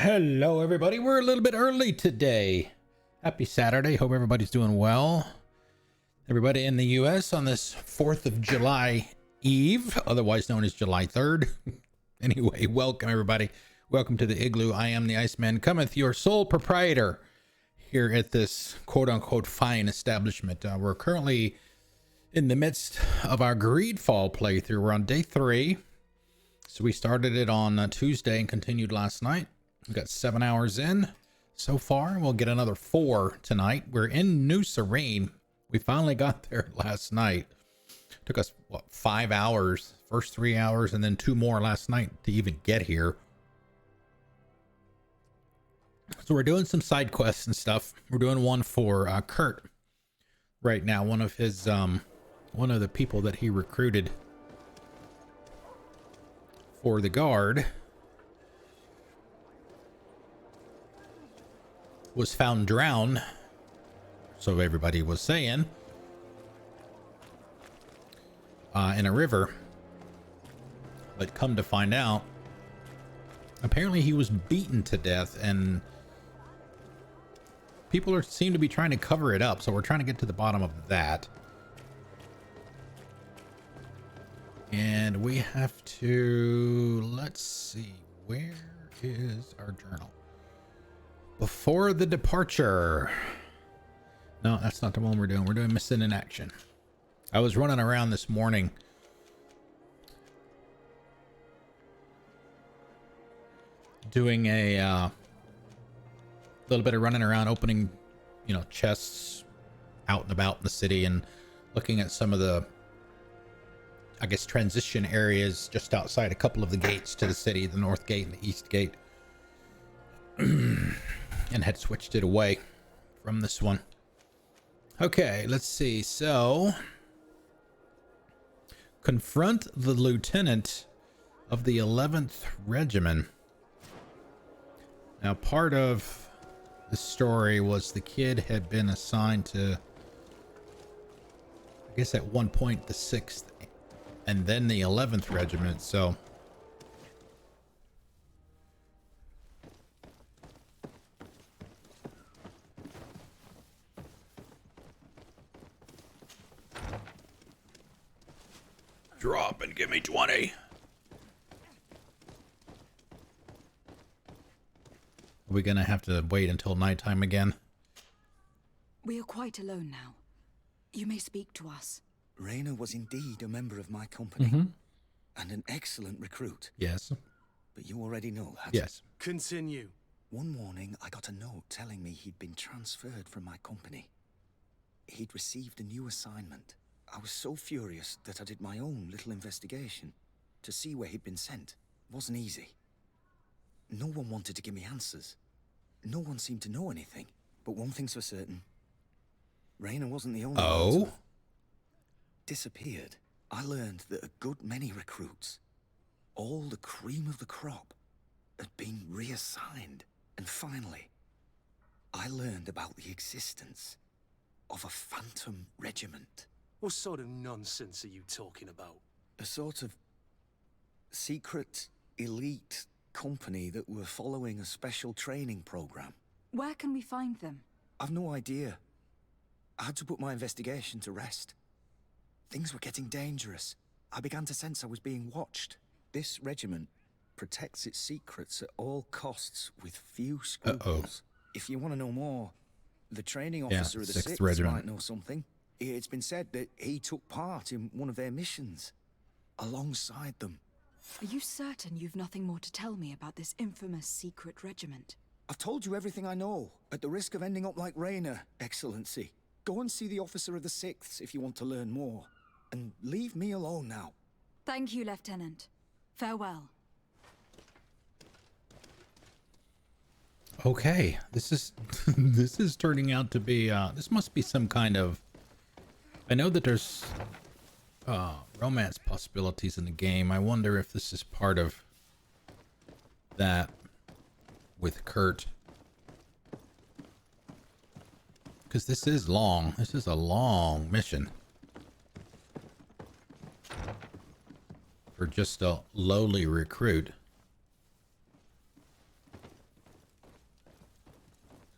Hello, everybody. We're a little bit early today. Happy Saturday. Hope everybody's doing well. Everybody in the U.S. on this 4th of July Eve, otherwise known as July 3rd. Anyway, welcome, everybody. Welcome to the Igloo. I am the Iceman, cometh your sole proprietor here at this quote-unquote fine establishment. We're currently in the midst of our GreedFall playthrough. We're on day 3. So we started it on Tuesday and continued last night. We got 7 hours in so far. We'll get another 4 tonight. We're in New Serene. We finally got there last night. Took us, what, 5 hours, first 3 hours, and then 2 more last night to even get here. So we're doing some side quests and stuff. We're doing one for Kurt right now. One of his, one of the people that he recruited for the guard was found drowned, so everybody was saying, in a river. But come to find out, apparently he was beaten to death, and people seem to be trying to cover it up. So we're trying to get to the bottom of that. And we have to, let's see, where is our journal? Before the departure. No, that's not the one we're doing. We're doing missing in action. I was running around this morning doing a little bit of running around, opening, chests out and about in the city and looking at some of the, I guess, transition areas just outside a couple of the gates to the city, the north gate and the east gate. And had switched it away from this one. Okay, let's see. So, confront the lieutenant of the 11th Regiment. Now, part of the story was the kid had been assigned to, I guess at one point, the 6th and then the 11th Regiment. So, drop and give me 20. Are we gonna have to wait until nighttime again? We are quite alone now. You may speak to us. Raina was indeed a member of my company, and an excellent recruit. Yes. But you already know that. Yes. Continue. One morning, I got a note telling me he'd been transferred from my company. He'd received a new assignment. I was so furious that I did my own little investigation to see where he'd been sent. Wasn't easy. No one wanted to give me answers. No one seemed to know anything. But one thing's for certain. Raina wasn't the only one to have disappeared. I learned that a good many recruits, all the cream of the crop, had been reassigned. And finally, I learned about the existence of a phantom regiment. What sort of nonsense are you talking about? A sort of secret, elite company that were following a special training program. Where can we find them? I've no idea. I had to put my investigation to rest. Things were getting dangerous. I began to sense I was being watched. This regiment protects its secrets at all costs with few scruples. If you want to know more, the training officer of the 6th Regiment might know something. It's been said that he took part in one of their missions alongside them. Are you certain you've nothing more to tell me about this infamous secret regiment? I've told you everything I know, at the risk of ending up like Raina, Excellency. Go and see the officer of the 6th if you want to learn more. And leave me alone now. Thank you, Lieutenant. Farewell. Okay, this is this is turning out to be this must be some kind of, I know that there's romance possibilities in the game. I wonder if this is part of that with Kurt, because this is long. This is a long mission for just a lowly recruit.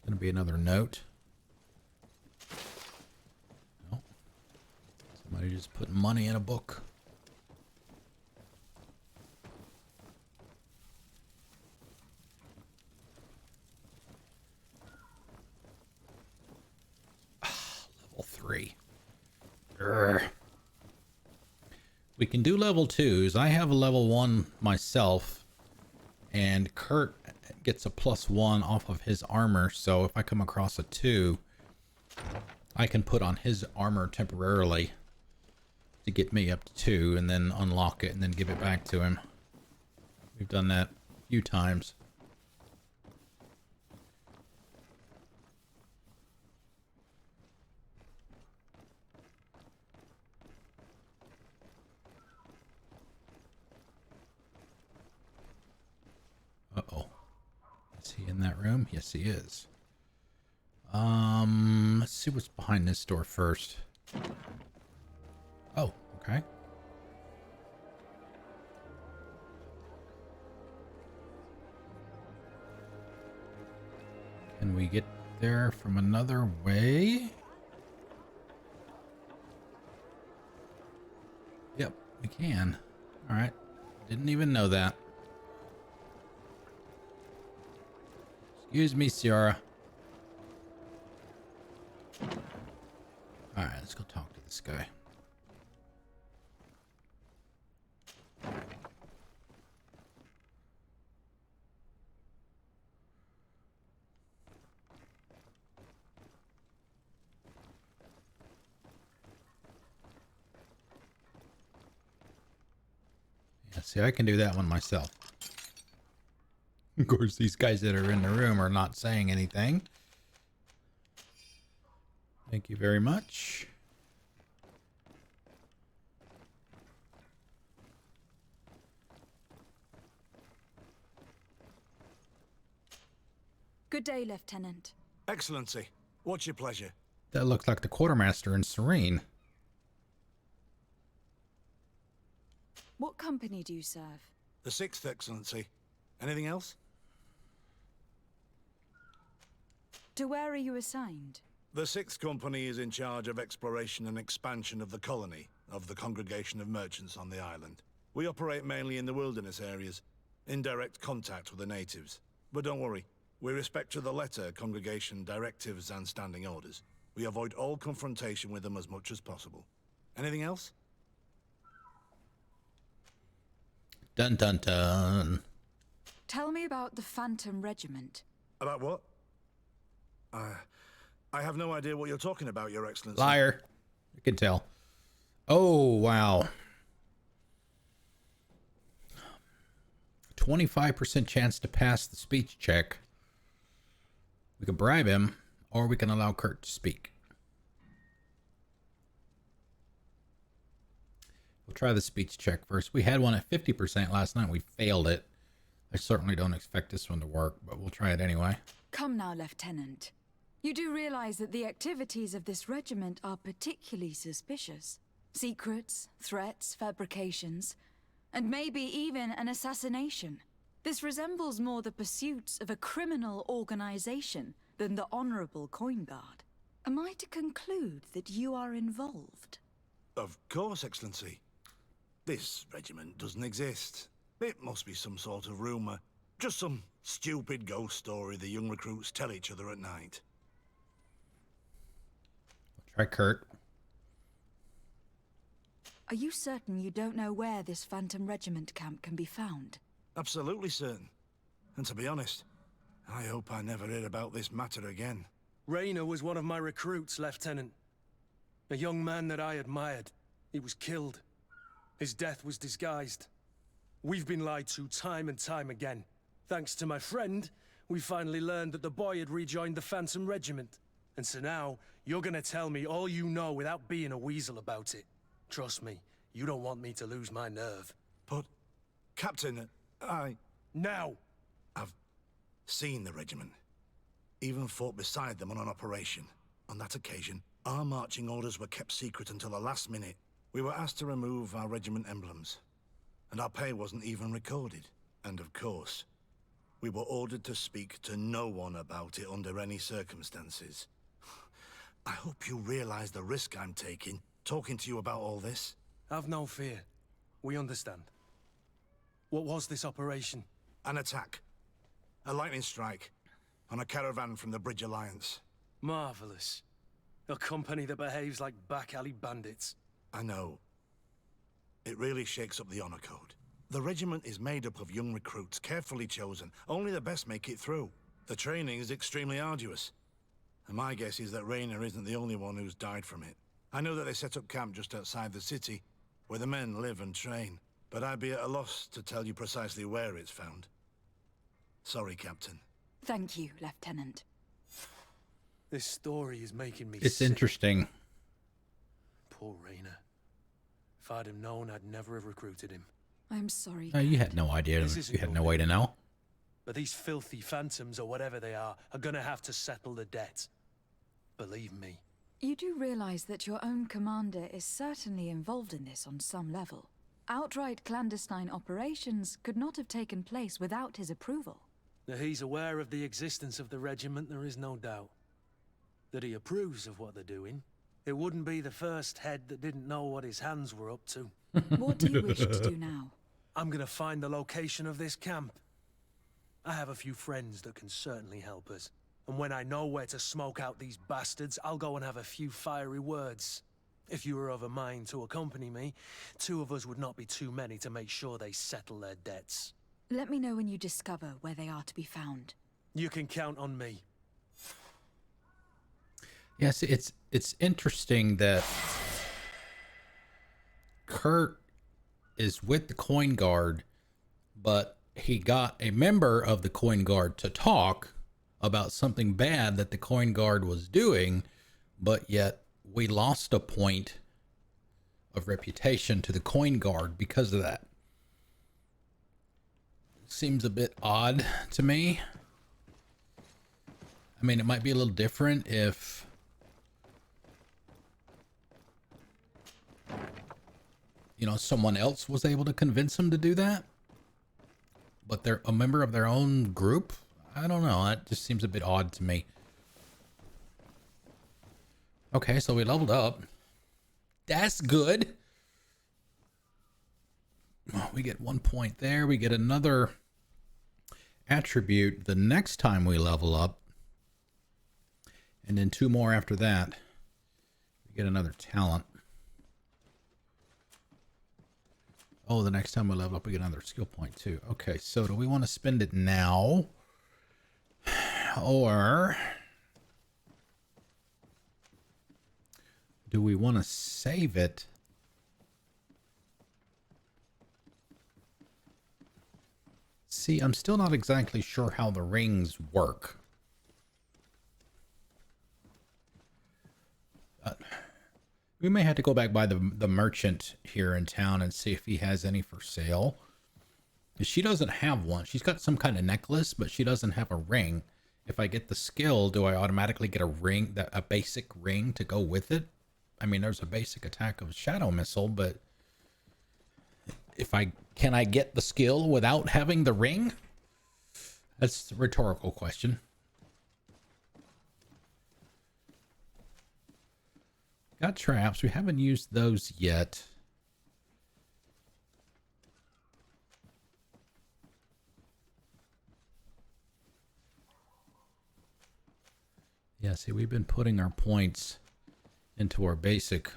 Gonna be another note. No. Somebody just put money in a book. Level 3. Urgh. We can do level 2s. I have a level 1 myself, and Kurt gets a +1 off of his armor, so if I come across a 2, I can put on his armor temporarily to get me up to 2 and then unlock it and then give it back to him. We've done that a few times. Uh-oh. Is he in that room? Yes, he is. Let's see what's behind this door first. Oh, okay. Can we get there from another way? Yep, we can. All right. Didn't even know that. Excuse me, Ciara. Alright, let's go talk to this guy. Yeah, see, I can do that one myself. Of course, these guys that are in the room are not saying anything. Thank you very much. Good day, Lieutenant. Excellency, what's your pleasure? That looks like the quartermaster in Serene. What company do you serve? The 6th, Excellency. Anything else? To where are you assigned? The 6th Company is in charge of exploration and expansion of the colony of the Congregation of Merchants on the island. We operate mainly in the wilderness areas, in direct contact with the natives. But don't worry, we respect to the letter Congregation directives and standing orders. We avoid all confrontation with them as much as possible. Anything else? Dun dun dun. Tell me about the Phantom Regiment. About what? I have no idea what you're talking about, Your Excellency. Liar. You can tell. Oh, wow. 25% chance to pass the speech check. We can bribe him, or we can allow Kurt to speak. We'll try the speech check first. We had one at 50% last night. We failed it. I certainly don't expect this one to work, but we'll try it anyway. Come now, Lieutenant. You do realize that the activities of this regiment are particularly suspicious. Secrets, threats, fabrications, and maybe even an assassination. This resembles more the pursuits of a criminal organization than the honorable coin guard. Am I to conclude that you are involved? Of course, Excellency. This regiment doesn't exist. It must be some sort of rumor. Just some stupid ghost story the young recruits tell each other at night. Try Kurt. Are you certain you don't know where this Phantom Regiment camp can be found? Absolutely certain. And to be honest, I hope I never hear about this matter again. Rayner was one of my recruits, Lieutenant. A young man that I admired. He was killed. His death was disguised. We've been lied to time and time again. Thanks to my friend, we finally learned that the boy had rejoined the Phantom Regiment. And so now, you're gonna tell me all you know without being a weasel about it. Trust me, you don't want me to lose my nerve. But, Captain, Now! I've seen the regiment. Even fought beside them on an operation. On that occasion, our marching orders were kept secret until the last minute. We were asked to remove our regiment emblems. And our pay wasn't even recorded. And of course, We were ordered to speak to no one about it under any circumstances. I hope you realize the risk I'm taking, talking to you about all this. Have no fear. We understand. What was this operation? An attack. A lightning strike. On a caravan from the Bridge Alliance. Marvelous. A company that behaves like back-alley bandits. I know. It really shakes up the honor code. The regiment is made up of young recruits, carefully chosen. Only the best make it through. The training is extremely arduous. And my guess is that Raynor isn't the only one who's died from it. I know that they set up camp just outside the city, where the men live and train. But I'd be at a loss to tell you precisely where it's found. Sorry, Captain. Thank you, Lieutenant. This story is making me It's sick. interesting. Poor Raynor. If I'd have known, I'd never have recruited him. I'm sorry. You had no idea. This isn't You had your no way to know. But these filthy phantoms, or whatever they are gonna have to settle the debt. Believe me. You do realize that your own commander is certainly involved in this on some level. Outright clandestine operations could not have taken place without his approval. That he's aware of the existence of the regiment, there is no doubt. That he approves of what they're doing. It wouldn't be the first head that didn't know what his hands were up to. What do you wish to do now? I'm gonna find the location of this camp. I have a few friends that can certainly help us. And when I know where to smoke out these bastards, I'll go and have a few fiery words. If you were of a mind to accompany me, 2 of us would not be too many to make sure they settle their debts. Let me know when you discover where they are to be found. You can count on me. Yes, it's interesting that Kurt is with the Coin Guard, but he got a member of the Coin Guard to talk about something bad that the Coin Guard was doing, but yet we lost a point of reputation to the Coin Guard because of that. Seems a bit odd to me. I mean, it might be a little different if someone else was able to convince them to do that, but they're a member of their own group. I don't know. That just seems a bit odd to me. Okay, so we leveled up. That's good. We get 1 point there. We get another attribute the next time we level up. And then 2 more after that. We get another talent. Oh, the next time we level up, we get another skill point too. Okay, so do we want to spend it now? Or do we want to save it? See, I'm still not exactly sure how the rings work. We may have to go back by the merchant here in town and see if he has any for sale. She doesn't have one. She's got some kind of necklace, but she doesn't have a ring. If I get the skill, do I automatically get a ring, a basic ring to go with it? I mean, there's a basic attack of Shadow Missile, but can I get the skill without having the ring? That's a rhetorical question. Got traps. We haven't used those yet. Yeah, see, we've been putting our points into our basic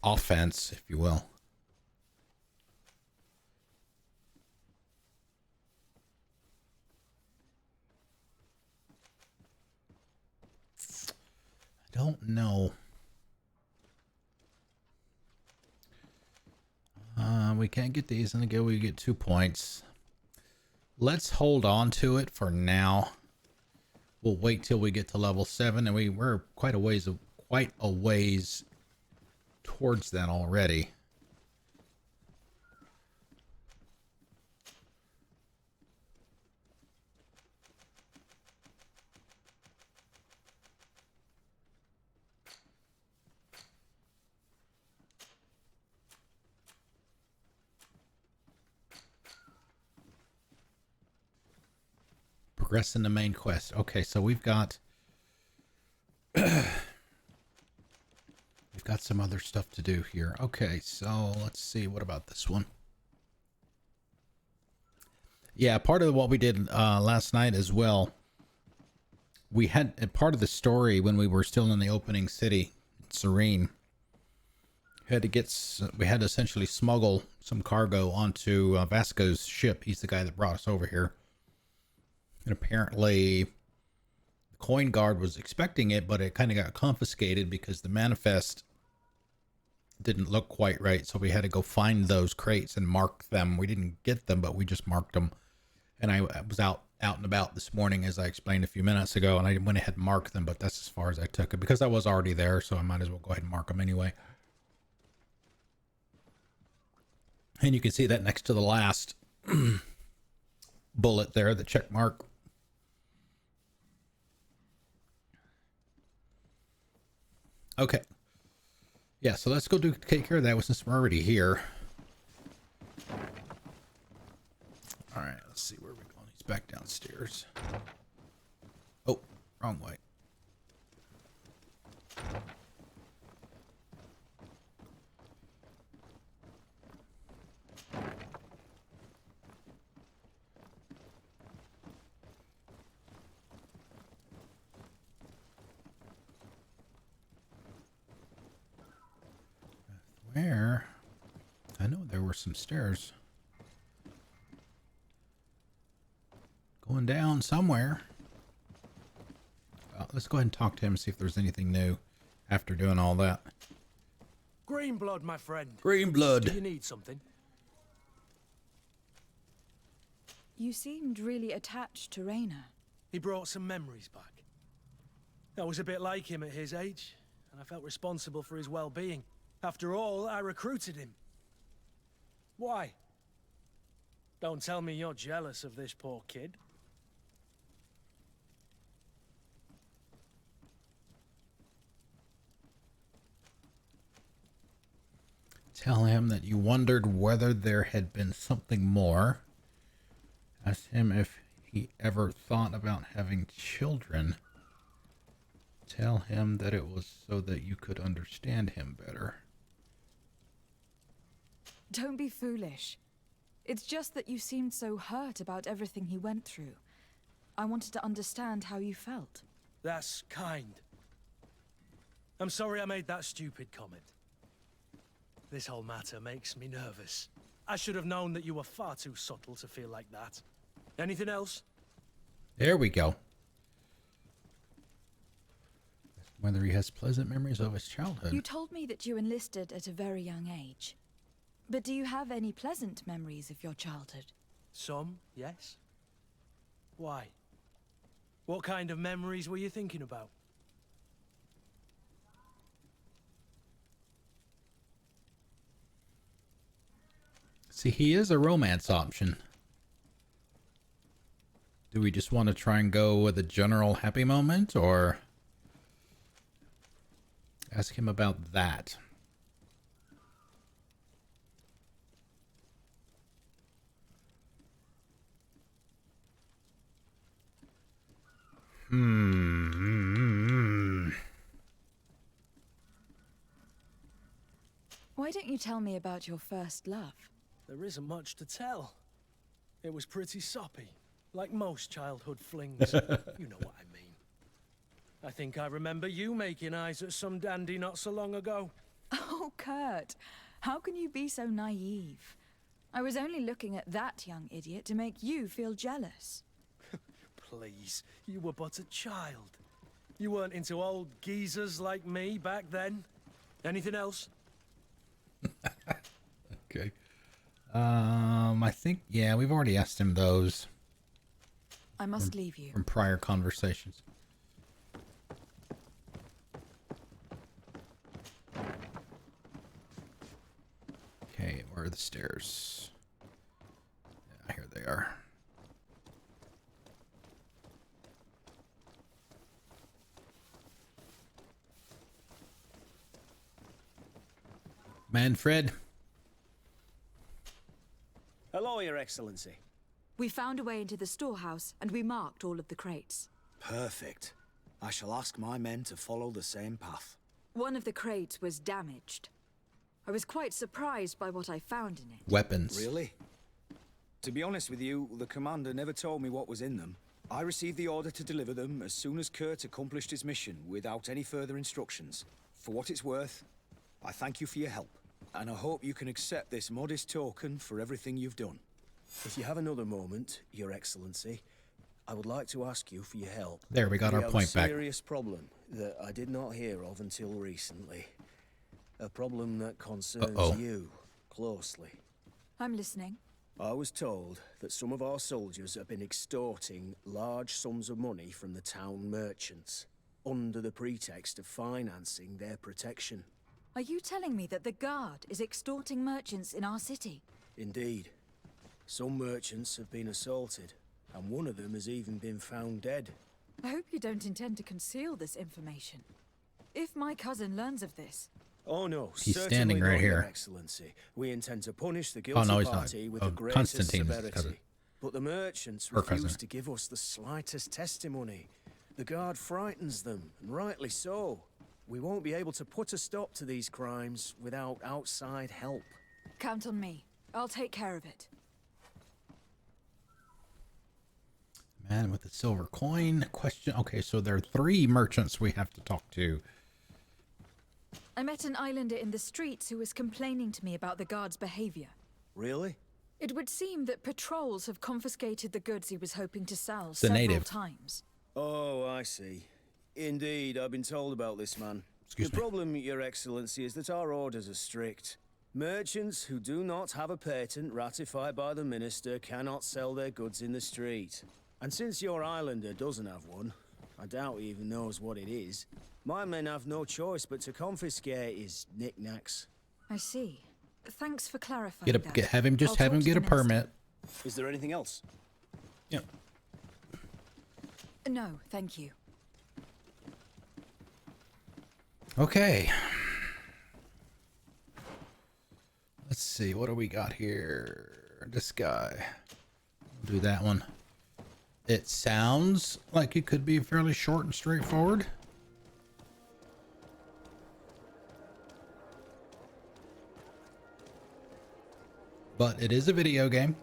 offense, if you will. I don't know. We can't get these, and again we get 2 points. Let's hold on to it for now. We'll wait till we get to level 7, and we're quite a ways towards that already. progressing the main quest. Okay, so we've got some other stuff to do here. Okay, so let's see. What about this one? Yeah, part of what we did last night as well. We had a part of the story when we were still in the opening city, Serene. We had to essentially smuggle some cargo onto Vasco's ship. He's the guy that brought us over here. And apparently the coin guard was expecting it, but it kind of got confiscated because the manifest didn't look quite right. So we had to go find those crates and mark them. We didn't get them, but we just marked them. And I was out and about this morning, as I explained a few minutes ago, and I went ahead and marked them, but that's as far as I took it because I was already there, so I might as well go ahead and mark them anyway. And you can see that next to the last bullet there, the check mark. Okay. Yeah, so let's go take care of that since we're already here. All right, let's see where we're going. He's back downstairs. Oh, wrong way. Where? I know there were some stairs going down somewhere. Let's go ahead and talk to him and see if there's anything new after doing all that. Green blood, my friend. Green blood. Do you need something? You seemed really attached to Rayner. He brought some memories back. I was a bit like him at his age, and I felt responsible for his well-being. After all, I recruited him. Why? Don't tell me you're jealous of this poor kid. Tell him that you wondered whether there had been something more. Ask him if he ever thought about having children. Tell him that it was so that you could understand him better. Don't be foolish. It's just that you seemed so hurt about everything he went through. I wanted to understand how you felt. That's kind. I'm sorry I made that stupid comment. This whole matter makes me nervous. I should have known that you were far too subtle to feel like that. Anything else? There we go. Whether he has pleasant memories of his childhood. You told me that you enlisted at a very young age. But do you have any pleasant memories of your childhood? Some, yes. Why? What kind of memories were you thinking about? See, he is a romance option. Do we just want to try and go with a general happy moment, or ask him about that? Why don't you tell me about your first love? There isn't much to tell. It was pretty soppy, like most childhood flings. You know what I mean. I think I remember you making eyes at some dandy not so long ago. Oh, Kurt, how can you be so naive? I was only looking at that young idiot to make you feel jealous. Please, you were but a child. You weren't into old geezers like me back then. Anything else? Okay. I think, yeah, we've already asked him those. I must leave you. From prior conversations. Okay, where are the stairs? Yeah, here they are. Manfred. Hello, Your Excellency. We found a way into the storehouse, and we marked all of the crates. Perfect. I shall ask my men to follow the same path. One of the crates was damaged. I was quite surprised by what I found in it. Weapons. Really? To be honest with you, the commander never told me what was in them. I received the order to deliver them as soon as Kurt accomplished his mission, without any further instructions. For what it's worth, I thank you for your help, and I hope you can accept this modest token for everything you've done. If you have another moment, Your Excellency, I would like to ask you for your help. There, we got our point back. We have a serious problem that I did not hear of until recently. A problem that concerns you closely. I'm listening. I was told that some of our soldiers have been extorting large sums of money from the town merchants, under the pretext of financing their protection. Are you telling me that the Guard is extorting merchants in our city? Indeed. Some merchants have been assaulted, and one of them has even been found dead. I hope you don't intend to conceal this information. If my cousin learns of this... Oh no, he's certainly standing right not, here. Your Excellency. We intend to punish the guilty no, he's party not. with the greatest Constantine's his cousin. severity. But the merchants Her cousin. refuse to give us the slightest testimony. The Guard frightens them, and rightly so. We won't be able to put a stop to these crimes without outside help. Count on me. I'll take care of it. Man with the silver coin. Question. Okay, so there are 3 merchants we have to talk to. I met an islander in the streets who was complaining to me about the Guard's behavior. Really? It would seem that patrols have confiscated the goods he was hoping to sell a several native. times. Oh, I see. Indeed, I've been told about this man. Excuse the me. problem, Your Excellency, is that our orders are strict. Merchants who do not have a patent ratified by the minister cannot sell their goods in the street. And since your islander doesn't have one, I doubt he even knows what it is, my men have no choice but to confiscate his knickknacks. I see. Thanks for clarifying that. Have him I'll talk to get the a minister. permit. Is there anything else? Yeah. No, thank you. Okay. Let's see. What do we got here? This guy. We'll do that one. It sounds like it could be fairly short and straightforward. But it is a video game.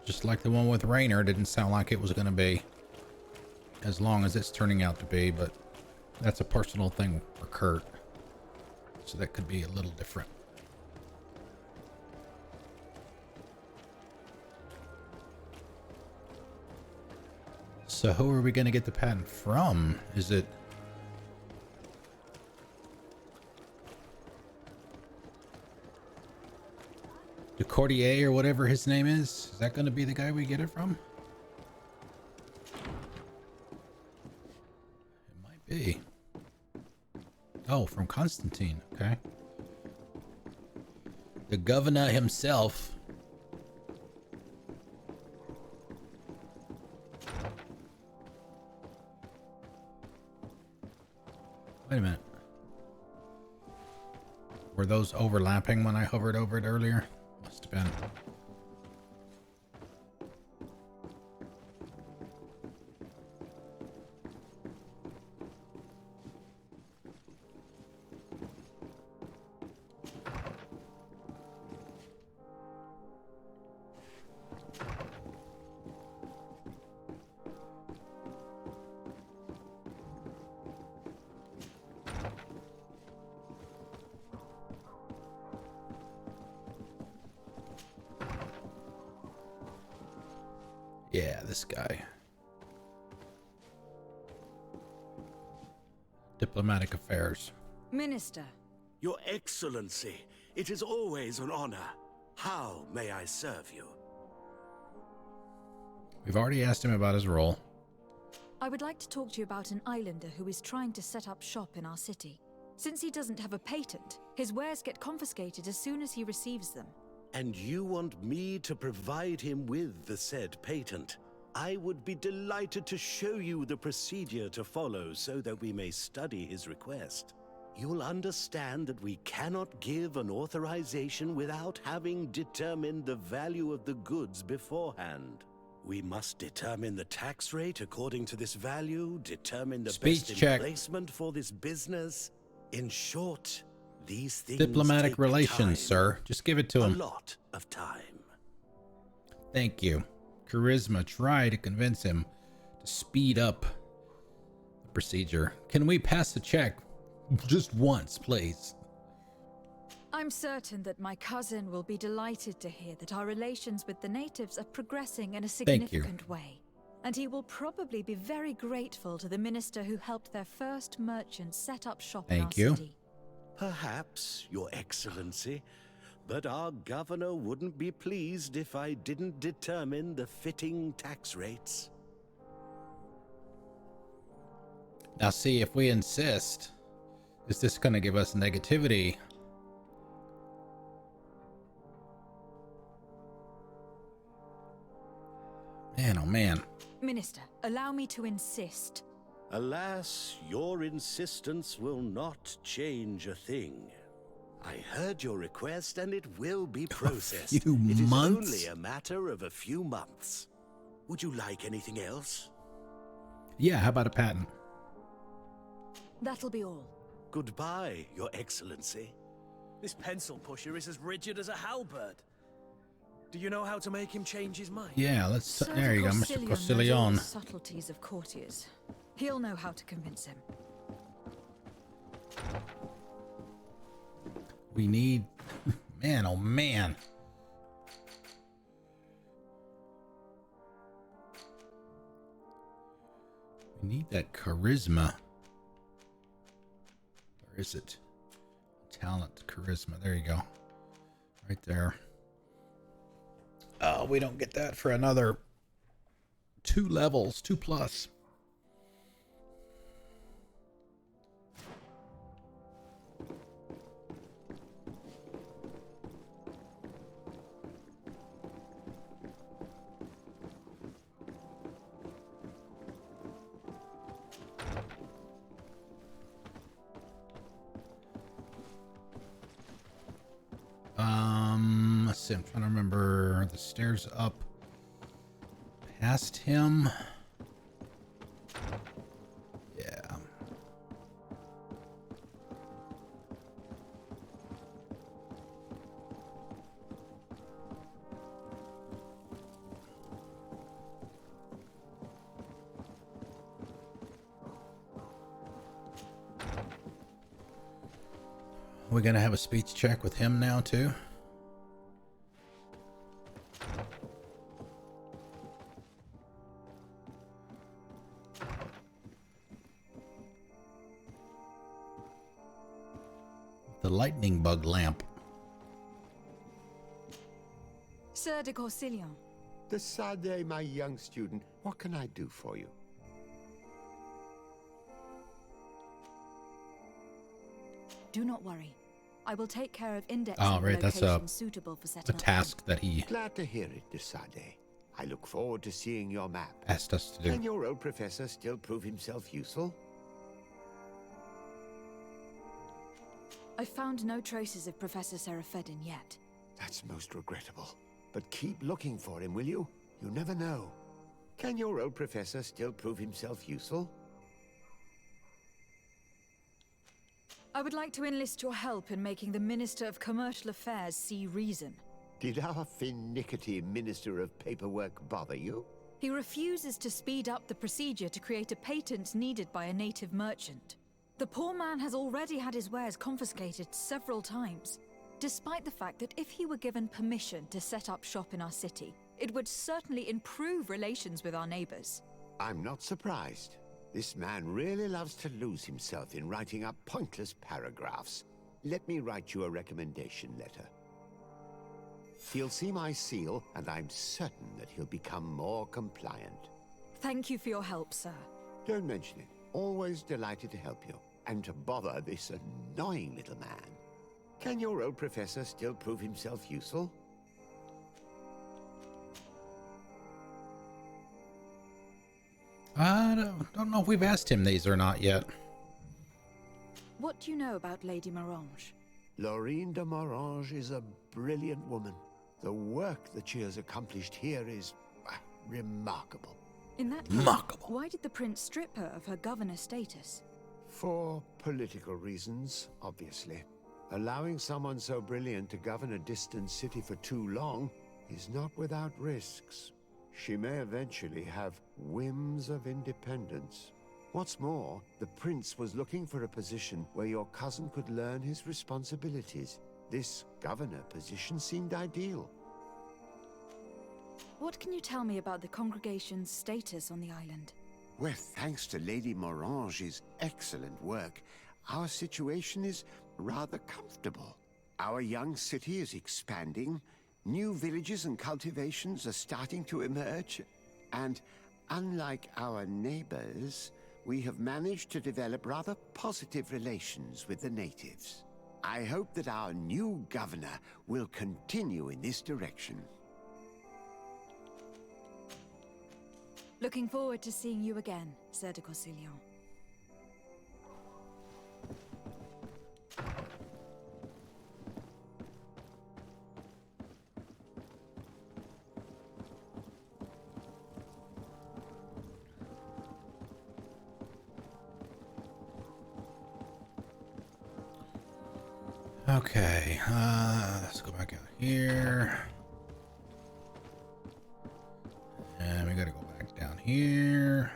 Just like the one with Rainer, didn't sound like it was going to be as long as it's turning out to be, but that's a personal thing for Kurt. So that could be a little different. So who are we going to get the patent from? Is it... Cordier or whatever his name is that going to be the guy we get it from? It might be. Oh, from Constantine. Okay. The governor himself. Wait a minute. Were those overlapping when I hovered over it earlier? Must have been. Yeah, this guy. Diplomatic affairs. Minister, Your Excellency, it is always an honor. How may I serve you? We've already asked him about his role. I would like to talk to you about an islander who is trying to set up shop in our city. Since he doesn't have a patent, his wares get confiscated as soon as he receives them. And you want me to provide him with the said patent? I would be delighted to show you the procedure to follow so that we may study his request. you'll understand that we cannot give an authorization without having determined the value of the goods beforehand. We must determine the tax rate according to this value, determine the Speech best check. emplacement for this business. In short, these things Diplomatic take relations, time. sir. Just give it to A him. lot of time. Thank you. Charisma. Try to convince him to speed up the procedure. Can we pass the check just once, please? I'm certain that my cousin will be delighted to hear that our relations with the natives are progressing in a Thank you. significant way. And he will probably be very grateful to the minister who helped their first merchant set up shop in our Thank you. city. Perhaps, Your Excellency, but our governor wouldn't be pleased if I didn't determine the fitting tax rates. Now see, if we insist, is this going to give us negativity? Man, oh man. Minister, allow me to insist. Alas, your insistence will not change a thing. I heard your request and it will be processed. few It is months? only a matter of a few months. Would you like anything else? Yeah, how about a patent? That'll be all. Goodbye, Your Excellency. This pencil pusher is as rigid as a halberd. Do you know how to make him change his mind? Yeah, let's. Sir There you go, Mr. knows all Costillon. the subtleties of courtiers. He'll know how to convince him. We need. Man, oh man. We need that charisma. Where is it? Talent, charisma. There you go. Right there. Oh, we don't get that for another 2 levels, 2+. Let's see, I'm trying to remember the stairs up past him. Yeah. We're gonna have a speech check with him now too. The lightning bug lamp. Sir de Corsillon, The Sade, my young student, what can I do for you? do not worry. I will take care of indexing Oh, right, the that's locations suitable for a setting up task that he Glad to hear it, de Sade. I look forward to seeing your map. asked us to do. Can your old professor still prove himself useful? I found no traces of Professor Seraphedin yet. That's most regrettable. But keep looking for him, will you? You never know. Can your old professor still prove himself useful? I would like to enlist your help in making the Minister of Commercial Affairs see reason. Did our finicky Minister of Paperwork bother you? He refuses to speed up the procedure to create a patent needed by a native merchant. The poor man has already had his wares confiscated several times, despite the fact that if he were given permission to set up shop in our city, it would certainly improve relations with our neighbors. I'm not surprised. This man really loves to lose himself in writing up pointless paragraphs. Let me write you a recommendation letter. He'll see my seal, and I'm certain that he'll become more compliant. Thank you for your help, sir. Don't mention it. Always delighted to help you. And to bother this annoying little man. Can your old professor still prove himself useful? I don't know if we've asked him these or not yet. What do you know about Lady Morange? Laurine de Morange is a brilliant woman. The work that she has accomplished here is remarkable. In that case, Remarkable. why did the prince strip her of her governor status? For political reasons, obviously. Allowing someone so brilliant to govern a distant city for too long is not without risks. She may eventually have whims of independence. What's more, the prince was looking for a position where your cousin could learn his responsibilities. This governor position seemed ideal. What can you tell me about the congregation's status on the island? Well, thanks to Lady Morange's excellent work, our situation is rather comfortable. Our young city is expanding, new villages and cultivations are starting to emerge, and unlike our neighbors, we have managed to develop rather positive relations with the natives. I hope that our new governor will continue in this direction. Looking forward to seeing you again, Sir de Corsilion. Okay, let's go back out here. And we gotta go back down here.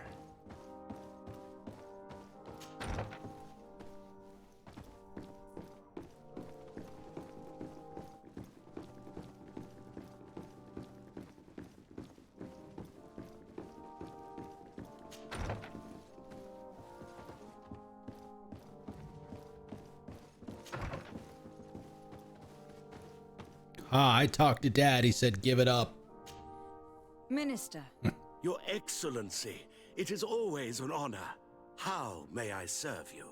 I talked to Dad. He said, give it up. Minister, Your Excellency, it is always an honor. How may I serve you?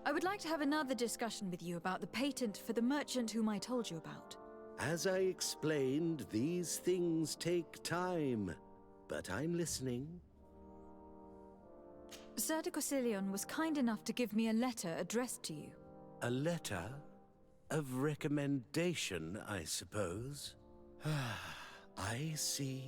I would like to have another discussion with you about the patent for the merchant whom I told you about. As I explained, these things take time, but I'm listening. Sir de Corsilion was kind enough to give me a letter addressed to you. A letter of recommendation, I suppose. I see.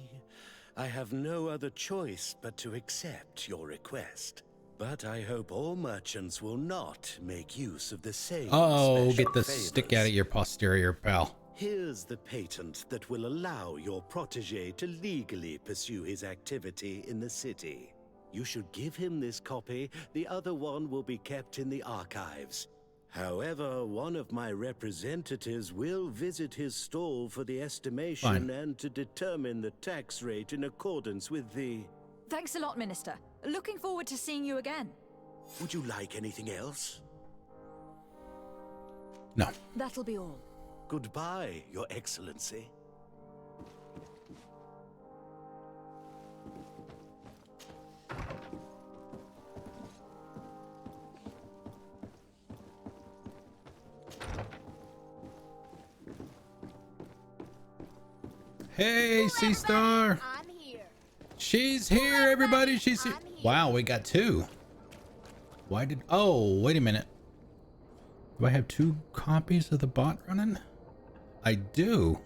I have no other choice but to accept your request. But I hope all merchants will not make use of the same Oh, special get the favors. stick out of your posterior, pal. Here's the patent that will allow your protege to legally pursue his activity in the city. You should give him this copy. The other one will be kept in the archives. However, one of my representatives will visit his stall for the estimation Fine. and to determine the tax rate in accordance with the... Thanks a lot, Minister. Looking forward to seeing you again. Would you like anything else? No. That'll be all. Goodbye, Your Excellency. Hey, Sea Star. I'm here. She's here, everybody. She's here. Wow, we got two. Why did... Oh, wait a minute. Do I have two copies of the bot running? I do.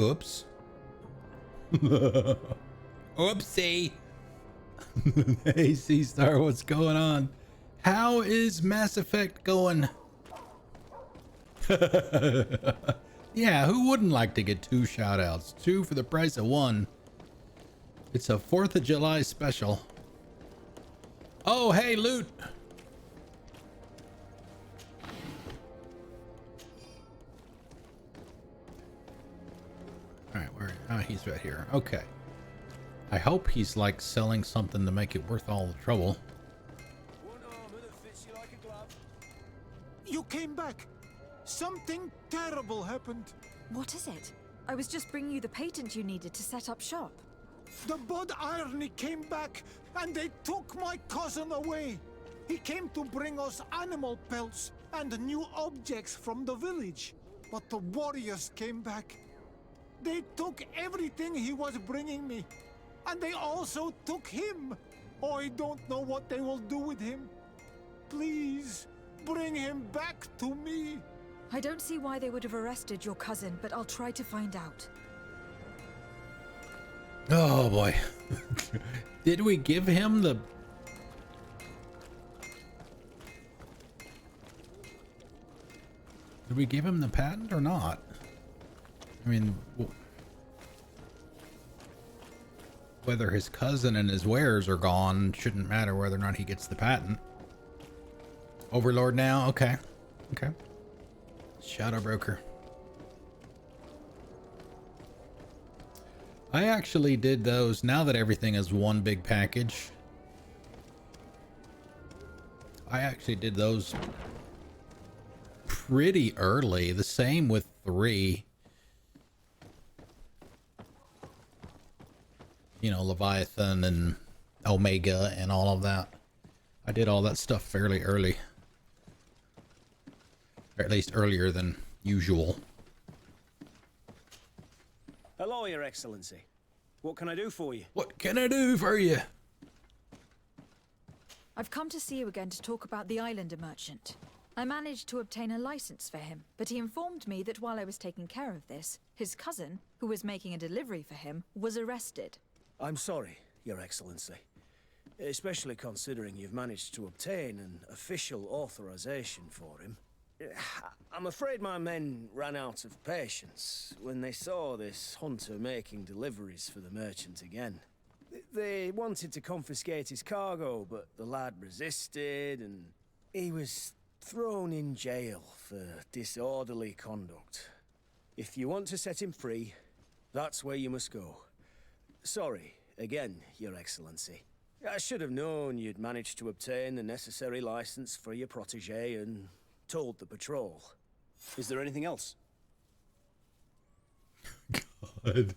Oops. Oopsie. Hey, Sea Star, what's going on? How is Mass Effect going? Yeah, who wouldn't like to get two shout-outs? Two for the price of one. It's a 4th of July special. Oh, hey, loot. All right, where? Oh, he's right here. Okay. I hope he's like selling something to make it worth all the trouble. One armor that fits you like a glove. You came back. Something terrible happened. What is it? I was just bringing you the patent you needed to set up shop. The Bod Irony came back and they took my cousin away. He came to bring us animal pelts and new objects from the village. But the warriors came back. They took everything he was bringing me. and they also took him. I don't know what they will do with him. Please, bring him back to me. I don't see why they would have arrested your cousin, but I'll try to find out. Oh boy. Did we give him the... Did we give him the patent or not? I mean, whether his cousin and his wares are gone shouldn't matter whether or not he gets the patent. Overlord now? Okay. Okay. Shadow Broker. I actually did those now that everything is one big package. I actually did those pretty early. The same with 3. You know, Leviathan and Omega and all of that. I did all that stuff fairly early. Or at least earlier than usual. Hello, Your Excellency. What can I do for you? What can I do for you? I've come to see you again to talk about the Islander merchant. I managed to obtain a license for him, but he informed me that while I was taking care of this, his cousin, who was making a delivery for him, was arrested. I'm sorry, Your Excellency. Especially considering you've managed to obtain an official authorization for him. I'm afraid my men ran out of patience when they saw this hunter making deliveries for the merchant again. They wanted to confiscate his cargo, but the lad resisted and he was thrown in jail for disorderly conduct. If you want to set him free, that's where you must go. Sorry, again, Your Excellency. I should have known you'd managed to obtain the necessary license for your protege and told the patrol. Is there anything else? God.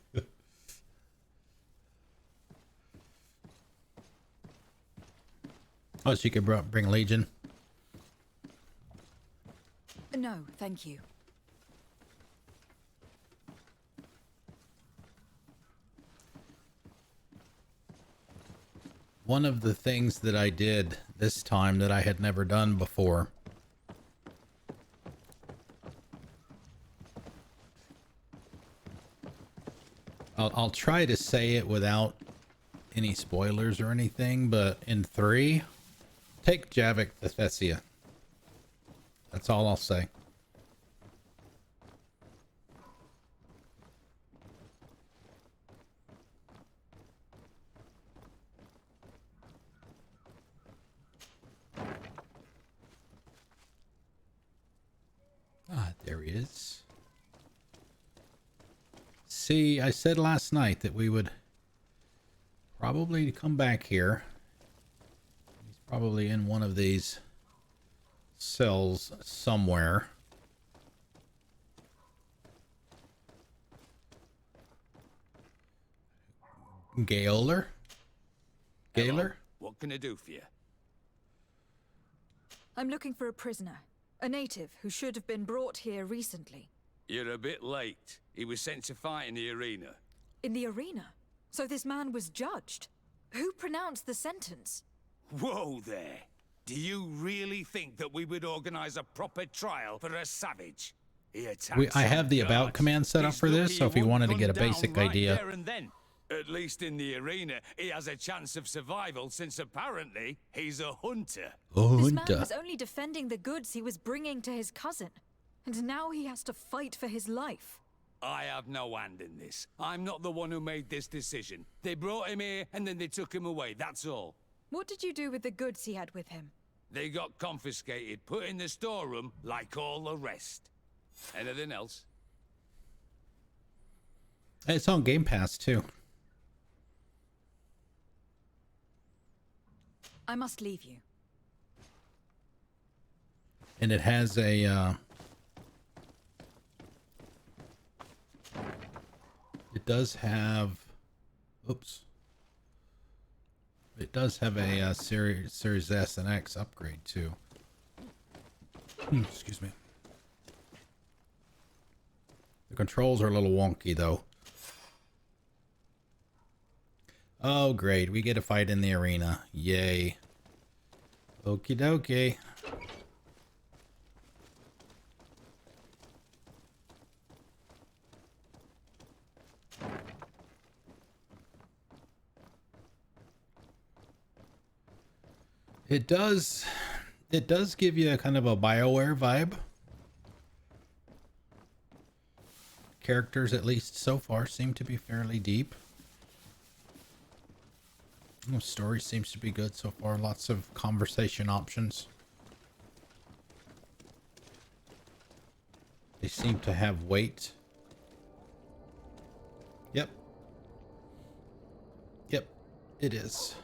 Oh, so you could bring Legion? No, thank you. One of the things that I did this time that I had never done before. I'll try to say it without any spoilers or anything, but in 3, take Javik the Thessia. That's all I'll say. Ah, there he is. See, I said last night that we would probably come back here. He's probably in one of these cells somewhere. Gaoler? Gaoler? What can I do for you? I'm looking for a prisoner. A native who should have been brought here recently. You're a bit late. He was sent to fight in the arena. In the arena? So this man was judged? Who pronounced the sentence? Whoa there! Do you really think that we would organize a proper trial for a savage? He attacked I have the about guards. command set up He's for this, lucky so if he you won't wanted to gun get a down basic right idea. there and then. At least in the arena, he has a chance of survival since apparently he's a hunter. This man was only defending the goods he was bringing to his cousin. And now he has to fight for his life. I have no hand in this. I'm not the one who made this decision. They brought him here and then they took him away, that's all. What did you do with the goods he had with him? They got confiscated, put in the storeroom like all the rest. Anything else? It's on Game Pass too. I must leave you. And it has a it does have, oops. It does have a Series S and X upgrade too. Excuse me. The controls are a little wonky though. Oh, great. We get a fight in the arena. Yay. Okie dokie. It does give you a kind of a BioWare vibe. Characters, at least so far, seem to be fairly deep. The story seems to be good so far. Lots of conversation options. They seem to have weight. Yep. Yep, it is.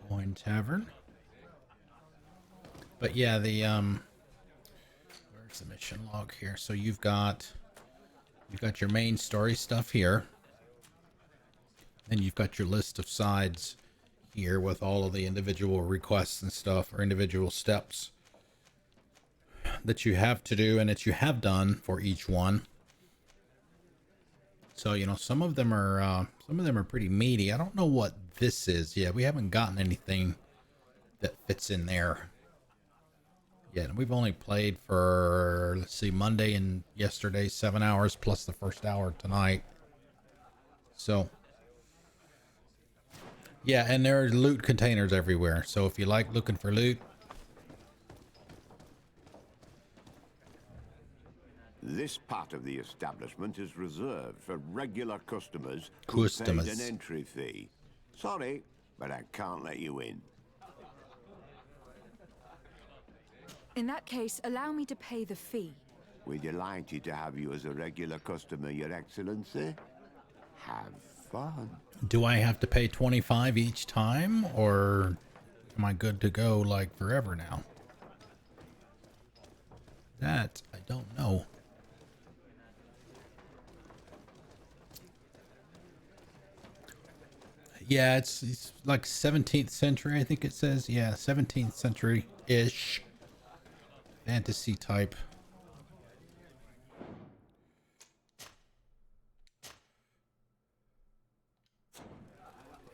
Coin Tavern. But yeah, the where's the mission log here? So you've got your main story stuff here. Then you've got your list of sides here with all of the individual requests and stuff, or individual steps that you have to do and that you have done for each one. So, you know, some of them are pretty meaty. I don't know what this is yet. We haven't gotten anything that fits in there yet. We've only played for, let's see, Monday and yesterday, 7 hours plus the first hour tonight. So, yeah, and there are loot containers everywhere. So if you like looking for loot. This part of the establishment is reserved for regular customers who paid an entry fee. Sorry, but I can't let you in. In that case, allow me to pay the fee. We're delighted to have you as a regular customer, Your Excellency. Have fun. Do I have to pay 25 each time, or am I good to go like forever now? That I don't know. Yeah, it's like 17th century, I think it says. Yeah, 17th century-ish. Fantasy type.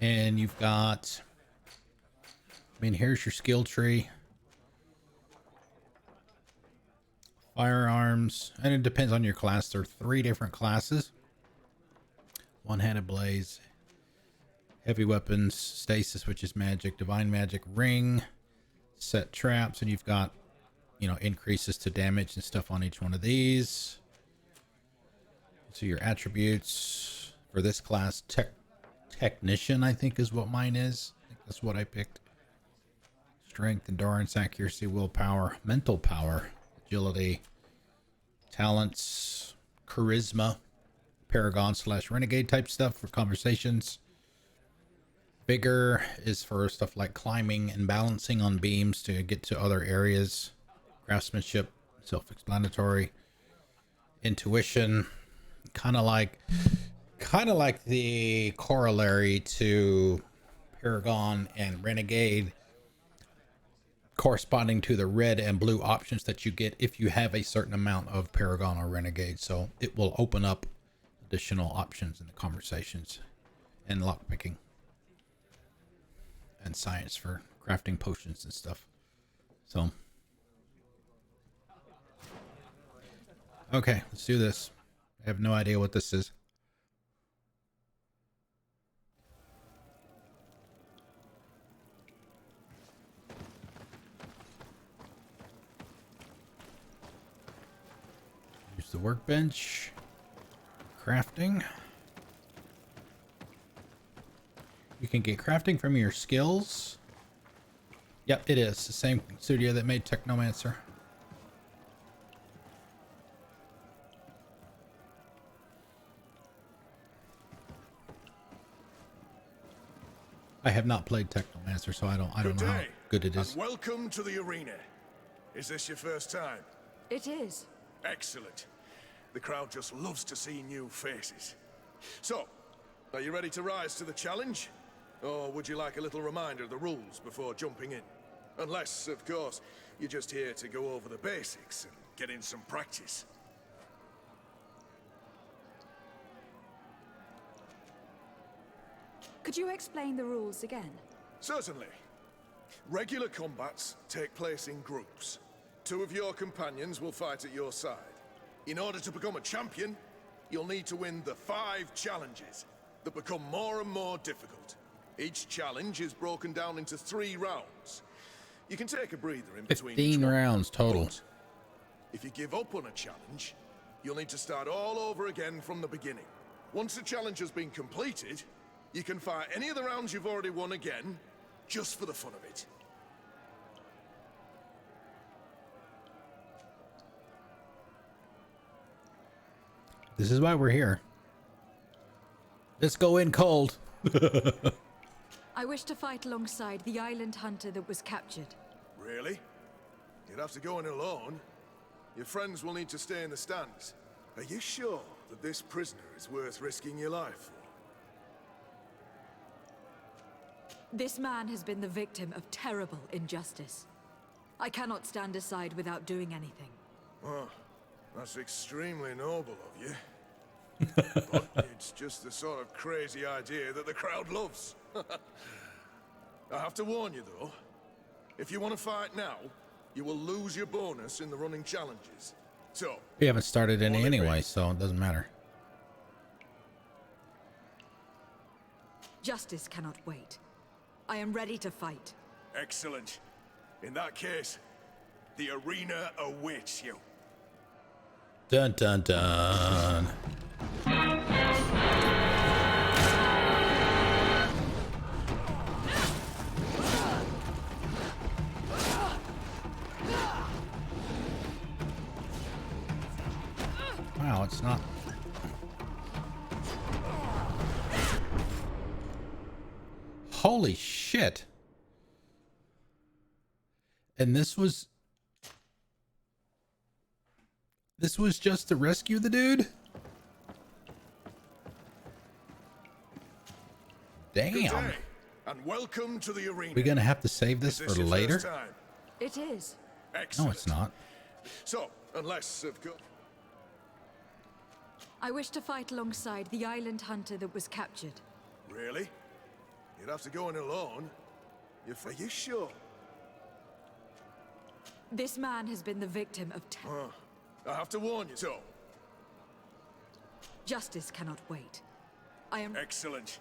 And you've got, I mean, here's your skill tree. Firearms, and it depends on your class. There are 3 different classes. One-handed blaze, heavy weapons, stasis, which is magic, divine magic, ring, set traps, and you've got, you know, increases to damage and stuff on each one of these. So your attributes for this class, technician, I think is what mine is. I think that's what I picked. Strength, endurance, accuracy, willpower, mental power, agility, talents, charisma, paragon / renegade type stuff for conversations. Vigor is for stuff like climbing and balancing on beams to get to other areas. Craftsmanship, self-explanatory. Intuition, kind of like the corollary to paragon and renegade, corresponding to the red and blue options that you get if you have a certain amount of paragon or renegade. So it will open up additional options in the conversations, and lockpicking, and science for crafting potions and stuff. So okay, let's do this. I have no idea what this is. Use the workbench. Crafting. You can get crafting from your skills. Yep, it is. The same studio that made Technomancer. I have not played Technomancer, so I don't know how good it is. Welcome to the arena. Is this your first time? It is. Excellent. The crowd just loves to see new faces. So, are you ready to rise to the challenge? Or would you like a little reminder of the rules before jumping in? Unless, of course, you're just here to go over the basics and get in some practice. Could you explain the rules again? Certainly. Regular combats take place in groups. 2 of your companions will fight at your side. In order to become a champion, you'll need to win the 5 challenges that become more and more difficult. Each challenge is broken down into 3 rounds. You can take a breather in between. 15 rounds total. But if you give up on a challenge, you'll need to start all over again from the beginning. Once the challenge has been completed, you can fight any of the rounds you've already won again, just for the fun of it. This is why we're here. Let's go in cold. I wish to fight alongside the island hunter that was captured. Really? You'd have to go in alone. Your friends will need to stay in the stands. Are you sure that this prisoner is worth risking your life for? This man has been the victim of terrible injustice. I cannot stand aside without doing anything. Oh, that's extremely noble of you. But it's just the sort of crazy idea that the crowd loves. I have to warn you, though. If you want to fight now, you will lose your bonus in the running challenges. So, We haven't started any anyway, so it doesn't matter. Justice cannot wait. I am ready to fight. excellent. In that case, the arena awaits you. Dun dun dun. Wow, it's not. Holy shit. And this was just to rescue the dude? Damn. Good day, and welcome to the arena. We're gonna have to save this for your later? first time? It is. Excellent. No, it's not. So, unless, of course... I wish to fight alongside the island hunter that was captured. Really? You'd have to go in alone. Are you sure? This man has been the victim of I have to warn you. So, Justice cannot wait. I am... excellent.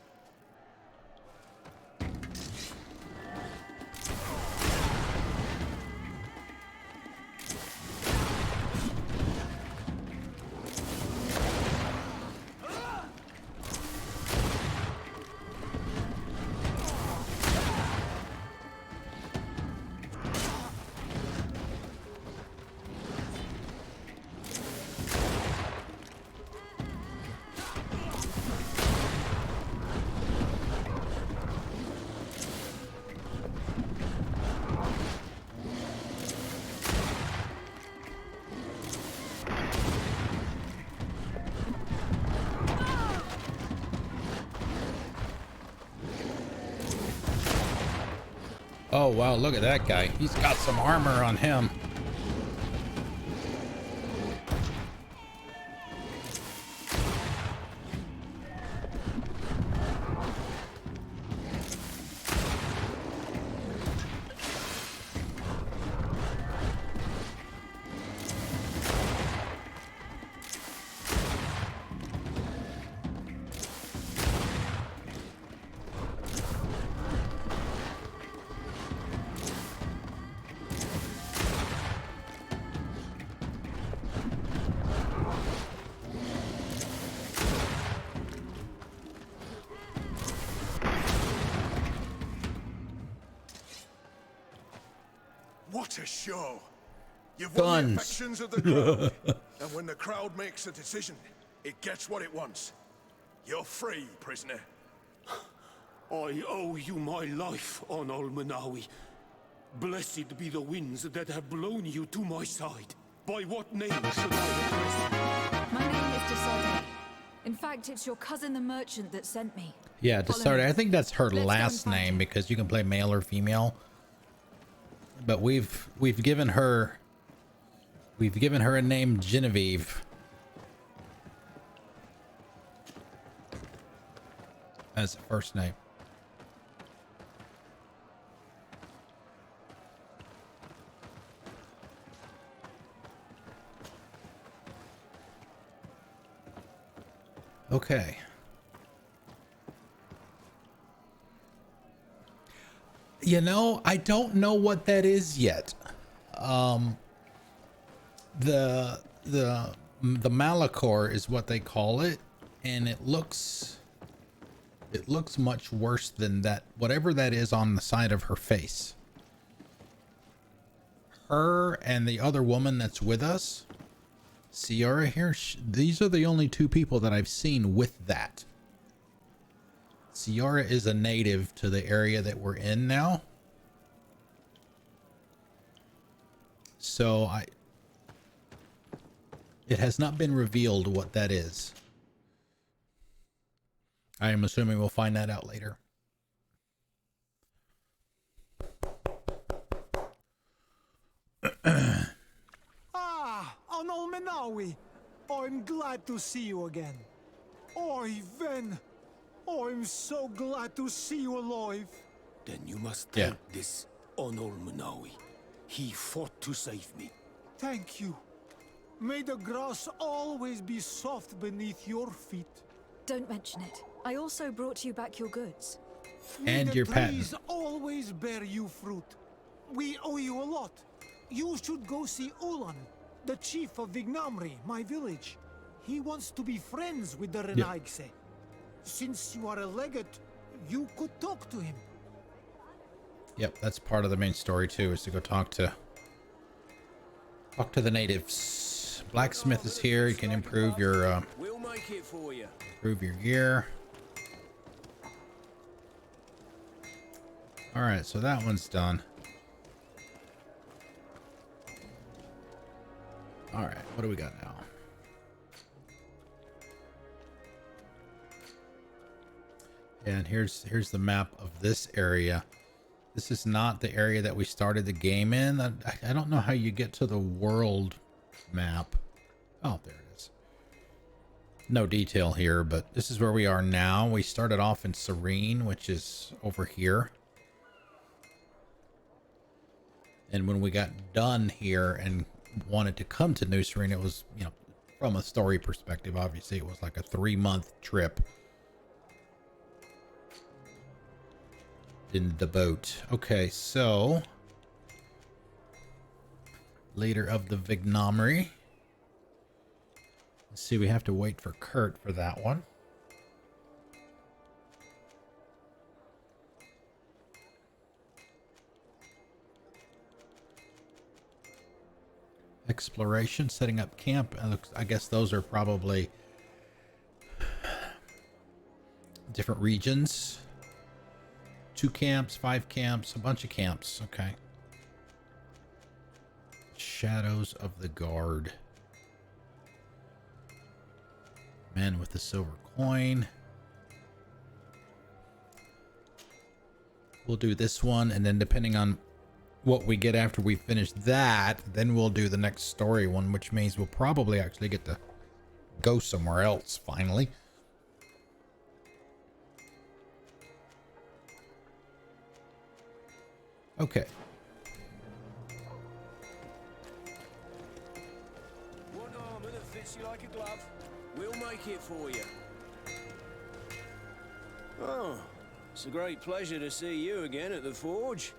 Oh wow, look at that guy. He's got some armor on him. What a show! You've won the affections of the crowd. And when the crowd makes a decision, it gets what it wants. You're free, prisoner. I owe you my life, on Almanawi. Blessed be the winds that have blown you to my side. By what name should I address you? My name is Desarde. In fact, it's your cousin the merchant that sent me. Yeah, Follow Desarde. me. I think that's her Let's go and last find name her. because you can play male or female. But we've given her a name, Genevieve, as a first name. Okay. You know, I don't know what that is yet. The Malachor is what they call it, and it looks much worse than that, whatever that is on the side of her face. Her and the other woman that's with us, Ciara here, these are the only two people that I've seen with that. Ciara is a native to the area that we're in now. So it has not been revealed what that is. I am assuming we'll find that out later. Anol Menawi. I'm glad to see you again. Oi, Ven. I'm so glad to see you alive. Then you must thank this Onol Munawi. He fought to save me. Thank you. May the grass always be soft beneath your feet. Don't mention it. I also brought you back your goods. And May your the patent. trees always bear you fruit. We owe you a lot. You should go see Ulan, the chief of Vignamri, my village. He wants to be friends with the Renaigse. Since you are a legate, you could talk to him. Yep, that's part of the main story too, is to go talk to the natives. Blacksmith is here. You can improve your We'll make it for you. improve your gear. All right, so that one's done. All right, what do we got now? And here's the map of this area. This is not the area that we started the game in. I don't know how you get to the world map. Oh, there it is. No detail here, but this is where we are now. We started off in Serene, which is over here. And when we got done here and wanted to come to New Serene, it was, you know, from a story perspective, obviously it was like a 3-month trip in the boat. Okay, so leader of the Vignamri. Let's see, we have to wait for Kurt for that one. Exploration, setting up camp. I guess those are probably different regions. 2 camps, 5 camps, a bunch of camps. Okay. Shadows of the Guard. Man with the silver coin. We'll do this one, and then depending on what we get after we finish that, then we'll do the next story one, which means we'll probably actually get to go somewhere else finally. Okay. One armor that fits you like a glove. We'll make it for you. Oh, it's a great pleasure to see you again at the forge.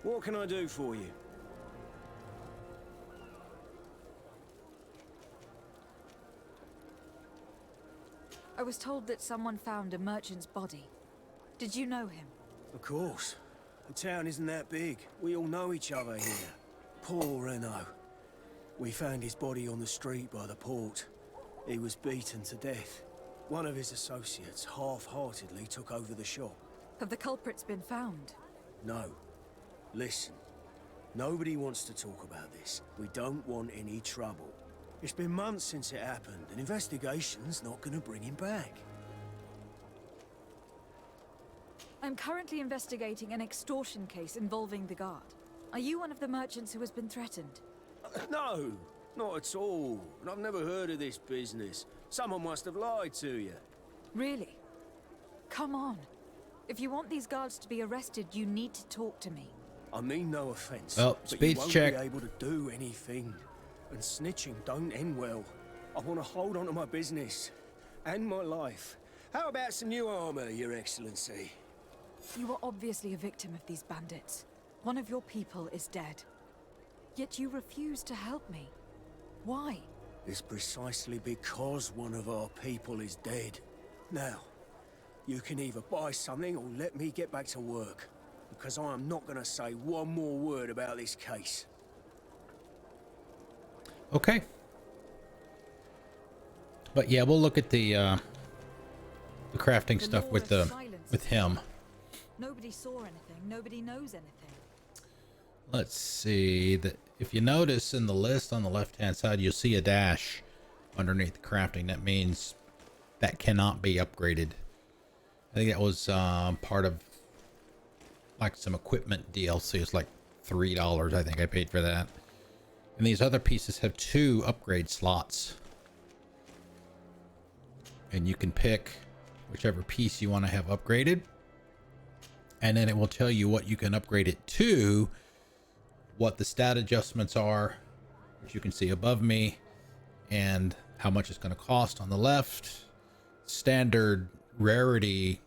What can I do for you? I was told that someone found a merchant's body. Did you know him? Of course. The town isn't that big. We all know each other here. Poor Renault. We found his body on the street by the port. He was beaten to death. One of his associates half-heartedly took over the shop. Have the culprits been found? No. Listen. Nobody wants to talk about this. We don't want any trouble. It's been months since it happened. An investigation's not gonna bring him back. I'm currently investigating an extortion case involving the guard. Are you one of the merchants who has been threatened? No, not at all. And I've never heard of this business. Someone must have lied to you. Really? Come on. If you want these guards to be arrested, you need to talk to me. I mean no offense, Oh, but you speech won't check. be able to do anything. And snitching don't end well. I want to hold on to my business and my life. How about some new armor, Your Excellency? You are obviously a victim of these bandits. One of your people is dead. Yet you refuse to help me. Why? It's precisely because one of our people is dead. Now, you can either buy something or let me get back to work. Because I am not going to say one more word about this case. Okay. But yeah, we'll look at the crafting stuff with him. Nobody saw anything. Nobody knows anything. Let's see that if you notice in the list on the left hand side, you'll see a dash underneath the crafting. That means that cannot be upgraded. I think that was part of like some equipment DLC. It's like $3. I think I paid for that. And these other pieces have 2 upgrade slots. And you can pick whichever piece you want to have upgraded. And then it will tell you what you can upgrade it to, what the stat adjustments are, which you can see above me, and how much it's going to cost on the left. Standard rarity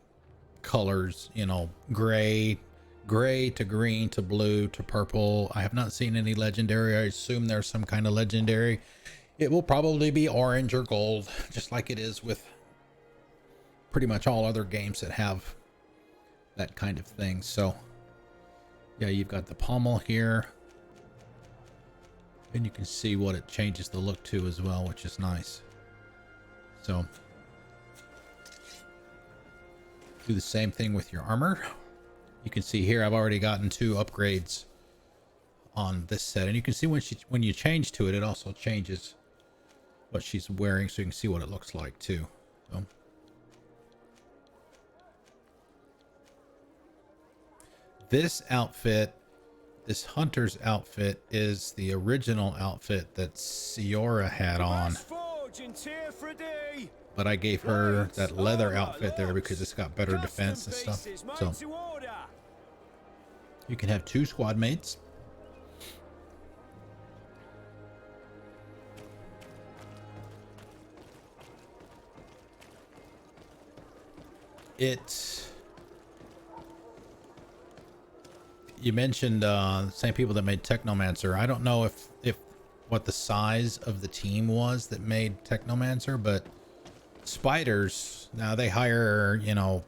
colors, you know, gray to green to blue to purple. I have not seen any legendary. I assume there's some kind of legendary. It will probably be orange or gold, just like it is with pretty much all other games that have that kind of thing. So yeah, you've got the pommel here, and you can see what it changes the look to as well, which is nice. So do the same thing with your armor. You can see here I've already gotten 2 upgrades on this set, and you can see when you change to it, it also changes what she's wearing, so you can see what it looks like too. So this outfit, this hunter's outfit, is the original outfit that Ciora had on. But I gave her that leather outfit there because it's got better defense and stuff. So you can have 2 squad mates. You mentioned same people that made Technomancer. I don't know if what the size of the team was that made Technomancer, but Spiders, now they hire, you know,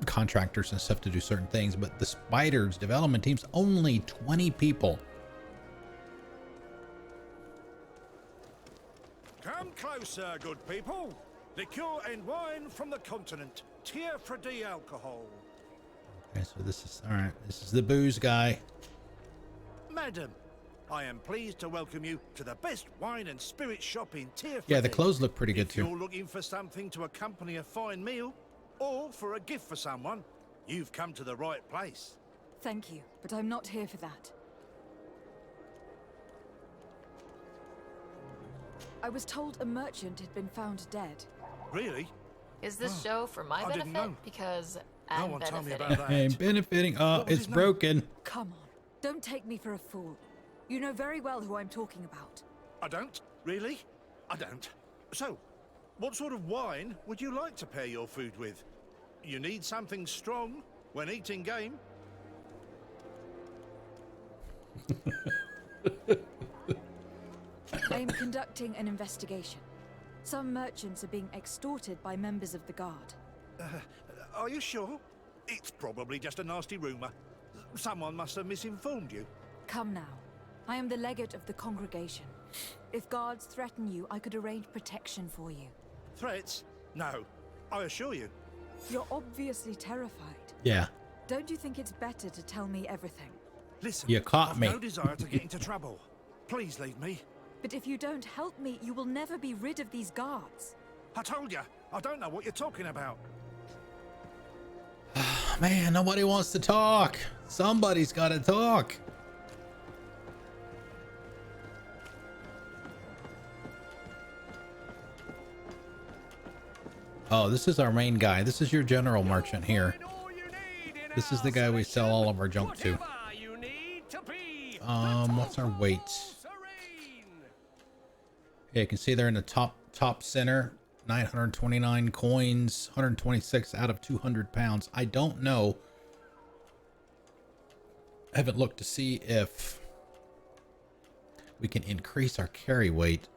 contractors and stuff to do certain things, but the Spiders development team's only 20 people. Come closer, good people. Liqueur and wine from the continent. Tier for D alcohol. Okay, so this is all right. This is the booze guy. Madam, I am pleased to welcome you to the best wine and spirit shop in Tier. Yeah, the clothes look pretty good if too. You're looking for something to accompany a fine meal, or for a gift for someone, you've come to the right place. Thank you, but I'm not here for that. I was told a merchant had been found dead. Really? Is this show for my I didn't benefit? know. Because No I'm one told me benefiting. about that. I'm benefiting. Oh, What was it's his name? broken. Come on, don't take me for a fool. You know very well who I'm talking about. I don't? Really? I don't. So, what sort of wine would you like to pair your food with? You need something strong when eating game? I am conducting an investigation. Some merchants are being extorted by members of the guard. Are you sure? It's probably just a nasty rumor. Someone must have misinformed you. Come now. I am the legate of the congregation. If guards threaten you, I could arrange protection for you. Threats? No. I assure you. You're obviously terrified. Yeah. Don't you think it's better to tell me everything? Listen, You caught I've me. no desire to get into trouble. Please leave me. But if you don't help me, you will never be rid of these guards. I told you, I don't know what you're talking about. Man, nobody wants to talk. Somebody's got to talk. Oh, this is our main guy. This is your general merchant here. This is the guy we sell all of our junk to. What's our weight? Yeah, you can see they're in the top center. 929 coins, 126 out of 200 pounds. I don't know. I haven't looked to see if we can increase our carry weight.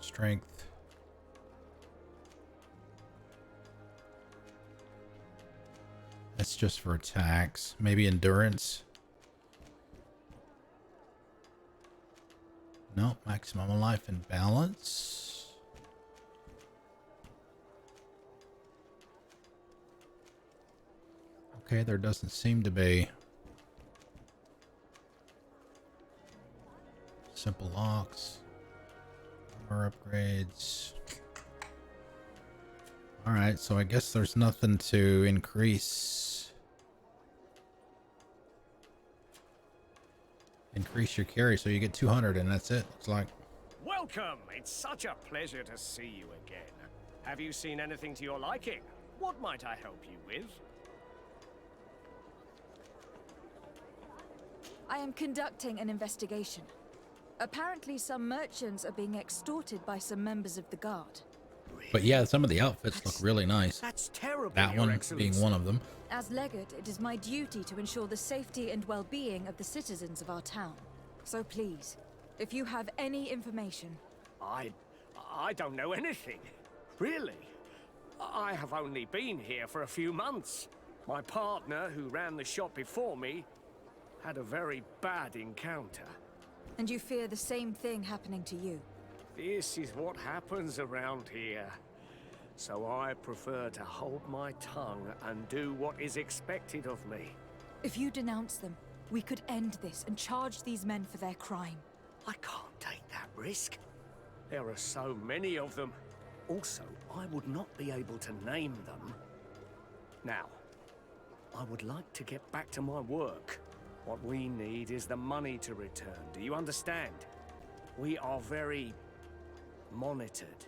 Strength. That's just for attacks. Maybe endurance. No, maximum life and balance. Okay, there doesn't seem to be. Simple locks. Armor upgrades. Alright, so I guess there's nothing to increase. Increase your carry so you get 200 and that's it. Looks like. Welcome. It's such a pleasure to see you again. Have you seen anything to your liking? What might I help you with? I am conducting an investigation. Apparently some merchants are being extorted by some members of the guard. But yeah, some of the outfits look really nice. That's terrible. That one being one of them. As legate, it is my duty to ensure the safety and well-being of the citizens of our town. So please, if you have any information... I don't know anything. Really. I have only been here for a few months. My partner, who ran the shop before me, had a very bad encounter. And you fear the same thing happening to you? This is what happens around here. So I prefer to hold my tongue and do what is expected of me. If you denounce them, we could end this and charge these men for their crime. I can't take that risk. There are so many of them. Also, I would not be able to name them. Now, I would like to get back to my work. What we need is the money to return. Do you understand? We are very monitored.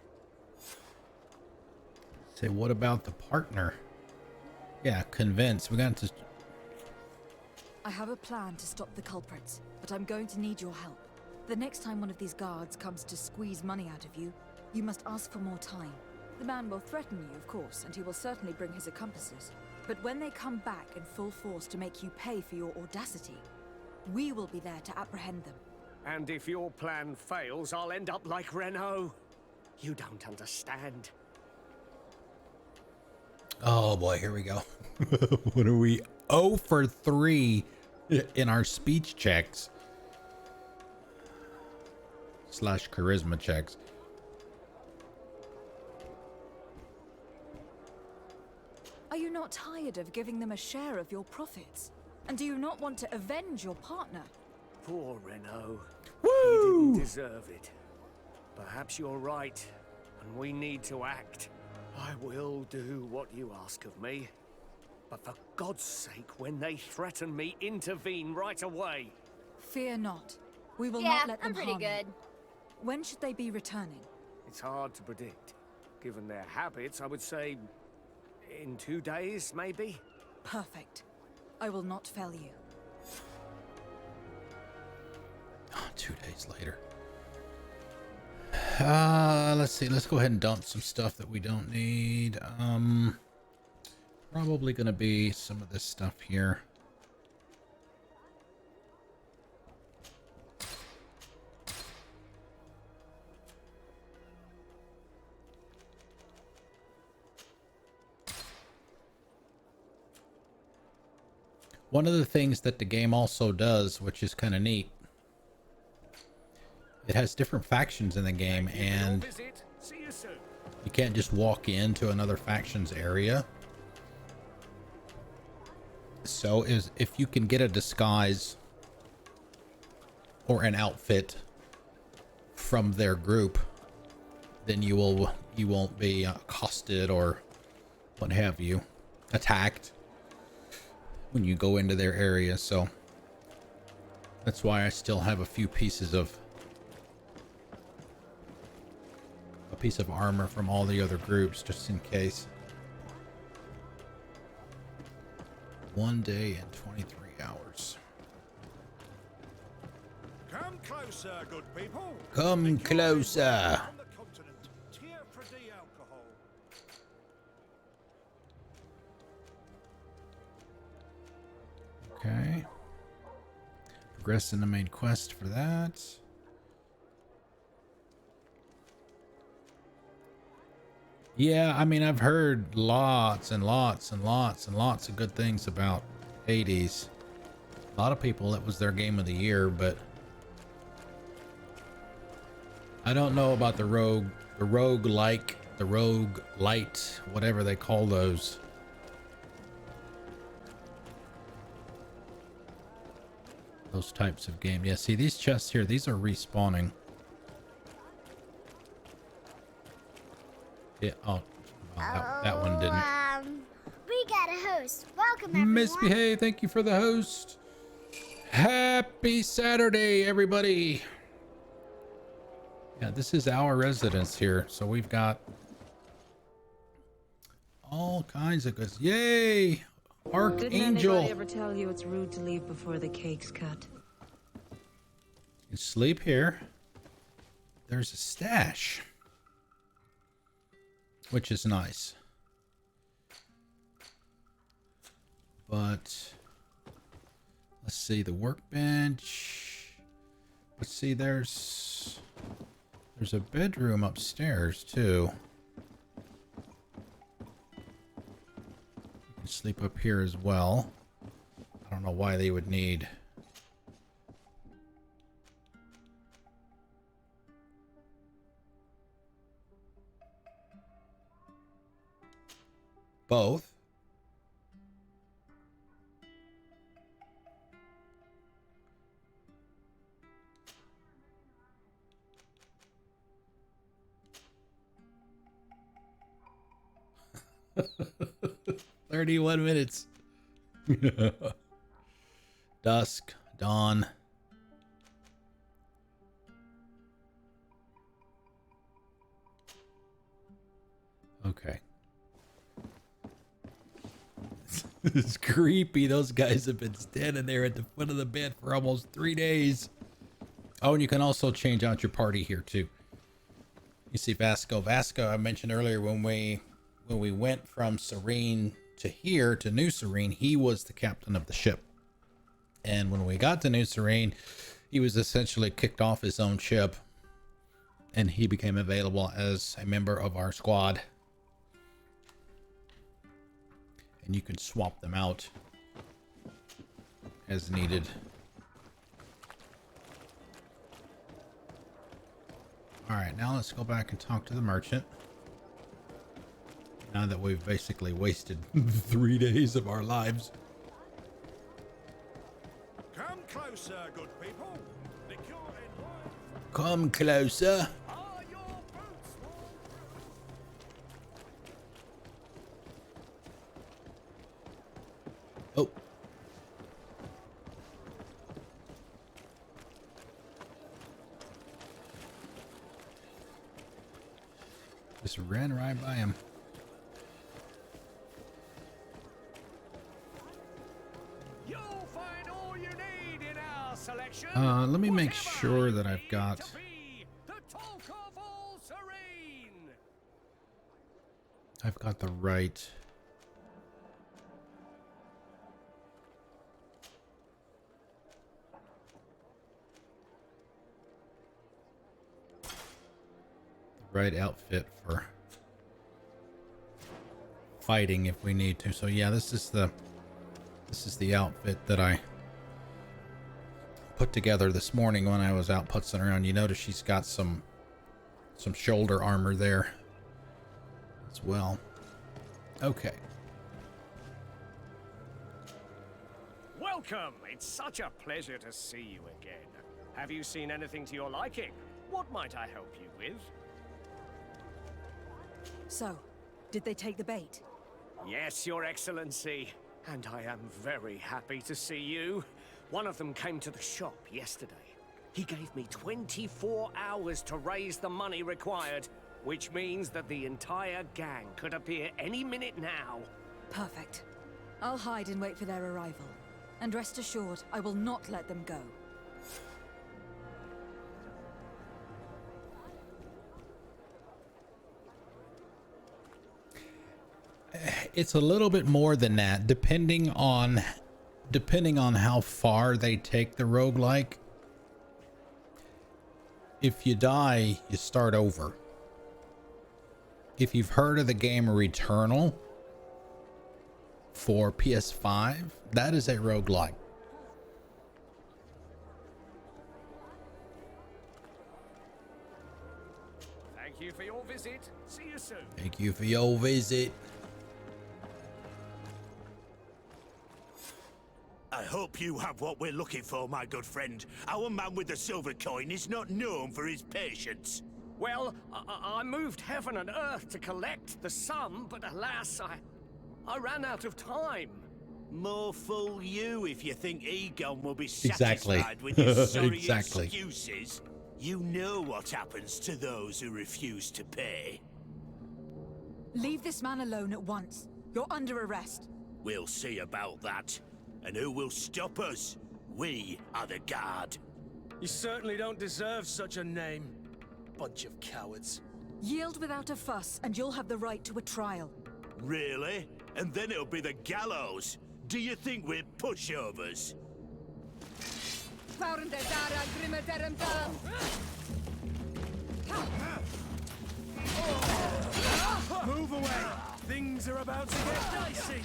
Say, what about the partner? Yeah, convince. We got to... I have a plan to stop the culprits, but I'm going to need your help. The next time one of these guards comes to squeeze money out of you, you must ask for more time. The man will threaten you, of course, and he will certainly bring his accomplices. But when they come back in full force to make you pay for your audacity, we will be there to apprehend them. And if your plan fails, I'll end up like Renault. You don't understand. Oh boy, here we go. What are we? 0 for 3 in our speech checks. / charisma checks. Are you not tired of giving them a share of your profits? And do you not want to avenge your partner? Poor Renault. Woo! He didn't deserve it. Perhaps you're right, and we need to act. I will do what you ask of me. But for God's sake, when they threaten me, intervene right away. Fear not. We will not let them I'm pretty good. When should they be returning? It's hard to predict. Given their habits, I would say in 2 days, maybe? Perfect. I will not fail you. 2 days later. Let's see. Let's go ahead and dump some stuff that we don't need. Probably gonna be some of this stuff here. One of the things that the game also does, which is kind of neat, it has different factions in the game, and you can't just walk into another faction's area. so is if you can get a disguise or an outfit from their group, then you won't be accosted or what have you, attacked when you go into their area. So that's why I still have a piece of armor from all the other groups, just in case. 1 day and 23 hours. Come closer, good people. Come closer. On the continent, tear for the alcohol. Okay. Progress in the main quest for that. Yeah, I mean, I've heard lots and lots and lots and lots of good things about Hades. A lot of people, it was their game of the year, but I don't know about the rogue light, whatever they call those. Those types of game. Yeah, see these chests here, these are respawning. Yeah, oh, well, that one didn't. We got a host. Welcome, everyone. Misbehave, thank you for the host. Happy Saturday, everybody. Yeah, this is our residence here, so we've got all kinds of goods. Yay! Archangel. Didn't anybody ever tell you it's rude to leave before the cake's cut? You can sleep here. There's a stash, which is nice. But let's see the workbench. Let's see, there's a bedroom upstairs too. You can sleep up here as well. I don't know why they would need both. "31 minutes. Dusk, dawn. Okay. It's creepy. Those guys have been standing there at the foot of the bed for almost 3 days. Oh, and you can also change out your party here too. You see Vasco. Vasco, I mentioned earlier when we went from Serene to here to New Serene, he was the captain of the ship. And when we got to New Serene, he was essentially kicked off his own ship and he became available as a member of our squad. And you can swap them out as needed. All right, now let's go back and talk to the merchant. Now that we've basically wasted 3 days of our lives. Come closer, good people. Come closer. Oh. Just ran right by him. Let me make sure that I've got the right outfit for fighting if we need to. So yeah, this is the outfit that I put together this morning when I was out putzing around. You notice she's got some shoulder armor there as well. Okay. Welcome! It's such a pleasure to see you again. Have you seen anything to your liking? What might I help you with? So, did they take the bait? Yes, Your Excellency. And I am very happy to see you. One of them came to the shop yesterday. He gave me 24 hours to raise the money required, which means that the entire gang could appear any minute now. Perfect. I'll hide and wait for their arrival. And rest assured, I will not let them go. It's a little bit more than that, depending on how far they take the roguelike. If you die, you start over. If you've heard of the game Returnal for PS5, that is a roguelike. Thank you for your visit. See you soon. Thank you for your visit. I hope you have what we're looking for, my good friend. Our man with the silver coin is not known for his patience. Well, I moved heaven and earth to collect the sum, but alas, I ran out of time. More fool you if you think Egon will be Exactly. satisfied with your sorry Exactly. excuses. You know what happens to those who refuse to pay. Leave this man alone at once. You're under arrest. We'll see about that. And who will stop us? We are the guard. You certainly don't deserve such a name. Bunch of cowards. Yield without a fuss, and you'll have the right to a trial. Really? And then it'll be the gallows. Do you think we're pushovers? Move away! Things are about to get dicey!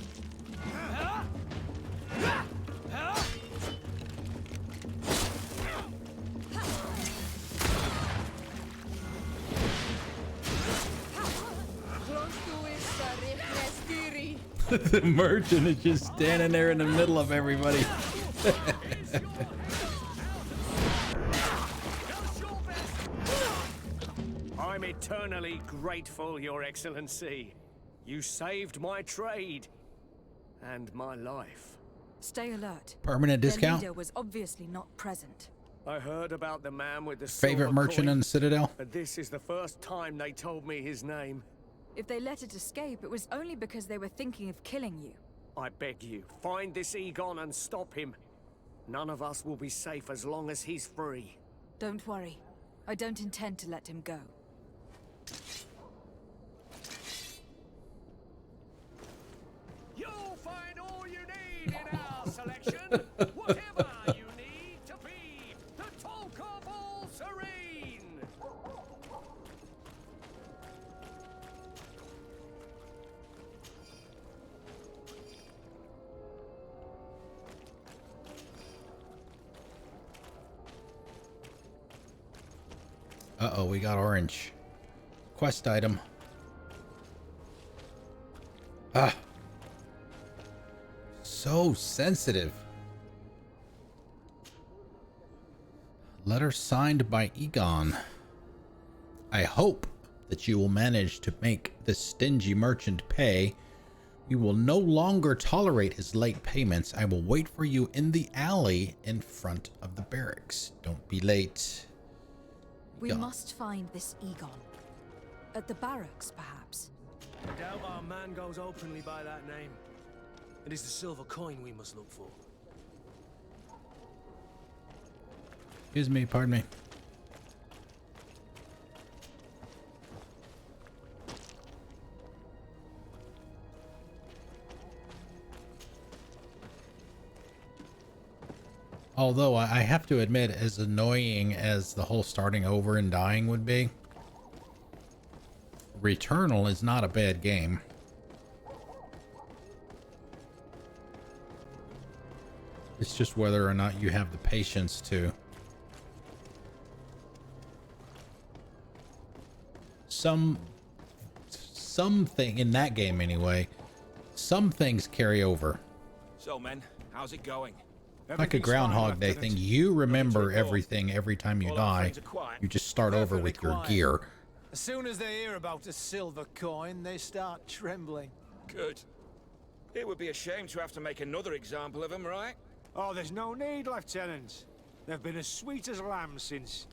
The merchant is just standing there in the middle of everybody. I'm eternally grateful, Your Excellency. You saved my trade and my life. Stay alert. Permanent discount? Their leader was obviously not present. I heard about the man with the Favorite silver merchant coin, in the Citadel? and this is the first time they told me his name. If they let it escape, it was only because they were thinking of killing you. I beg you, find this Egon and stop him. None of us will be safe as long as he's free. Don't worry. I don't intend to let him go. You'll find all you need in our selection. Whatever you need to be the talk of all serene. Uh-oh, we got orange. Quest item. Ah. So sensitive. Letter signed by Egon. I hope that you will manage to make this stingy merchant pay. We will no longer tolerate his late payments. I will wait for you in the alley in front of the barracks. Don't be late. We Egon. must find this Egon. At the barracks, perhaps. I doubt our man goes openly by that name. It is the silver coin we must look for. Excuse me, pardon me. Although I have to admit, as annoying as the whole starting over and dying would be, Returnal is not a bad game. It's just whether or not you have the patience to. Something in that game anyway, some things carry over. So, men, how's it going? Like a Groundhog Day thing. You remember everything every time you die. You just start over with your gear. As soon as they hear about a silver coin, they start trembling. Good. It would be a shame to have to make another example of them, right? Oh, there's no need, Lieutenant. They've been as sweet as lambs since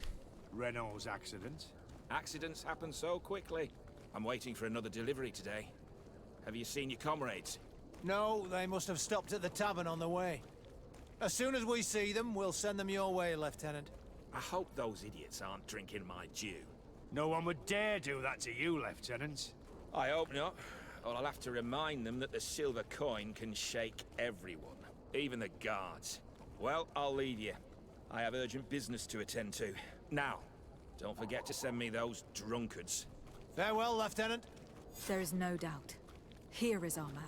Renault's accident. Accidents happen so quickly. I'm waiting for another delivery today. Have you seen your comrades? No, they must have stopped at the tavern on the way. As soon as we see them, we'll send them your way, Lieutenant. I hope those idiots aren't drinking my dew. No one would dare do that to you, Lieutenant. I hope not. Or I'll have to remind them that the silver coin can shake everyone, even the guards. Well, I'll leave you. I have urgent business to attend to. Now, don't forget to send me those drunkards. Farewell, Lieutenant. There is no doubt. Here is our man.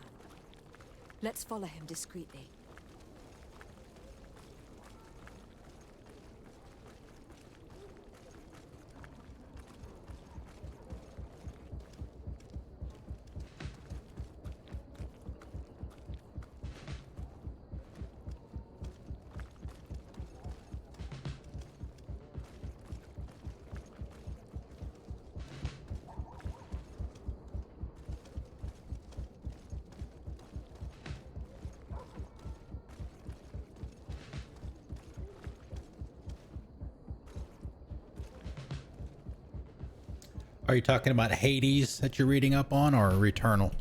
Let's follow him discreetly. Are you talking about Hades that you're reading up on, or Returnal?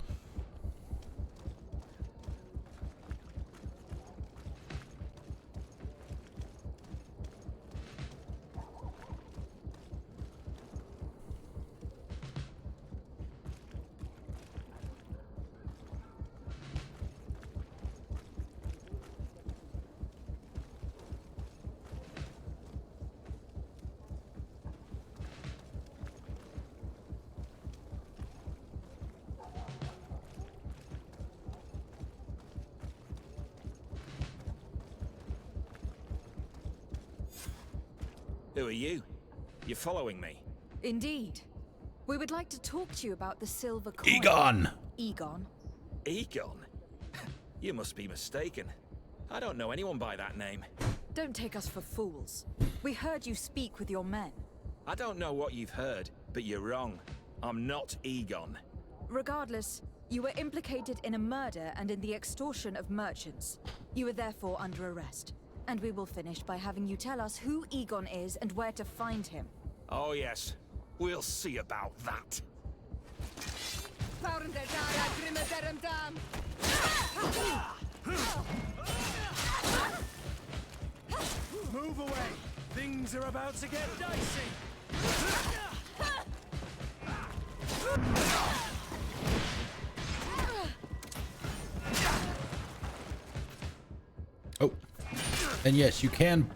Who are you? You're following me? Indeed. We would like to talk to you about the silver coin. Egon! Egon? Egon? You must be mistaken. I don't know anyone by that name. Don't take us for fools. We heard you speak with your men. I don't know what you've heard, but you're wrong. I'm not Egon. Regardless, you were implicated in a murder and in the extortion of merchants. You are therefore under arrest. And we will finish by having you tell us who Egon is and where to find him. Oh yes, we'll see about that. Move away! Things are about to get dicey! Oh, and yes, you can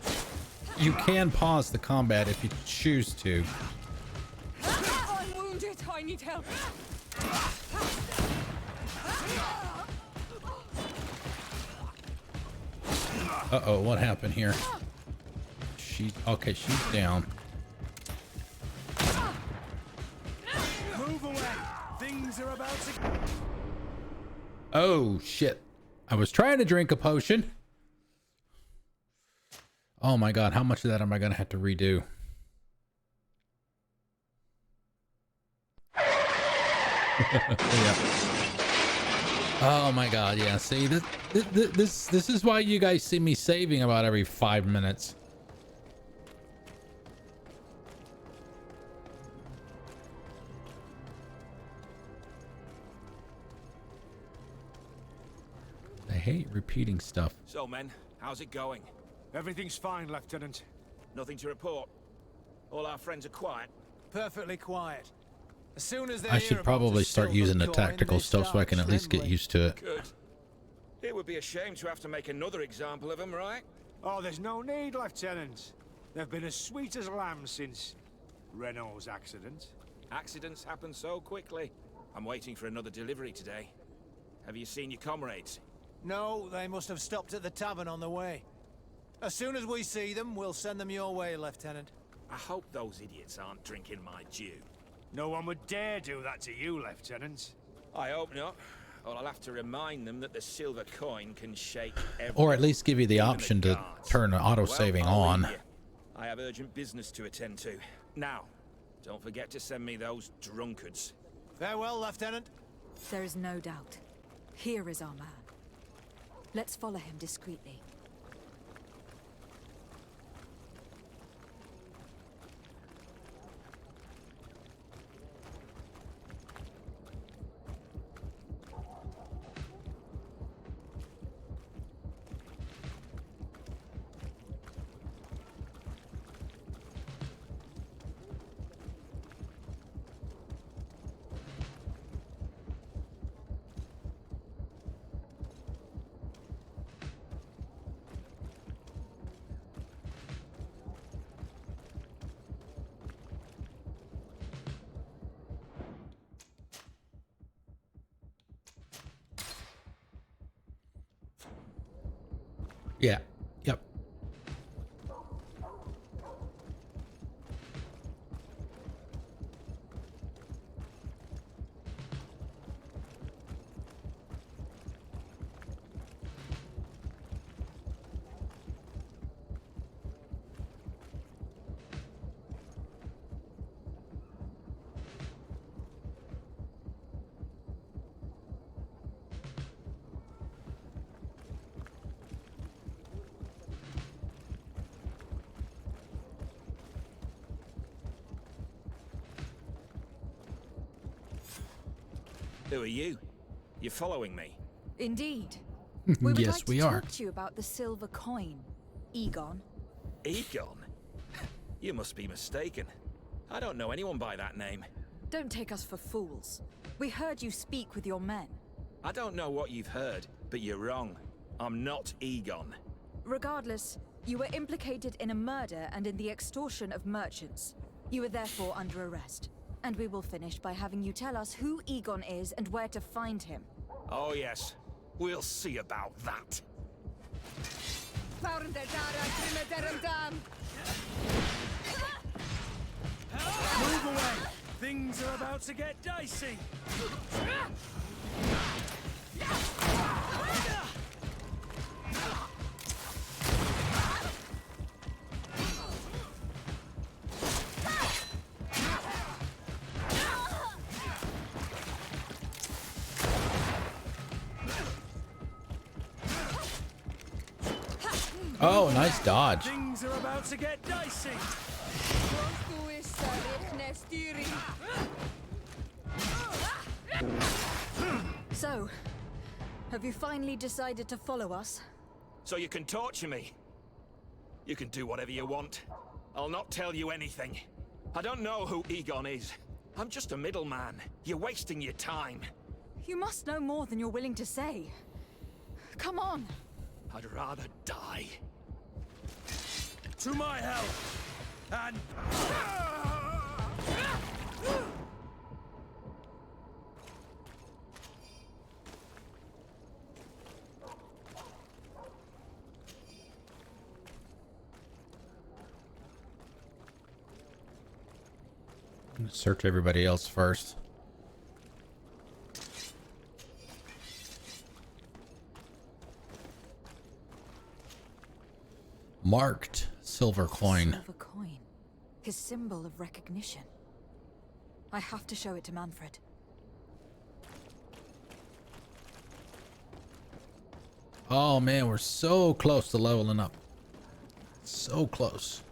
pause the combat if you choose to. I'm wounded. I need help. Uh-oh, what happened here? Okay, she's down. Move away! Things are about to... Oh, shit. I was trying to drink a potion. Oh my god, how much of that am I going to have to redo? Yeah. Oh my god, yeah. See, this is why you guys see me saving about every 5 minutes. I hate repeating stuff. So men, how's it going? Everything's fine, Lieutenant. Nothing to report? All our friends are quiet? Perfectly quiet. As soon as they I should probably start using the tactical stuff so I can at least get used to it. Good. It would be a shame to have to make another example of them, right? Oh, there's no need, Lieutenant. They've been as sweet as lambs since Renault's accident. Accidents happen so quickly. I'm waiting for another delivery today. Have you seen your comrades? No, they must have stopped at the tavern on the way. As soon as we see them, we'll send them your way, Lieutenant. I hope those idiots aren't drinking my dew. No one would dare do that to you, Lieutenant. I hope not. Well, I'll have to remind them that the silver coin can shake everything. Or at least give you the option to turn auto-saving on. Leave you. I have urgent business to attend to. Now, don't forget to send me those drunkards. Farewell, Lieutenant. There is no doubt. Here is our man. Let's follow him discreetly. Yeah. Yep. Who are you? You're following me? Indeed. We would Yes, like we to are. talk to you about the silver coin, Egon. Egon? You must be mistaken. I don't know anyone by that name. Don't take us for fools. We heard you speak with your men. I don't know what you've heard, but you're wrong. I'm not Egon. Regardless, you were implicated in a murder and in the extortion of merchants. You are therefore under arrest. And we will finish by having you tell us who Egon is and where to find him. Oh yes, we'll see about that. Move away! Things are about to get dicey! Oh, nice dodge. Things are about to get dicey! So, have you finally decided to follow us? So you can torture me. You can do whatever you want. I'll not tell you anything. I don't know who Egon is. I'm just a middleman. You're wasting your time. You must know more than you're willing to say. Come on. I'd rather die. To my help! And... I'm gonna search everybody else first. Marked silver coin. Silver coin. His symbol of recognition. I have to show it to Manfred. Oh man, we're so close to leveling up. So close.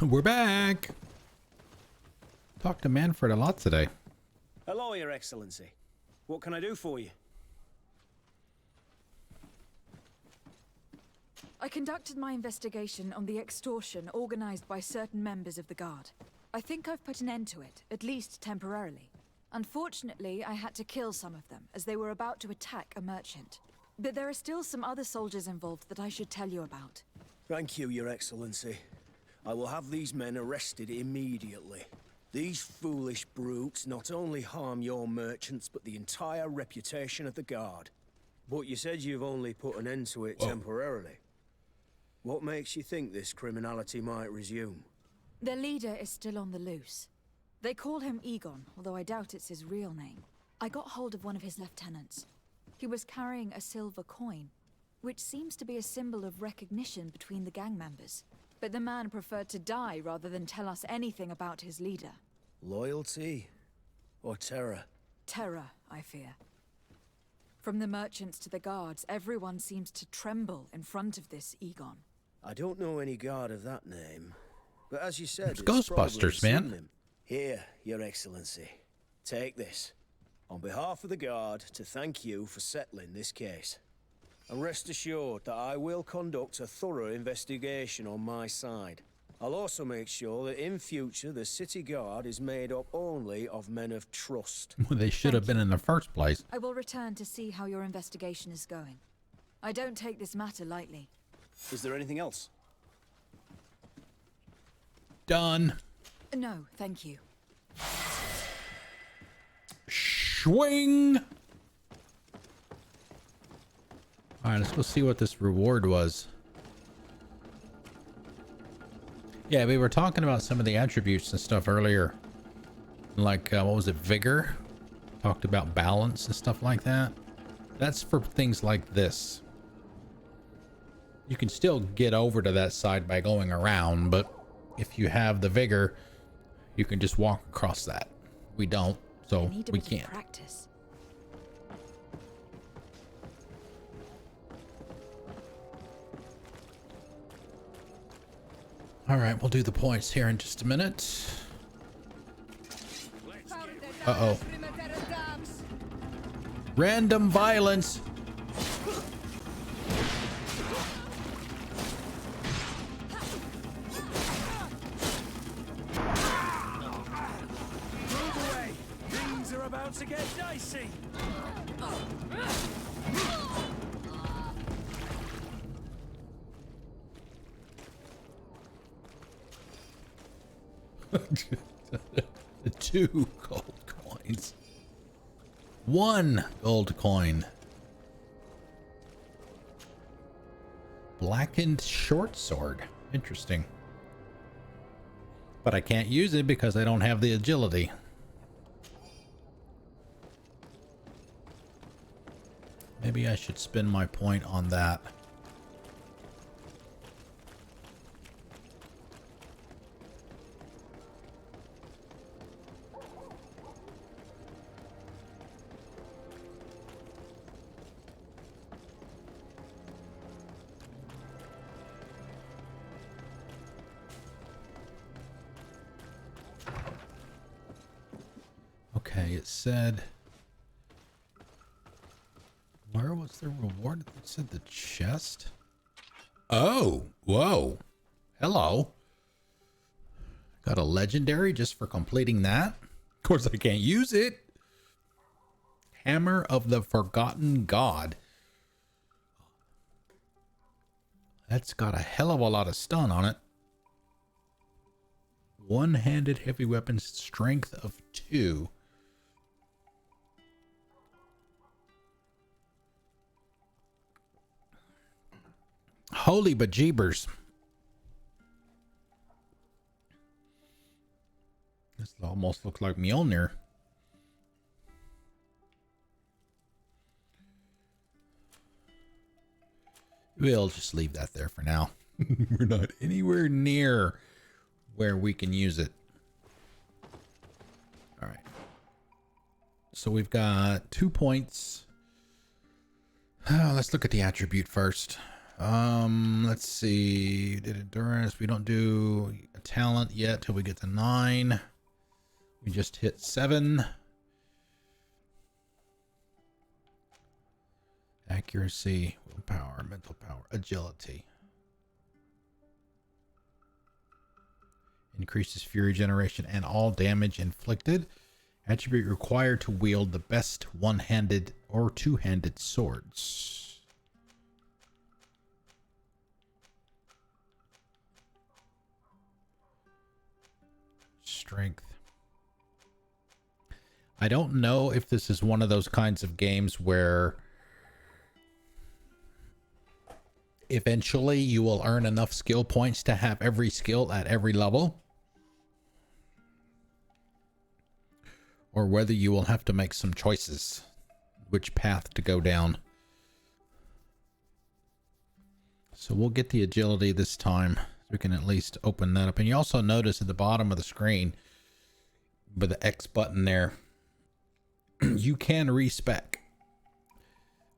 We're back. Talked to Manfred a lot today. Hello, Your Excellency. What can I do for you? I conducted my investigation on the extortion organized by certain members of the Guard. I think I've put an end to it, at least temporarily. Unfortunately, I had to kill some of them, as they were about to attack a merchant. But there are still some other soldiers involved that I should tell you about. Thank you, Your Excellency. I will have these men arrested immediately. These foolish brutes not only harm your merchants, but the entire reputation of the Guard. But you said you've only put an end to it temporarily. What makes you think this criminality might resume? Their leader is still on the loose. They call him Egon, although I doubt it's his real name. I got hold of one of his lieutenants. He was carrying a silver coin, which seems to be a symbol of recognition between the gang members. But the man preferred to die rather than tell us anything about his leader. Loyalty? Or terror? Terror, I fear. From the merchants to the guards, everyone seems to tremble in front of this Egon. I don't know any guard of that name. But as you said, it's Ghostbusters, man. Him. Here, Your Excellency. Take this. On behalf of the Guard, to thank you for settling this case. And rest assured that I will conduct a thorough investigation on my side. I'll also make sure that in future the City Guard is made up only of men of trust. Well, they should have been in the first place. I will return to see how your investigation is going. I don't take this matter lightly. Is there anything else? Done. No, thank you. Swing! Alright, let's go see what this reward was. Yeah, we were talking about some of the attributes and stuff earlier. Like, what was it? Vigor? Talked about balance and stuff like that. That's for things like this. You can still get over to that side by going around, but if you have the vigor, you can just walk across that. We don't, so we can't. Practice. All right, we'll do the points here in just a minute. Uh-oh. Random violence. Move away. Things are about to get dicey. The 2 gold coins. 1 gold coin. Blackened short sword. Interesting. But I can't use it because I don't have the agility. Maybe I should spend my point on that. Okay, it said... Where was the reward? It said the chest. Oh, whoa. Hello. Got a legendary just for completing that. Of course, I can't use it. Hammer of the Forgotten God. That's got a hell of a lot of stun on it. One-handed heavy weapon, strength of 2. Holy bejeebers. This almost looks like Mjolnir. We'll just leave that there for now. We're not anywhere near where we can use it. All right. So we've got 2 points. Let's look at the attribute first. Let's see. Did endurance. We don't do a talent yet till we get to 9. We just hit 7. Accuracy, willpower, mental power, agility. Increases fury generation and all damage inflicted. Attribute required to wield the best one-handed or two-handed swords. Strength. I don't know if this is one of those kinds of games where eventually you will earn enough skill points to have every skill at every level, or whether you will have to make some choices which path to go down. So we'll get the agility this time, so we can at least open that up. And you also notice at the bottom of the screen with the X button there, you can respec.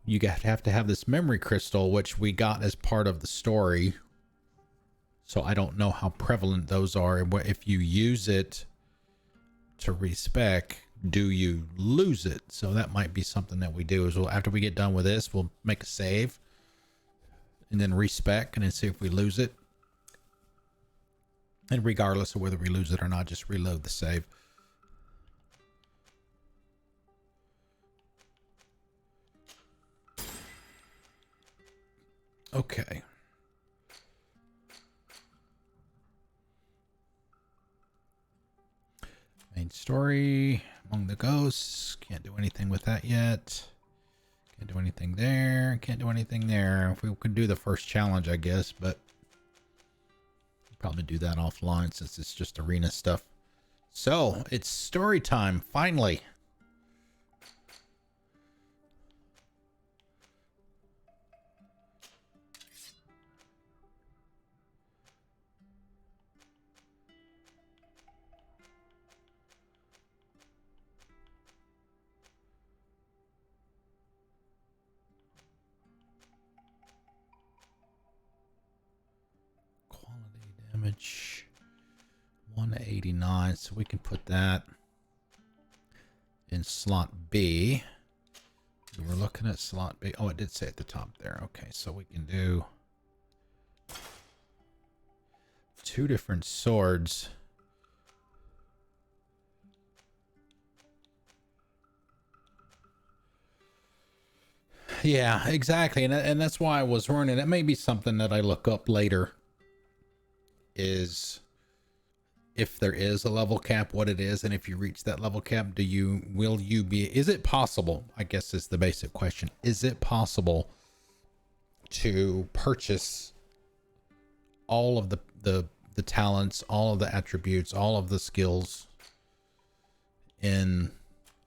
You have to have this memory crystal, which we got as part of the story. So I don't know how prevalent those are, and if you use it to respec, do you lose it? So that might be something that we do. Is we'll, after we get done with this, we'll make a save and then respec and then see if we lose it. And regardless of whether we lose it or not, just reload the save. Okay. Main story, among the ghosts. Can't do anything with that yet. Can't do anything there. Can't do anything there. If we could do the first challenge, I guess, but probably do that offline since it's just arena stuff. So it's story time, finally. Damage 189, so we can put that in slot B. We were looking at slot B. Oh, it did say at the top there. Okay, so we can do 2 different swords. Yeah, exactly, and that's why I was running. It may be something that I look up later. Is if there is a level cap, what it is, and if you reach that level cap, will you be, is it possible, I guess is the basic question, is it possible to purchase all of the talents, all of the attributes, all of the skills in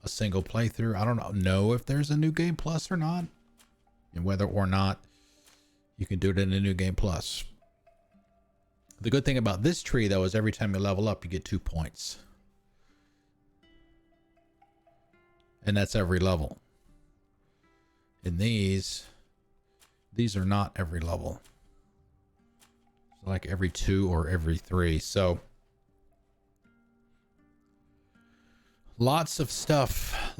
a single playthrough? I don't know if there's a new game plus or not, and whether or not you can do it in a new game plus. The good thing about this tree, though, is every time you level up, you get 2 points. And that's every level. And these are not every level. It's like every 2 or every 3. So lots of stuff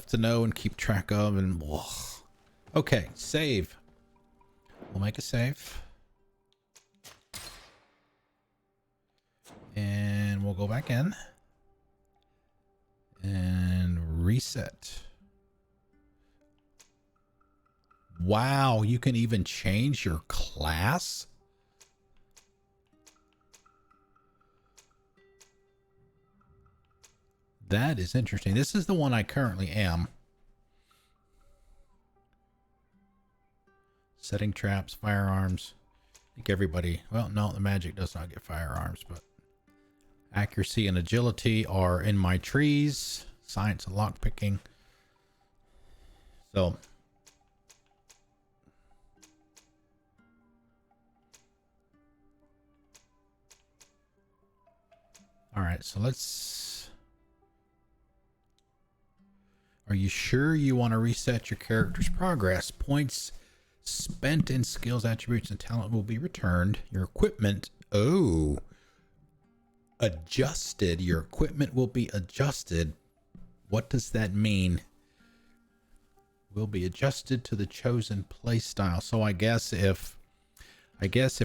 to know and keep track of. And okay, save. We'll make a save. And we'll go back in and reset. Wow, you can even change your class? That is interesting. This is the one I currently am. Setting traps, firearms. I think everybody, well, no, the magic does not get firearms, but accuracy and agility are in my trees. Science and lockpicking. So all right, so let's, are you sure you want to reset your character's progress? Points spent in skills, attributes, and talent will be returned. Your equipment, adjusted. Your equipment will be adjusted. What does that mean? Will be adjusted to the chosen play style. So I guess if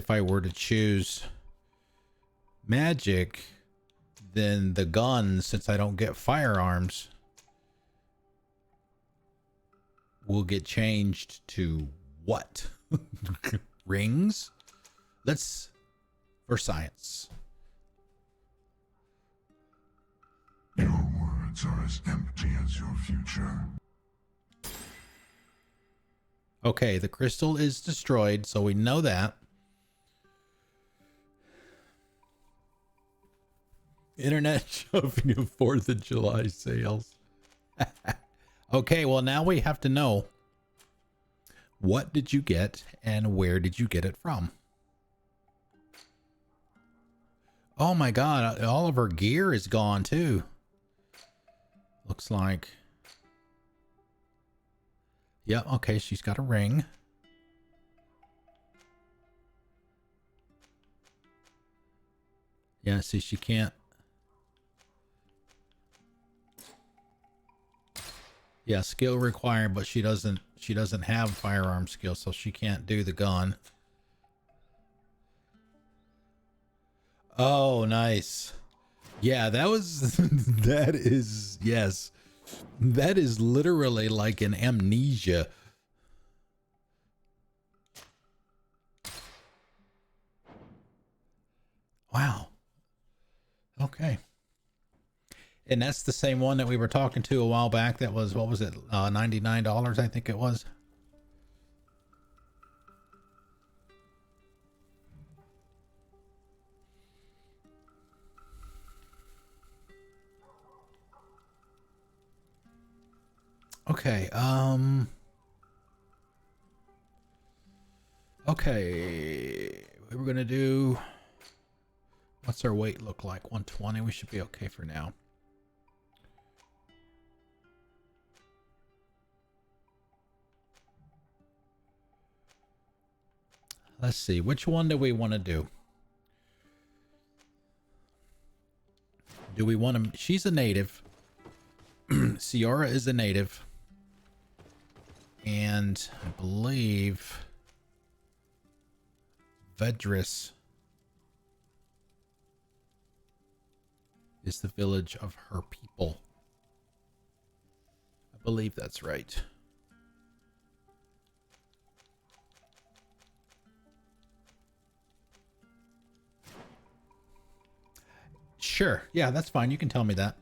I were to choose magic, then the guns, since I don't get firearms, will get changed to what? Rings? Let's, for science. Your secrets are as empty as your future. Okay, the crystal is destroyed, so we know that. Internet shoving of 4th of July sales. Okay, well now we have to know, what did you get and where did you get it from? Oh my god, all of her gear is gone too. Looks like. Yeah, okay, she's got a ring. Yeah, see, she can't. Yeah, skill required, but she doesn't have firearm skill, so she can't do the gun. Oh, nice. Yeah, that was that is, yes. That is literally like an amnesia. Wow. Okay. And that's the same one that we were talking to a while back. That was, what was it? $99, I think it was. Okay. Okay. We were going to do, what's our weight look like? 120. We should be okay for now. Let's see, which one do we want to do? Do we want to... She's a native. Ciara is a native. And I believe Vedrad is the village of her people. I believe that's right. Sure. Yeah, that's fine. You can tell me that.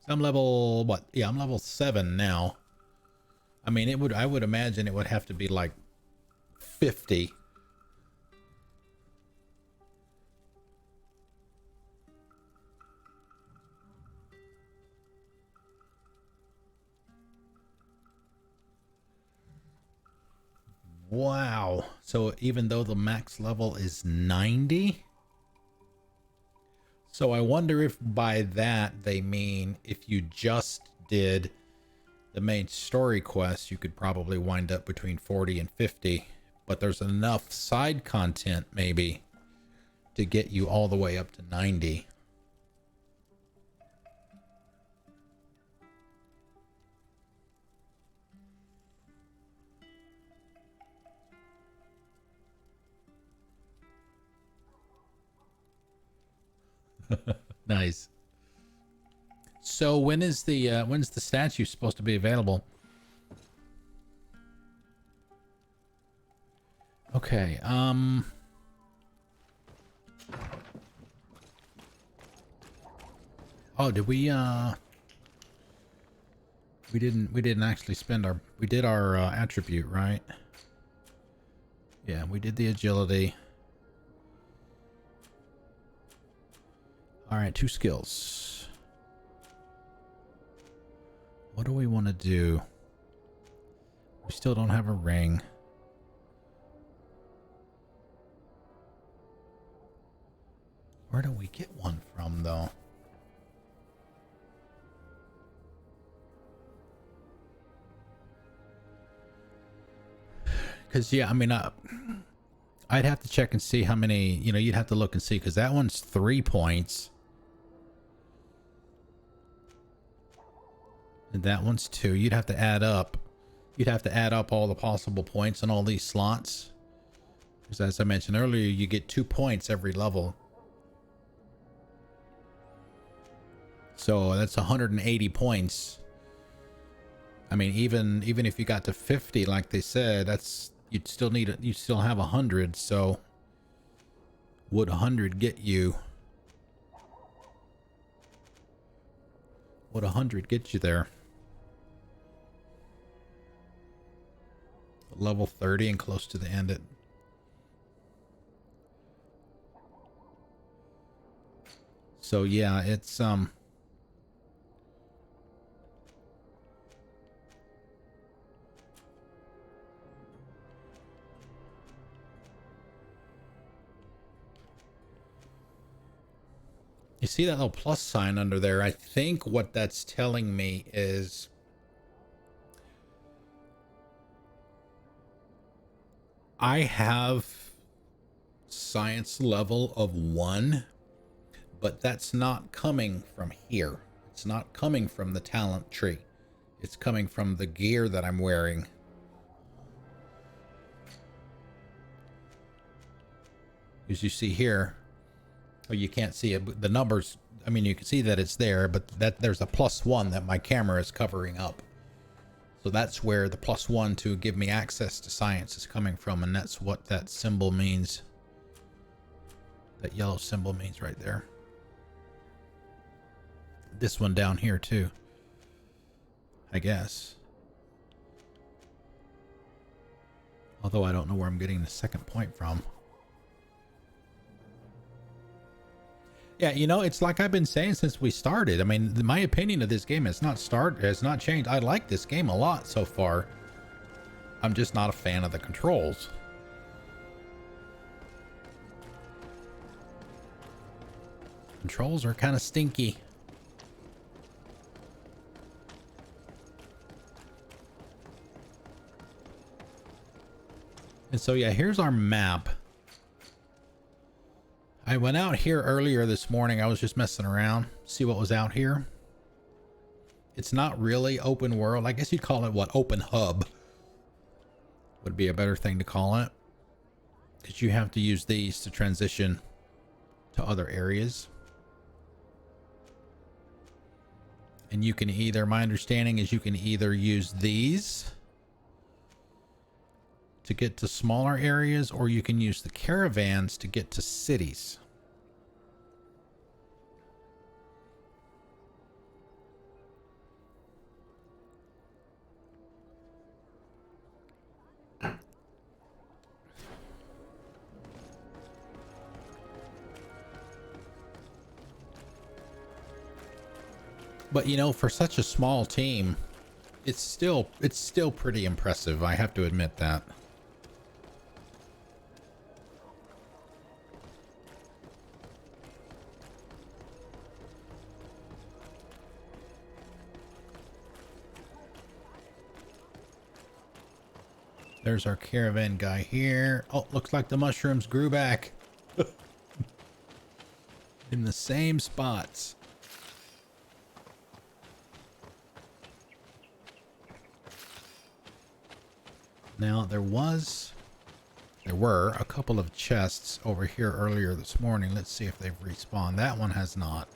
So I'm level, what? Yeah, I'm level 7 now. I mean, it would, I would imagine it would have to be like 50. Wow. So even though the max level is 90? So I wonder if by that they mean if you just did the main story quest, you could probably wind up between 40 and 50. But there's enough side content maybe to get you all the way up to 90. Nice. So when's the statue supposed to be available? Okay, oh, did we didn't actually spend our, we did our attribute, right? Yeah, we did the agility. All right, 2 skills. What do we want to do? We still don't have a ring. Where do we get one from, though? Because, yeah, I mean, I'd have to check and see how many, you know, you'd have to look and see, because that one's 3 points. And that one's 2. You'd have to add up. You'd have to add up all the possible points on all these slots. Because as I mentioned earlier, you get 2 points every level. So that's 180 points. I mean, even if you got to 50, like they said, that's, you'd still need, you still have 100. So would 100 get you Would 100 get you there? Level 30 and close to the end. So yeah, it's you see that little plus sign under there? I think what that's telling me is I have science level of 1, but that's not coming from here. It's not coming from the talent tree. It's coming from the gear that I'm wearing. As you see here, oh, you can't see it, but the numbers, I mean, you can see that it's there, but that there's a +1 that my camera is covering up. So that's where the +1 to give me access to science is coming from, and that's what that symbol means. That yellow symbol means right there. This one down here too, I guess. Although I don't know where I'm getting the second point from. Yeah, you know, it's like I've been saying since we started. I mean, my opinion of this game has not changed. I like this game a lot so far. I'm just not a fan of the controls. Controls are kind of stinky. And so yeah, here's our map. I went out here earlier this morning. I was just messing around, see what was out here. It's not really open world. I guess you'd call it what? Open hub would be a better thing to call it. Because you have to use these to transition to other areas. And you can either, my understanding is you can either use these to get to smaller areas, or you can use the caravans to get to cities. But you know, for such a small team, it's still pretty impressive. I have to admit that. There's our caravan guy here. Oh, looks like the mushrooms grew back. In the same spots. Now, there were a couple of chests over here earlier this morning. Let's see if they've respawned. That one has not.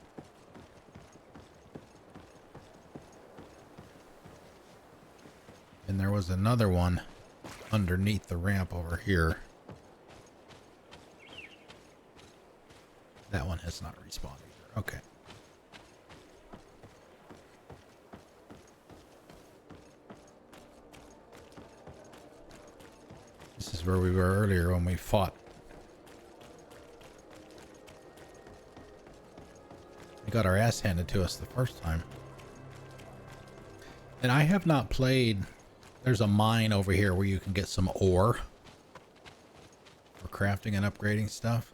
And there was another one underneath the ramp over here. That one has not respawned either. Okay. This is where we were earlier when we fought. We got our ass handed to us the first time. And I have not played. There's a mine over here where you can get some ore for crafting and upgrading stuff.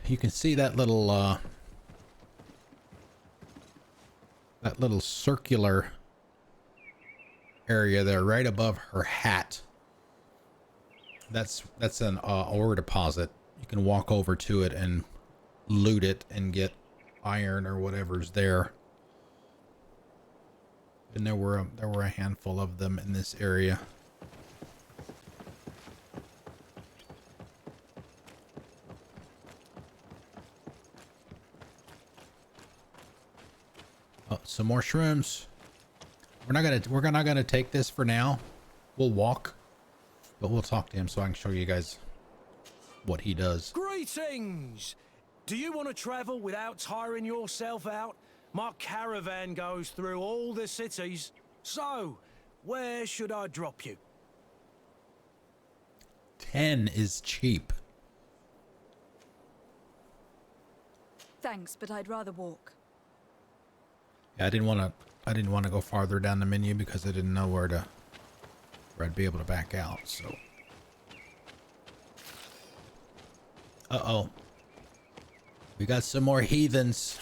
You can see that little circular area there right above her hat. That's an ore deposit. You can walk over to it and loot it and get iron or whatever's there. And there were a handful of them in this area. Oh, some more shrooms. We're not gonna take this for now. We'll walk, but we'll talk to him so I can show you guys what he does. Greetings! Do you want to travel without tiring yourself out? My caravan goes through all the cities. So, where should I drop you? 10 is cheap. Thanks, but I'd rather walk. Yeah, I didn't want to go farther down the menu because I didn't know where I'd be able to back out. So, uh-oh, we got some more heathens.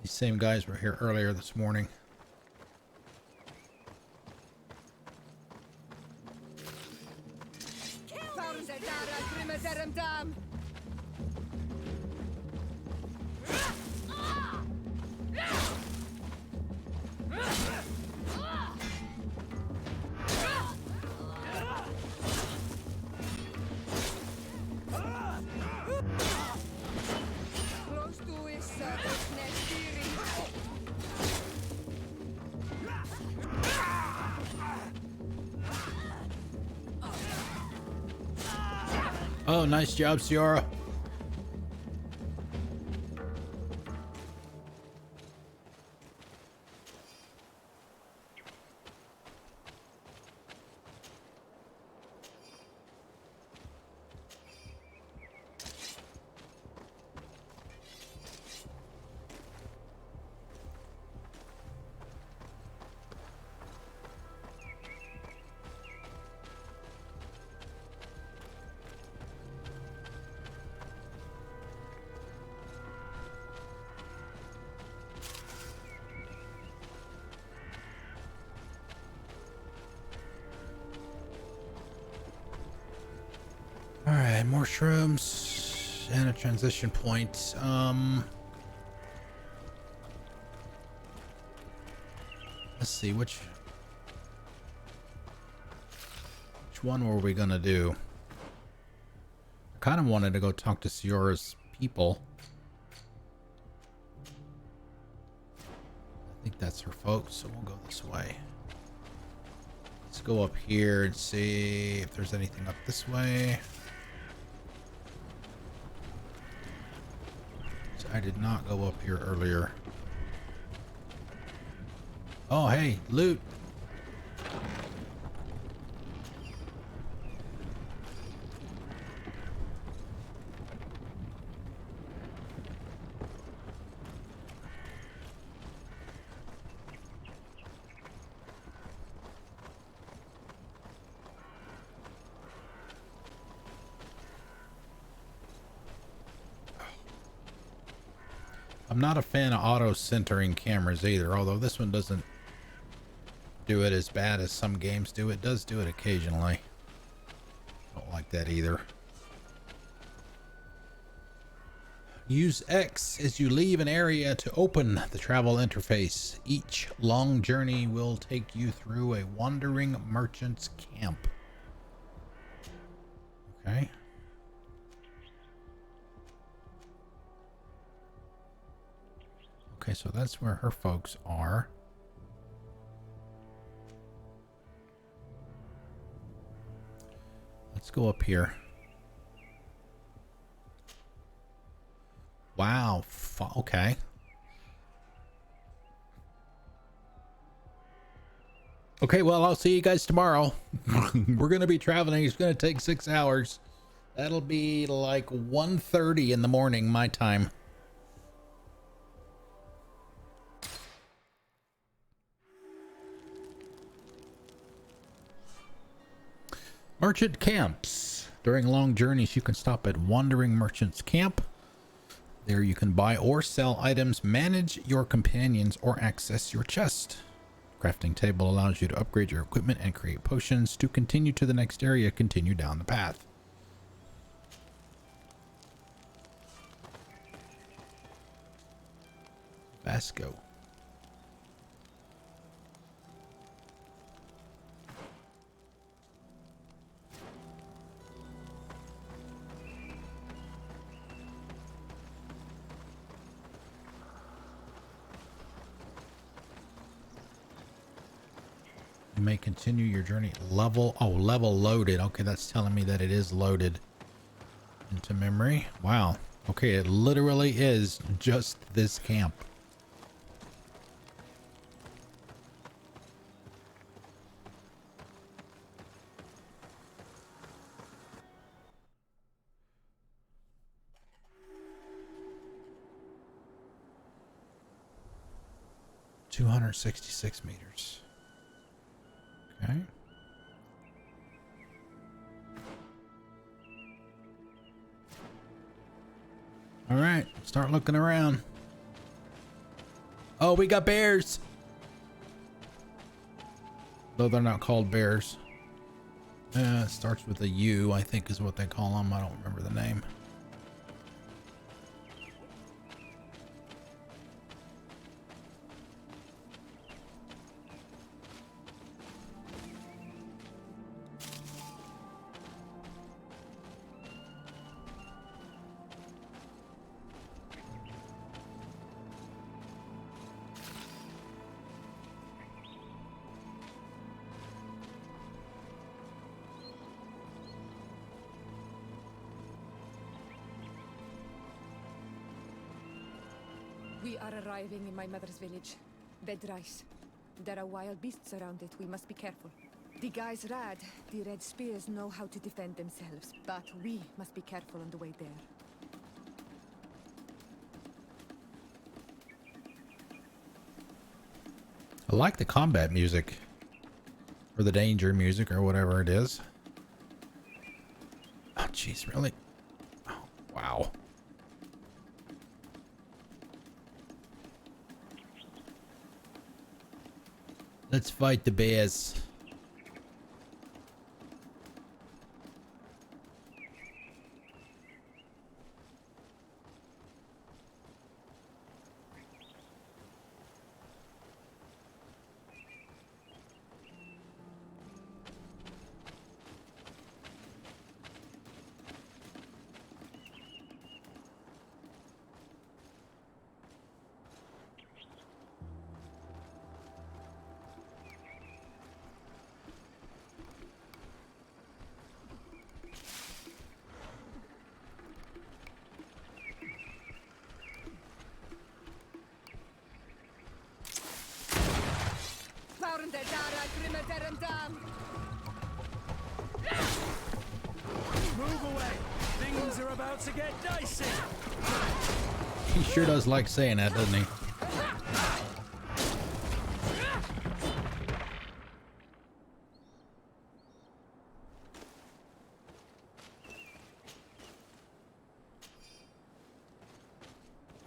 These same guys were here earlier this morning. Oh, nice job, Ciara. Alright, more shrooms and a transition point. Let's see, which one were we gonna do? I kind of wanted to go talk to Ciara's people. I think that's her folks, so we'll go this way. Let's go up here and see if there's anything up this way. I did not go up here earlier. Oh, hey, loot. I'm not a fan of auto-centering cameras either, although this one doesn't do it as bad as some games do. It does do it occasionally. Don't like that either. Use X as you leave an area to open the travel interface. Each long journey will take you through a wandering merchant's camp. Okay. Okay, so that's where her folks are. Let's go up here. Wow. Okay. Okay, well, I'll see you guys tomorrow. We're going to be traveling. It's going to take 6 hours. That'll be like 1:30 in the morning, my time. Merchant camps. During long journeys, you can stop at Wandering Merchant's Camp. There you can buy or sell items, manage your companions, or access your chest. Crafting table allows you to upgrade your equipment and create potions. To continue to the next area, continue down the path. Vasco. may continue your journey. Level loaded. Okay, that's telling me that it is loaded into memory. Wow. Okay, it literally is just this camp. $266 meters. Okay. All right, start looking around. Oh, we got bears. Though they're not called bears. It starts with a U, I think is what they call them. I don't remember the name. We are arriving in my mother's village, Vedrad. There are wild beasts around it. We must be careful. The guys Rad, the Red Spears, know how to defend themselves, but we must be careful on the way there. I like the combat music. Or the danger music, or whatever it is. Oh, jeez, really? Oh, wow. Let's fight the bears. Move away! Things are about to get dicey! He sure does like saying that, doesn't he?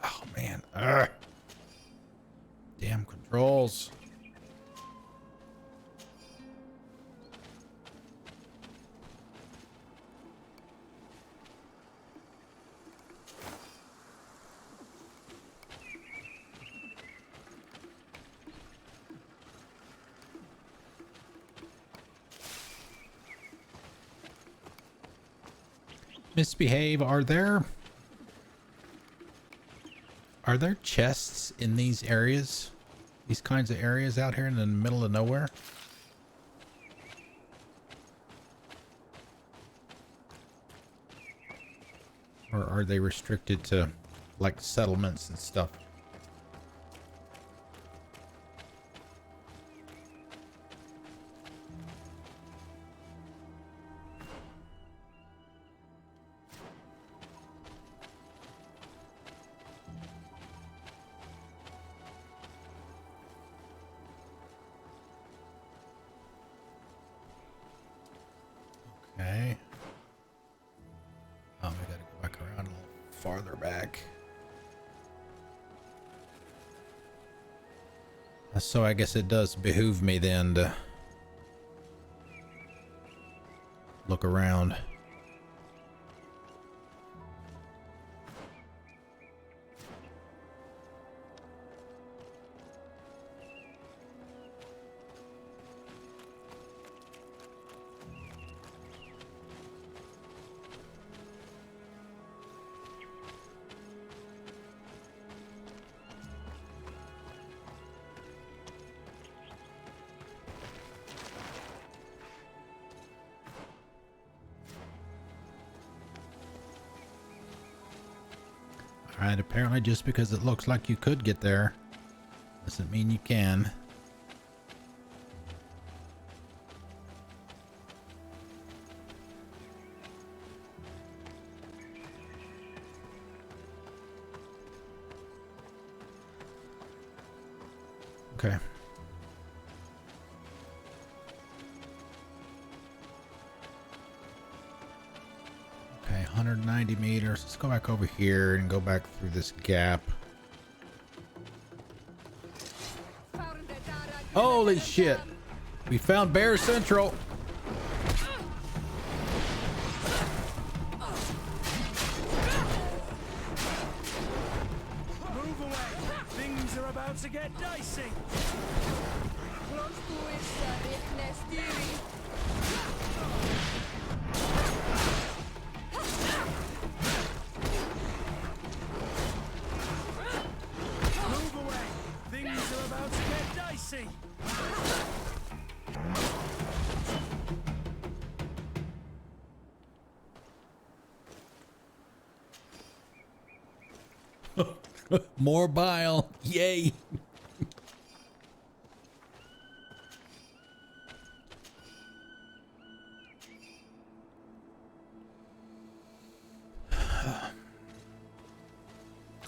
Oh man. Ugh. Damn controls. Misbehave. Are there chests in these areas? These kinds of areas out here in the middle of nowhere? Or are they restricted to like settlements and stuff? Okay. Oh, we gotta go back around a little farther back. So I guess it does behoove me then to look around. Alright, apparently just because it looks like you could get there doesn't mean you can. Okay. Okay, 190 meters. Let's go back over here and go back through this gap. Holy shit. We found Bear Central. Move away. Things are about to get dicey. Move away. Things are about to get dicey. More bile. Yay.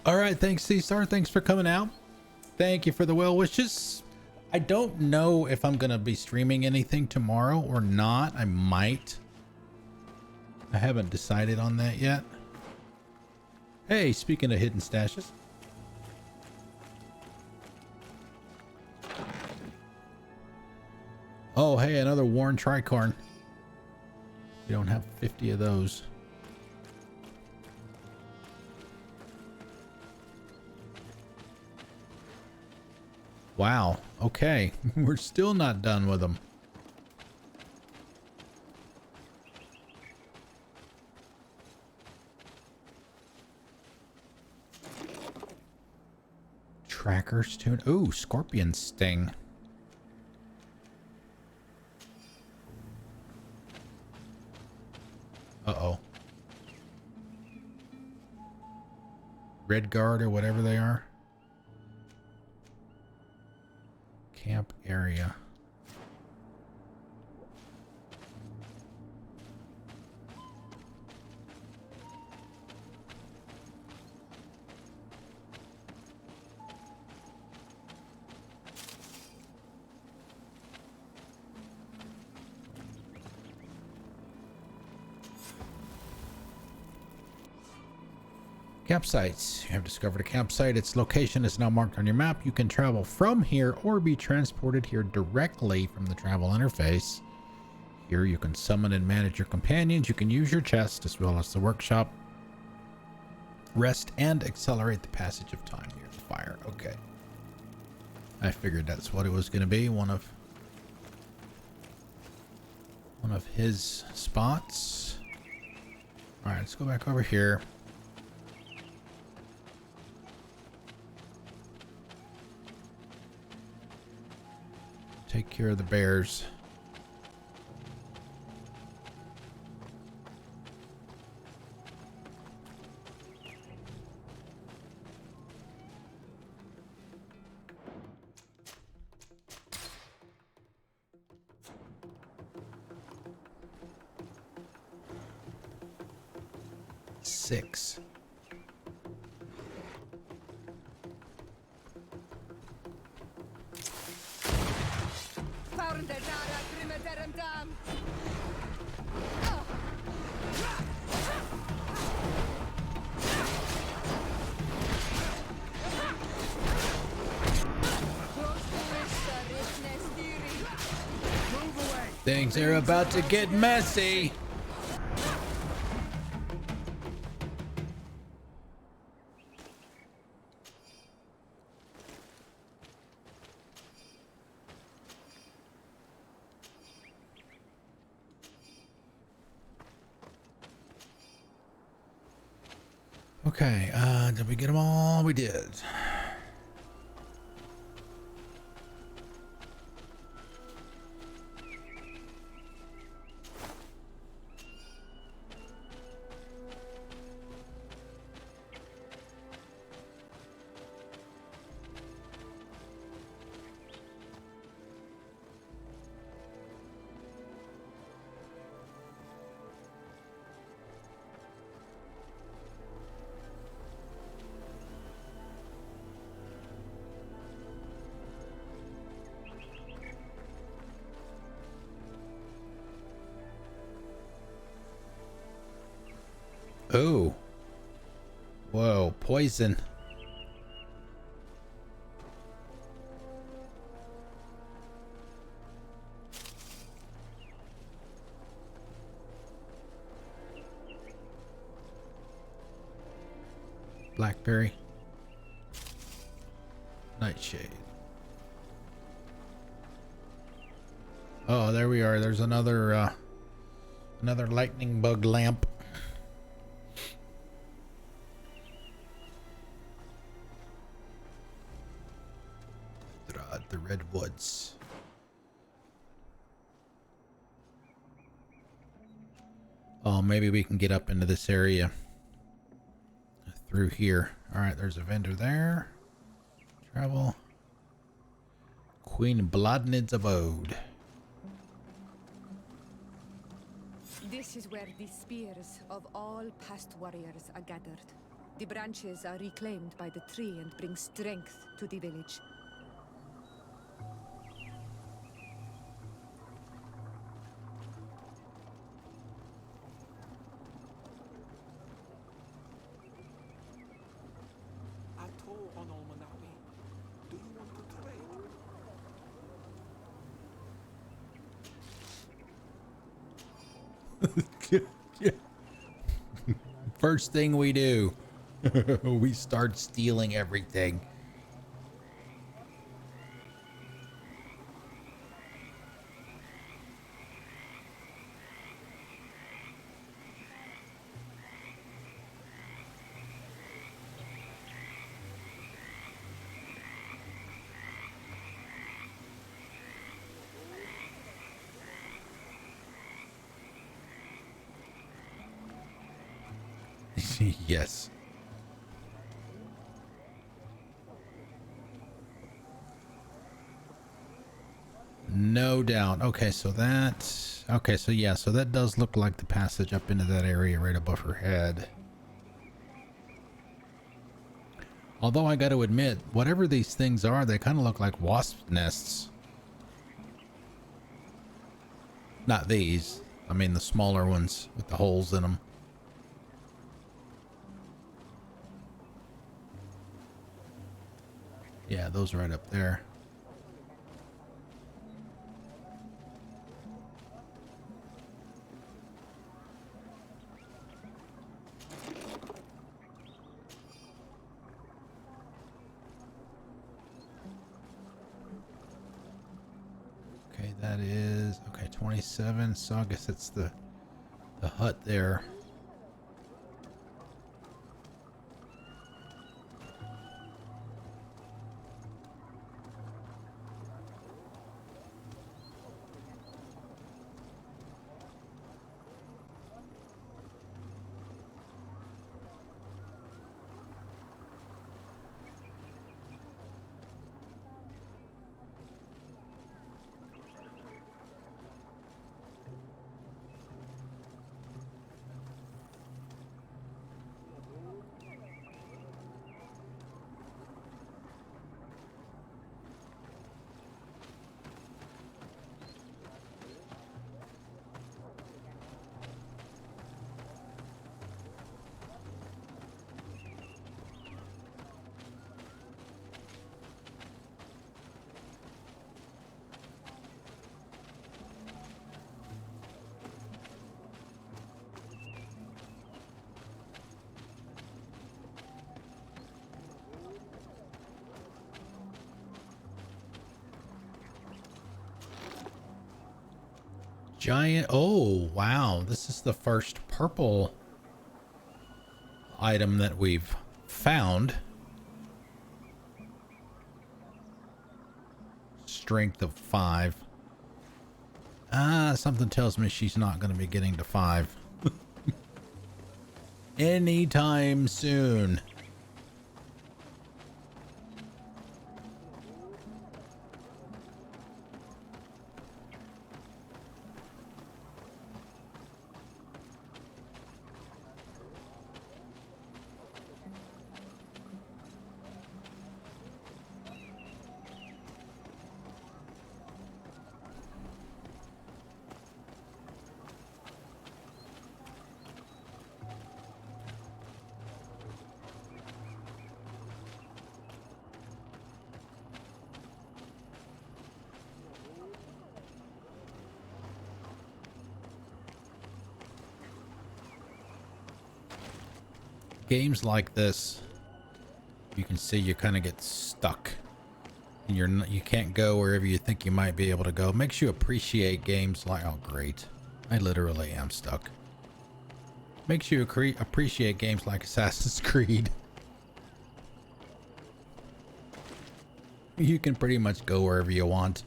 All right, thanks C-Star. Thanks for coming out. Thank you for the well wishes. I don't know if I'm going to be streaming anything tomorrow or not. I might. I haven't decided on that yet. Hey, speaking of hidden stashes. Oh, hey, another worn tricorn. We don't have 50 of those. Wow. Okay. We're still not done with them. Tracker's tune. Ooh, scorpion sting. Uh-oh. Red guard or whatever they are. Camp area. Campsites. You have discovered a campsite. Its location is now marked on your map. You can travel from here or be transported here directly from the travel interface. Here you can summon and manage your companions. You can use your chest as well as the workshop. Rest and accelerate the passage of time near the fire. Okay. I figured that's what it was going to be. One of his spots. All right, let's go back over here. Take care of the bears. Six. Things are about to get messy. Okay, did we get them all? We did. Oh. Whoa, poison. Blackberry. Nightshade. Oh, there we are. There's another another lightning bug lamp. Vedrad, the redwoods. Oh, maybe we can get up into this area through here. All right, there's a vendor there. Travel. Queen Bladnid's abode. This is where the spears of all past warriors are gathered. The branches are reclaimed by the tree and bring strength to the village. First thing we do, we start stealing everything. Yes. No doubt. Okay, so that... Okay, so yeah, so that does look like the passage up into that area right above her head. Although I got to admit, whatever these things are, they kind of look like wasp nests. Not these. I mean the smaller ones with the holes in them. Yeah, those right up there. Okay, that is... Okay, 27. So I guess it's the hut there. Giant. Oh, wow. This is the first purple item that we've found. Strength of 5. Something tells me she's not going to be getting to 5 anytime soon. games like this, you can see you kind of get stuck. And you can't go wherever you think you might be able to go. Makes you appreciate games like, oh great, I literally am stuck. Makes you appreciate games like Assassin's Creed. You can pretty much go wherever you want.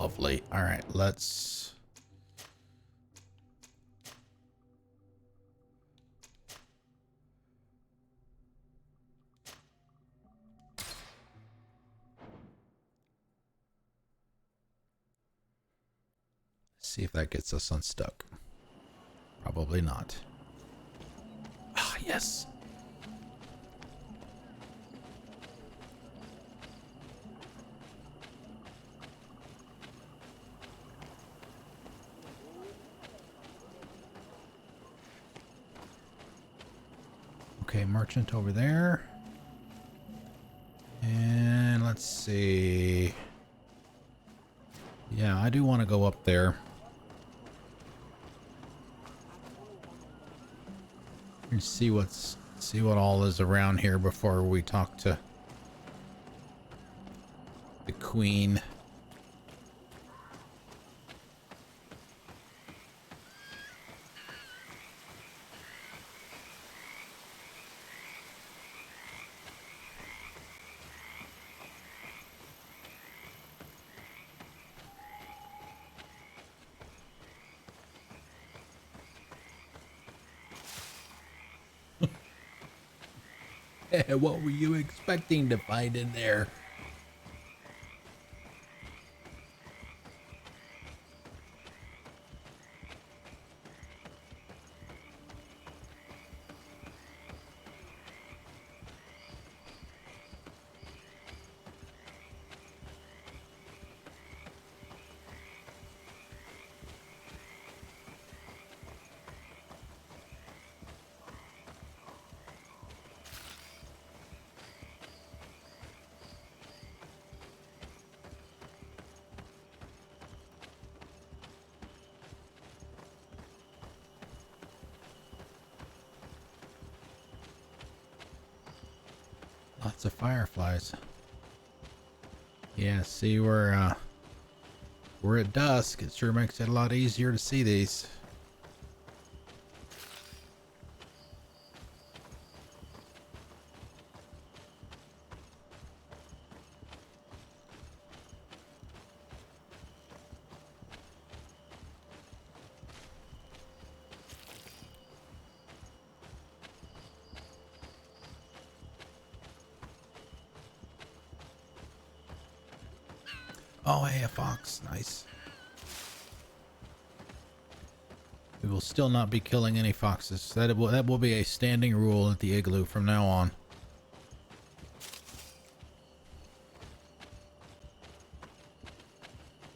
Lovely. All right, let's... see if that gets us unstuck. Probably not. Ah, yes. Okay, merchant over there. And let's see. Yeah, I do want to go up there. And see what all is around here before we talk to the Queen. What were you expecting to find in there? Lots of fireflies. Yeah, see, we're at dusk. It sure makes it a lot easier to see these. Oh, hey, a fox. Nice. We will still not be killing any foxes. That will be a standing rule at the igloo from now on.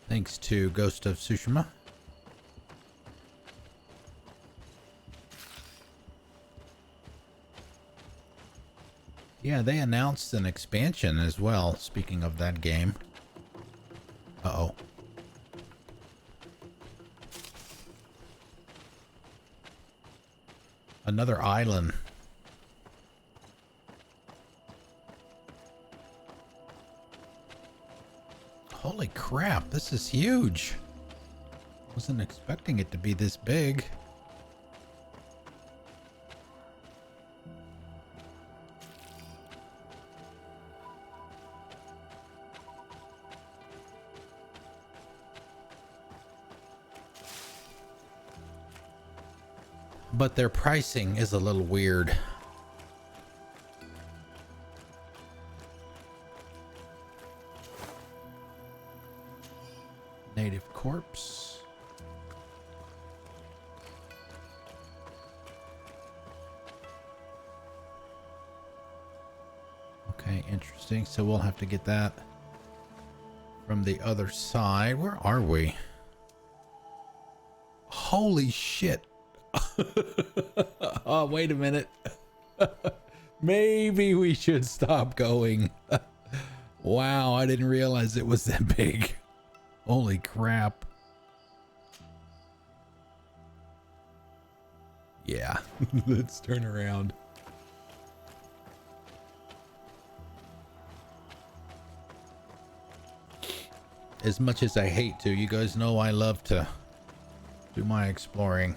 Thanks to Ghost of Tsushima. Yeah, they announced an expansion as well, speaking of that game. Uh-oh. Another island. Holy crap, this is huge. Wasn't expecting it to be this big. But their pricing is a little weird. Native corpse. Okay, interesting. So we'll have to get that from the other side. Where are we? Holy shit. Oh, wait a minute. Maybe we should stop going. Wow, I didn't realize it was that big. Holy crap. Yeah, let's turn around. As much as I hate to, you guys know I love to do my exploring.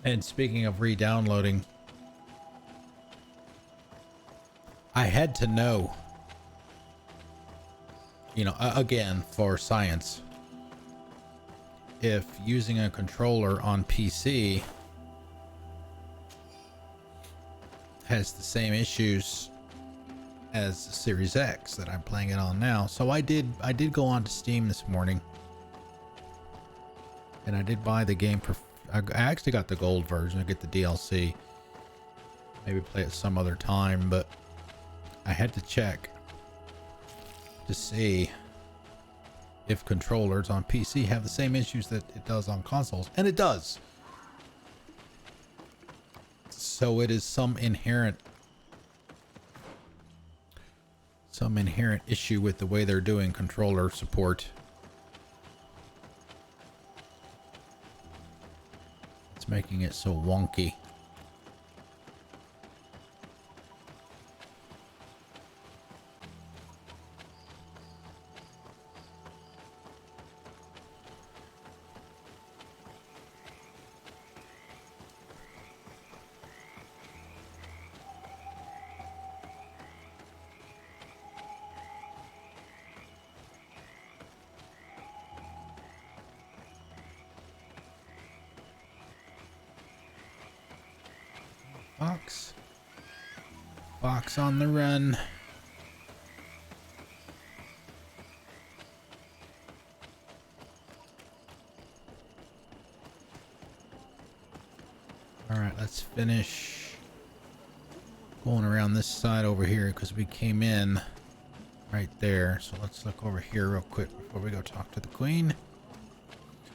And speaking of re-downloading, I had to know, you know, again, for science, if using a controller on PC has the same issues as the Series X that I'm playing it on now. So I did go on to Steam this morning, and I did buy the game for, I actually got the gold version. I get the DLC. Maybe play it some other time, but I had to check to see if controllers on PC have the same issues that it does on consoles, and it does. So it is some inherent issue with the way they're doing controller support. It's making it so wonky. Fox on the run. All right, let's finish going around this side over here because we came in right there. So let's look over here real quick before we go talk to the Queen.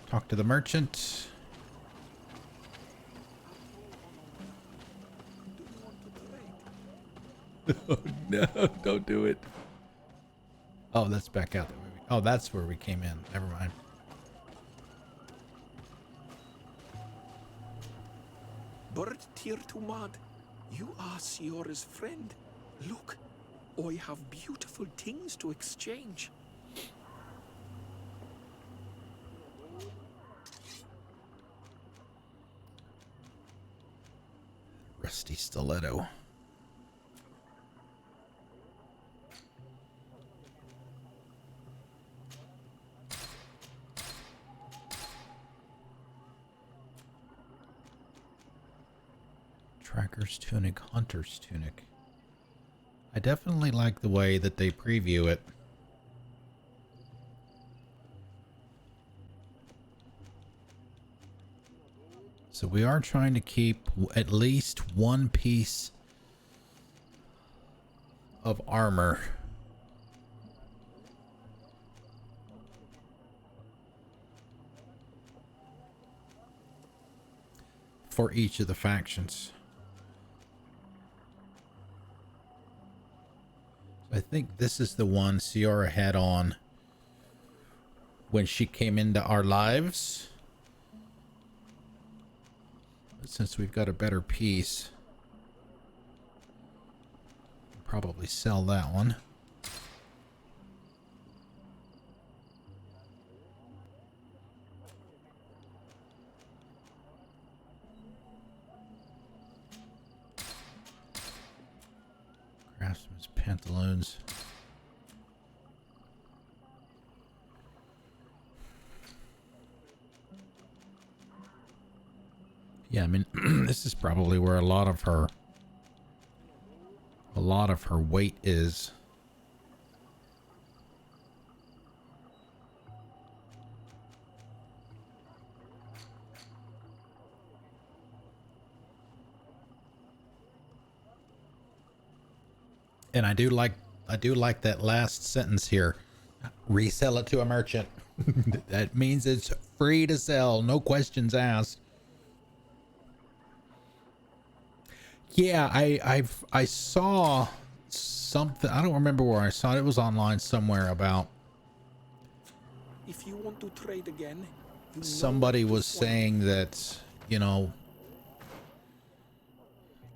Talk to the merchant. Oh, no, don't do it. Oh, that's back out. Oh, that's where we came in. Never mind. Bird Tir Tumad, you are Siora's friend. Look, I have beautiful things to exchange. Rusty stiletto. Tracker's tunic, hunter's tunic. I definitely like the way that they preview it. So we are trying to keep at least one piece of armor for each of the factions. I think this is the one Ciora had on when she came into our lives. But since we've got a better piece, we'll probably sell that one. Craftsman's pantaloons. Yeah, I mean, this is probably where a lot of her weight is. And I do like that last sentence here. Resell it to a merchant. That means it's free to sell, no questions asked. Yeah, I saw something. I don't remember where I saw it. It was online somewhere about. If you want to trade again, Somebody was saying that, you know,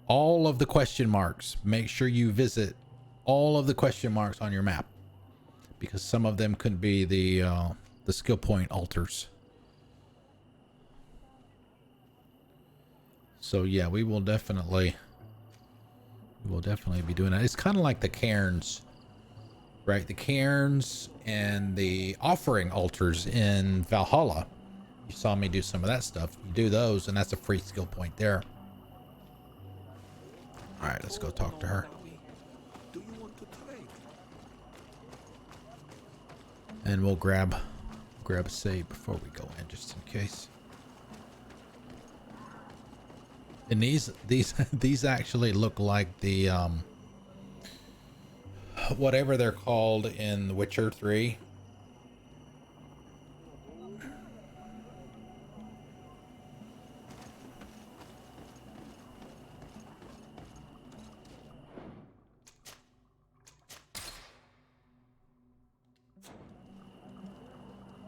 all of the question marks, make sure you visit all of the question marks on your map, because some of them could be the skill point altars. So yeah, we will definitely be doing that. It's kind of like the cairns, right? The cairns and the offering altars in Valhalla. You saw me do some of that stuff. You do those, and that's a free skill point there. All right, let's go talk to her. Do you want to trade? And we'll grab a save before we go in, just in case. And these actually look like the whatever they're called in The Witcher 3.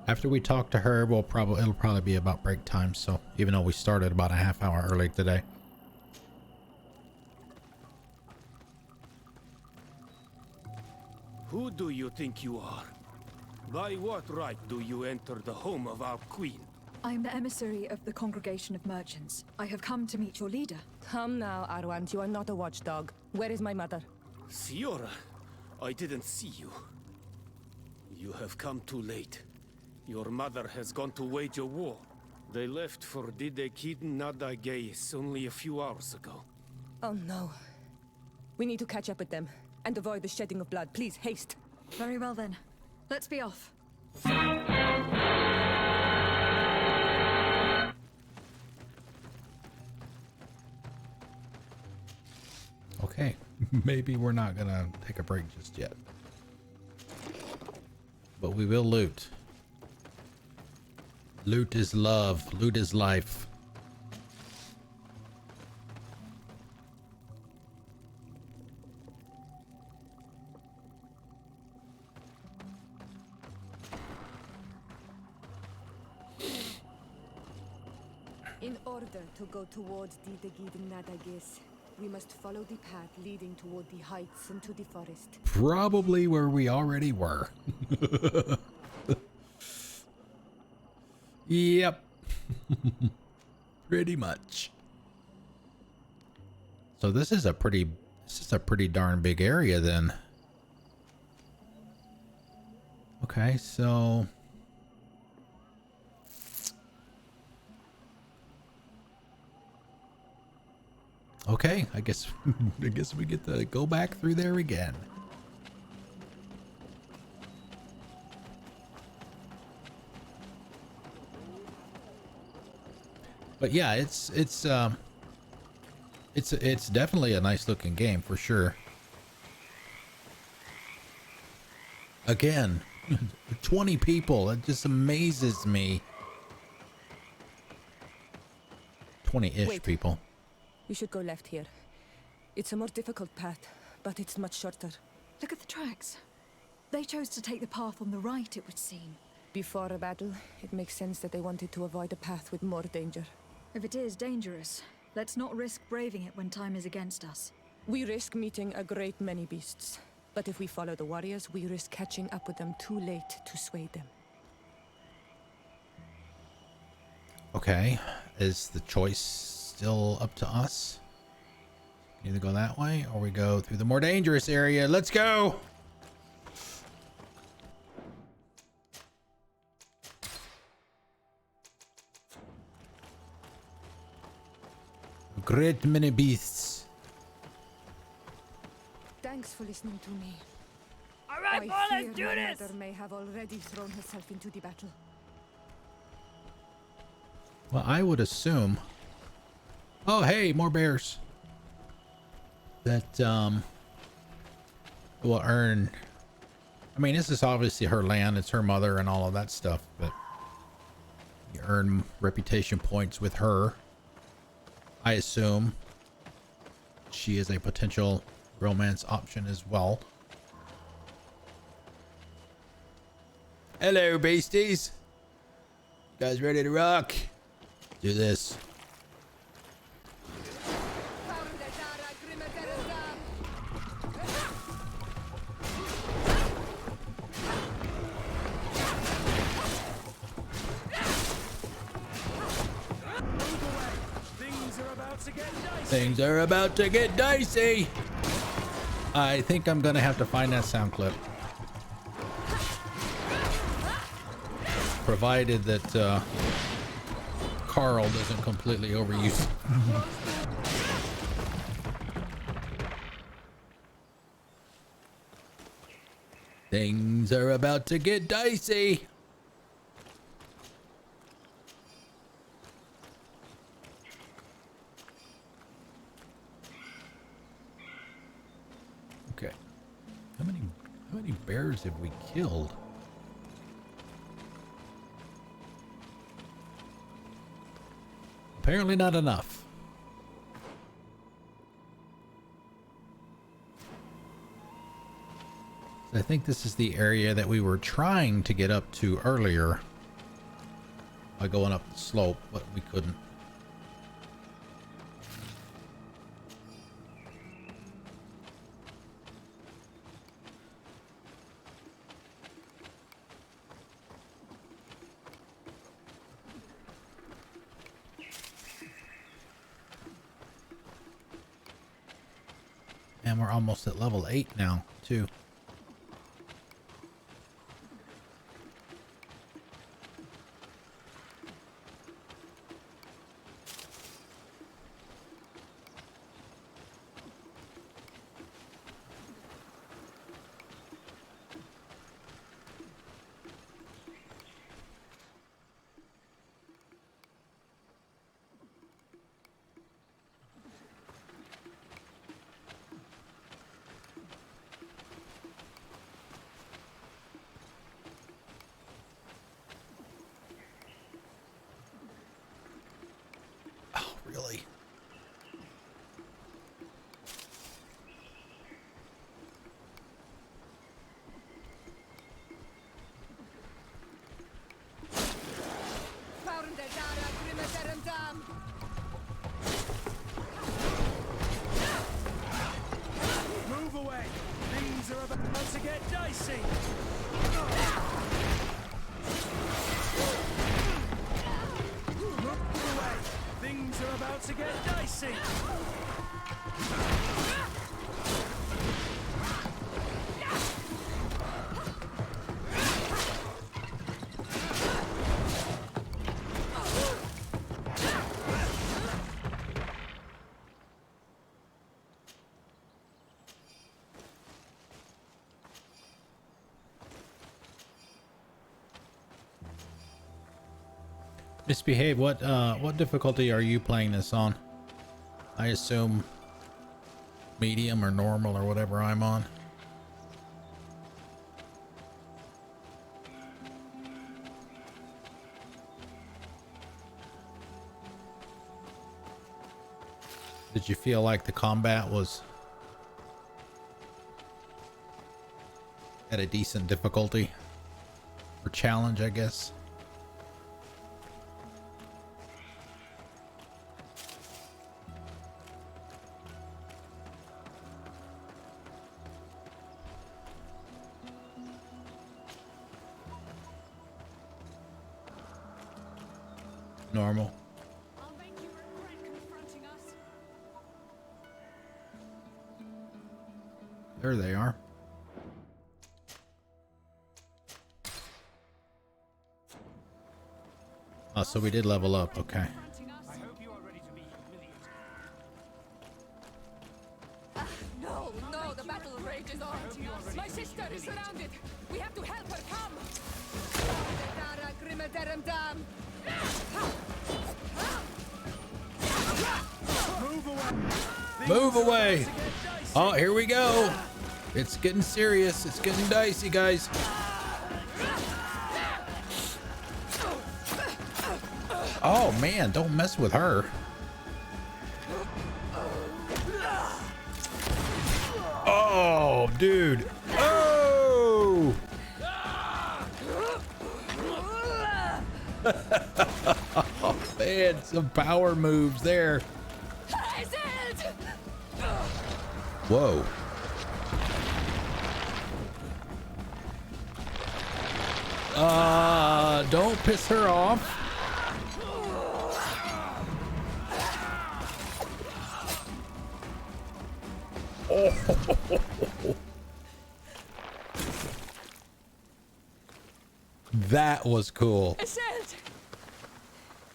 After we talk to her, it'll probably be about break time. So even though we started about a half hour early today. Who do you think you are? By what right do you enter the home of our queen? I'm the emissary of the Congregation of Merchants. I have come to meet your leader. Come now, Arwant. You are not a watchdog. Where is my mother? Siora, I didn't see you. You have come too late. Your mother has gone to wage a war. They left for cont'd only a few hours ago. Oh no. We need to catch up with them and avoid the shedding of blood. Please, haste. Very well then. Let's be off. Okay, maybe we're not gonna take a break just yet, but we will loot. Loot is love. Loot is life. In order to go towards the Nadagis, we must follow the path leading toward the heights into the forest. Probably where we already were. Yep. Pretty much. So this is a pretty darn big area then. Okay, so okay, I guess we get to go back through there again. But yeah, it's definitely a nice looking game for sure. Again, 20 people, it just amazes me. 20-ish people. We should go left here. It's a more difficult path, but it's much shorter. Look at the tracks. They chose to take the path on the right, it would seem. Before a battle, it makes sense that they wanted to avoid a path with more danger. If it is dangerous, let's not risk braving it when time is against us. We risk meeting a great many beasts. But if we follow the warriors, we risk catching up with them too late to sway them. Okay, is the choice still up to us? Either go that way or we go through the more dangerous area. Let's go! Great many beasts. Thanks for listening to me. All right, boy, let's do My this! mother may have already thrown herself into the battle. Well, I would assume. Oh, hey, more bears. That will earn. I mean, this is obviously her land. It's her mother and all of that stuff, but you earn reputation points with her. I assume she is a potential romance option as well. Hello, beasties. You guys ready to rock? Do this. Things are about to get dicey. I think I'm gonna have to find that sound clip. Provided that Carl doesn't completely overuse it. Things are about to get dicey. Okay. How many bears have we killed? Apparently not enough. I think this is the area that we were trying to get up to earlier by going up the slope, but we couldn't. And we're almost at level 8 now, too. Really? Move away. Things are about to get dicey. Things are about to get dicey. Misbehave. What difficulty are you playing this on? I assume medium or normal or whatever I'm on. Did you feel like the combat was at a decent difficulty or challenge, I guess? Normal. There they are. Oh, so we did level up. Okay. No, the battle rages on. My sister is surrounded. We have to help her. Come. Move away. Oh, here we go. It's getting serious. It's getting dicey, guys. Oh man, don't mess with her. Oh, dude. Oh! Oh man, some power moves there. Whoa. Don't piss her off. Oh. That was cool.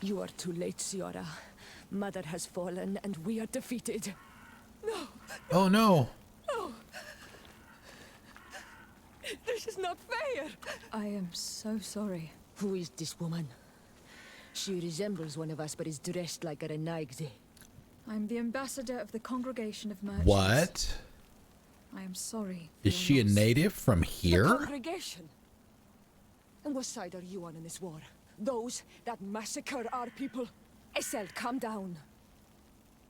You are too late, Ciara. Mother has fallen and we are defeated. No. Oh no. No. This is not fair. I am so sorry. Who is this woman? She resembles one of us, but is dressed like a Renaigse. I'm the ambassador of the Congregation of Merchants. What? I am sorry. Is she a native from here? The Congregation? And what side are you on in this war? Those that massacre our people? Isel, calm down.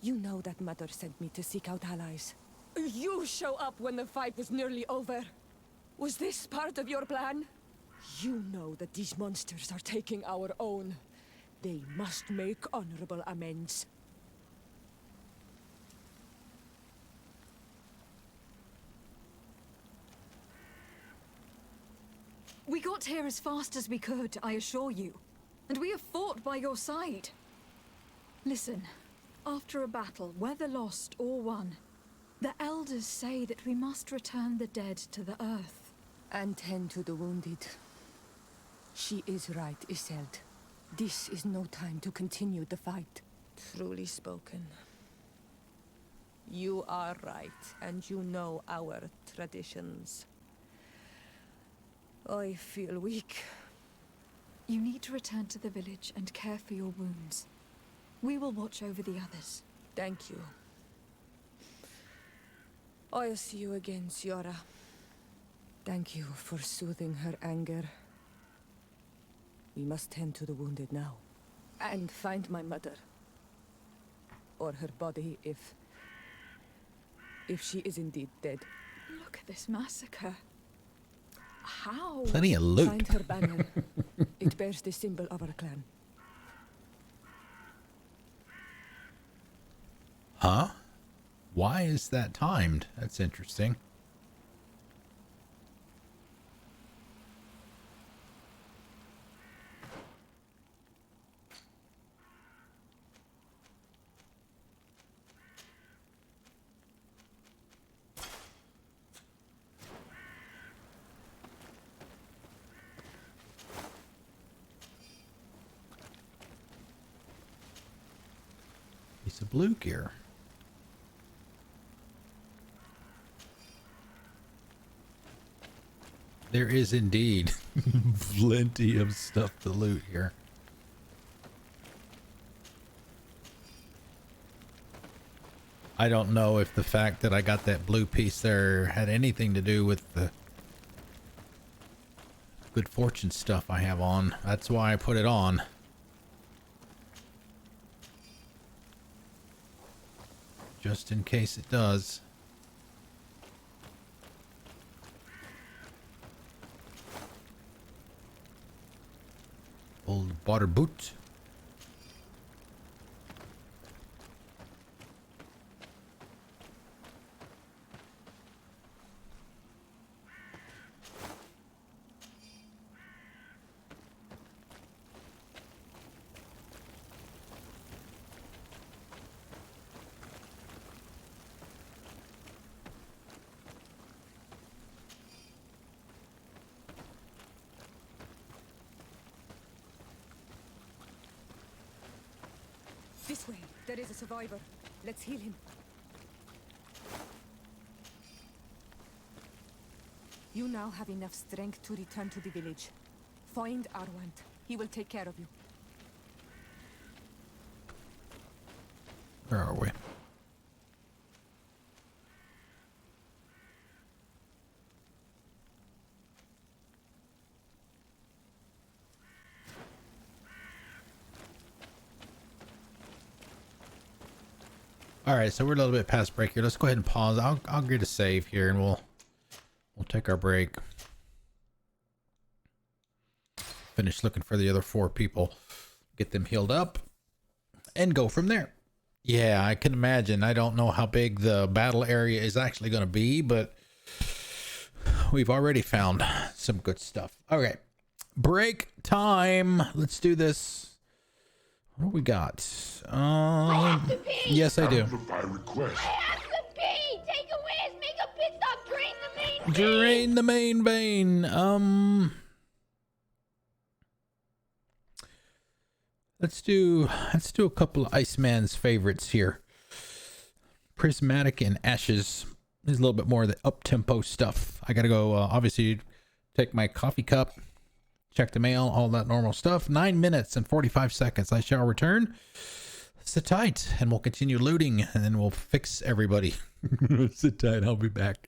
You know that Mother sent me to seek out allies. You show up when the fight was nearly over. Was this part of your plan? You know that these monsters are taking our own. They must make honorable amends. We got here as fast as we could, I assure you. And we have fought by your side. Listen, after a battle, whether lost or won, the elders say that we must return the dead to the earth. And tend to the wounded. She is right, Iselt. This is no time to continue the fight. Truly spoken. You are right, and you know our traditions. I feel weak. You need to return to the village and care for your wounds. We will watch over the others. Thank you. I'll see you again, Ciara. Thank you for soothing her anger. We must tend to the wounded now. And find my mother. Or her body, if she is indeed dead. Look at this massacre. How? Plenty of loot. Find her banner. It bears the symbol of our clan. Huh? Why is that timed? That's interesting. Piece of blue gear. There is indeed plenty of stuff to loot here. I don't know if the fact that I got that blue piece there had anything to do with the good fortune stuff I have on. That's why I put it on. Just in case it does. Old butter boot. This way. There is a survivor. Let's heal him. You now have enough strength to return to the village. Find Arwant. He will take care of you. Where are we? All right, so we're a little bit past break here. Let's go ahead and pause. I'll get a save here, and we'll take our break. Finish looking for the other 4 people, get them healed up, and go from there. Yeah, I can imagine. I don't know how big the battle area is actually going to be, but we've already found some good stuff. Okay, break time. Let's do this. What do we got? Yes, I do. Amplify request. I have to pee! Take a whiz! Make a pit stop! Drain the main vein! Drain the main vein. Let's do a couple of Iceman's favorites here. Prismatic and Ashes is a little bit more of the up-tempo stuff. I gotta go, obviously, take my coffee cup, check the mail, all that normal stuff. 9 minutes and 45 seconds. I shall return. Sit tight, and we'll continue looting, and then we'll fix everybody. Sit tight. I'll be back.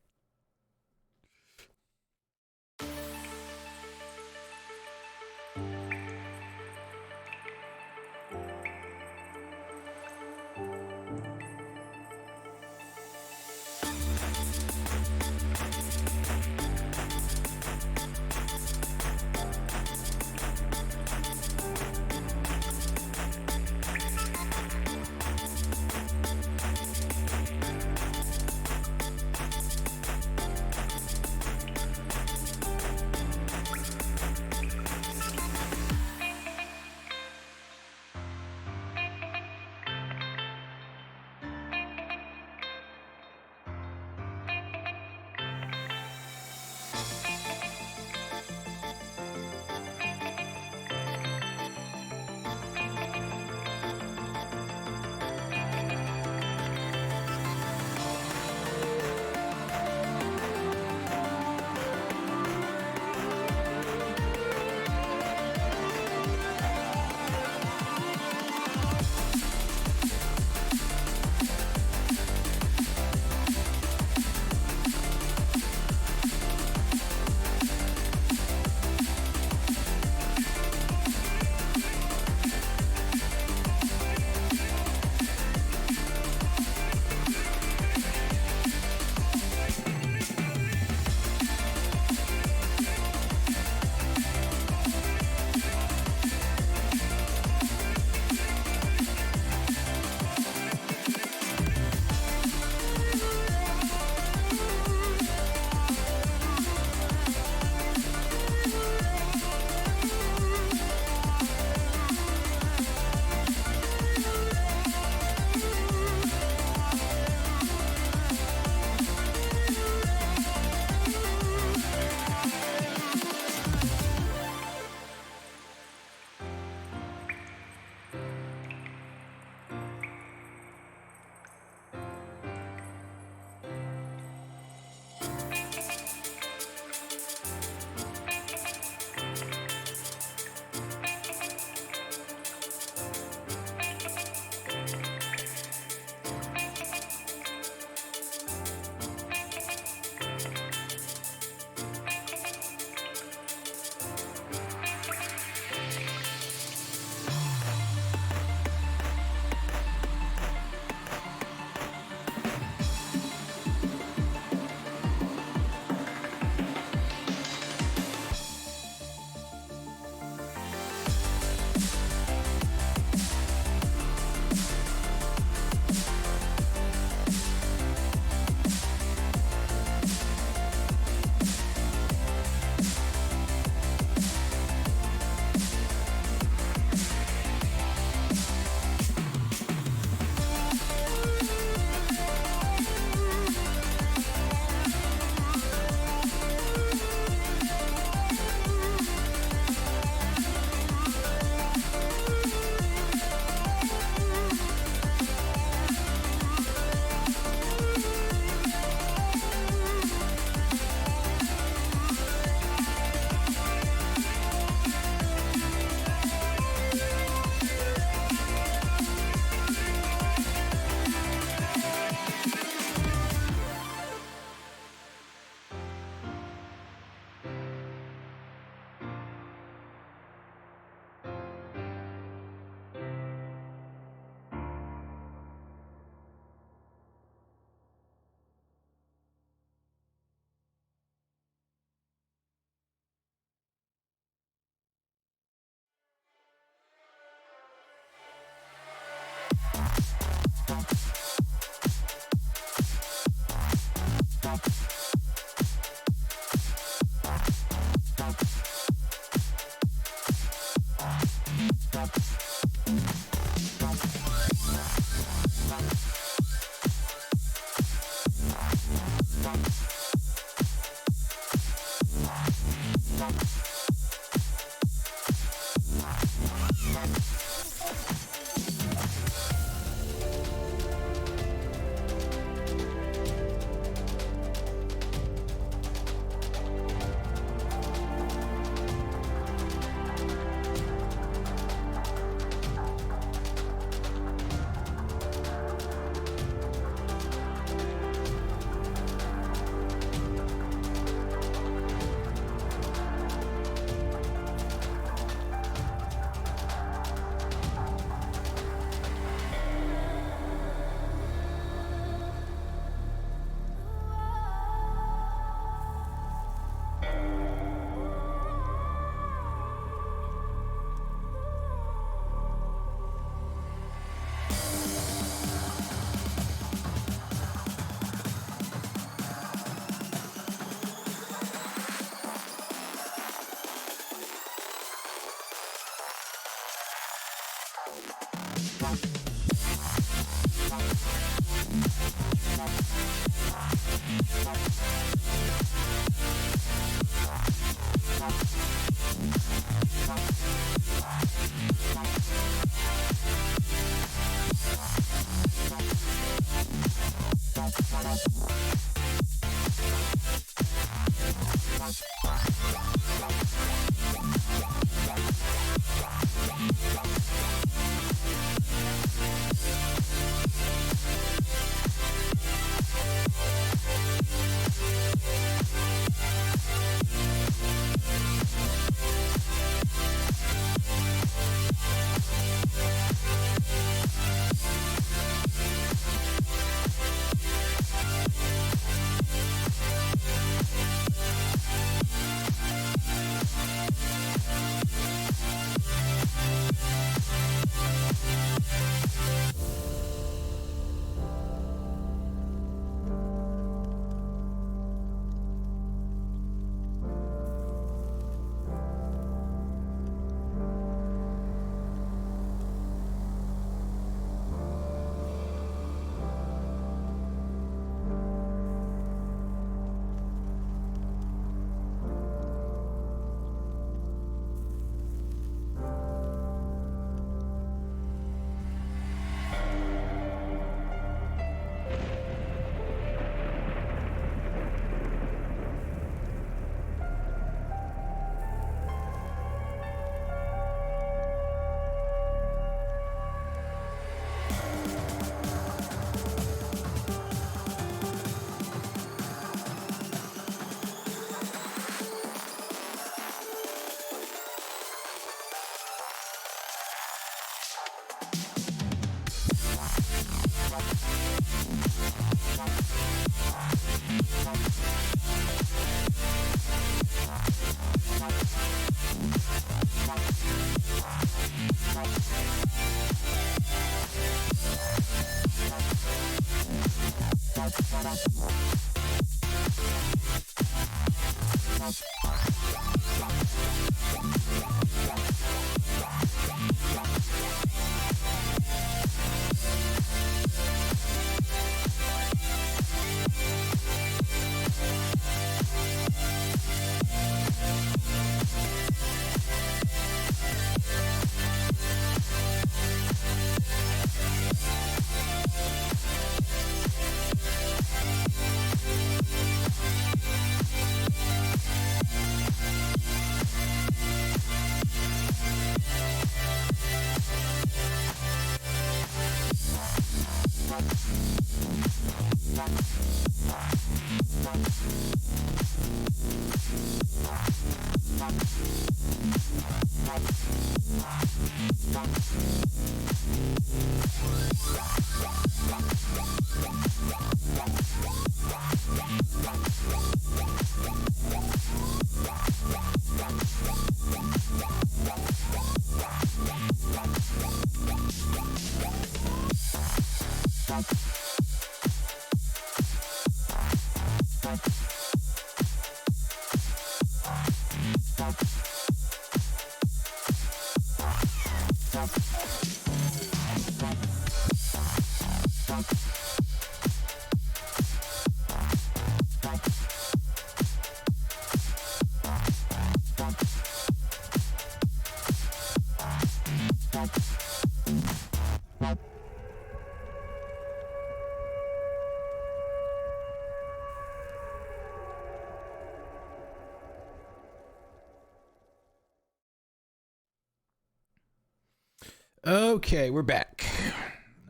Okay, we're back.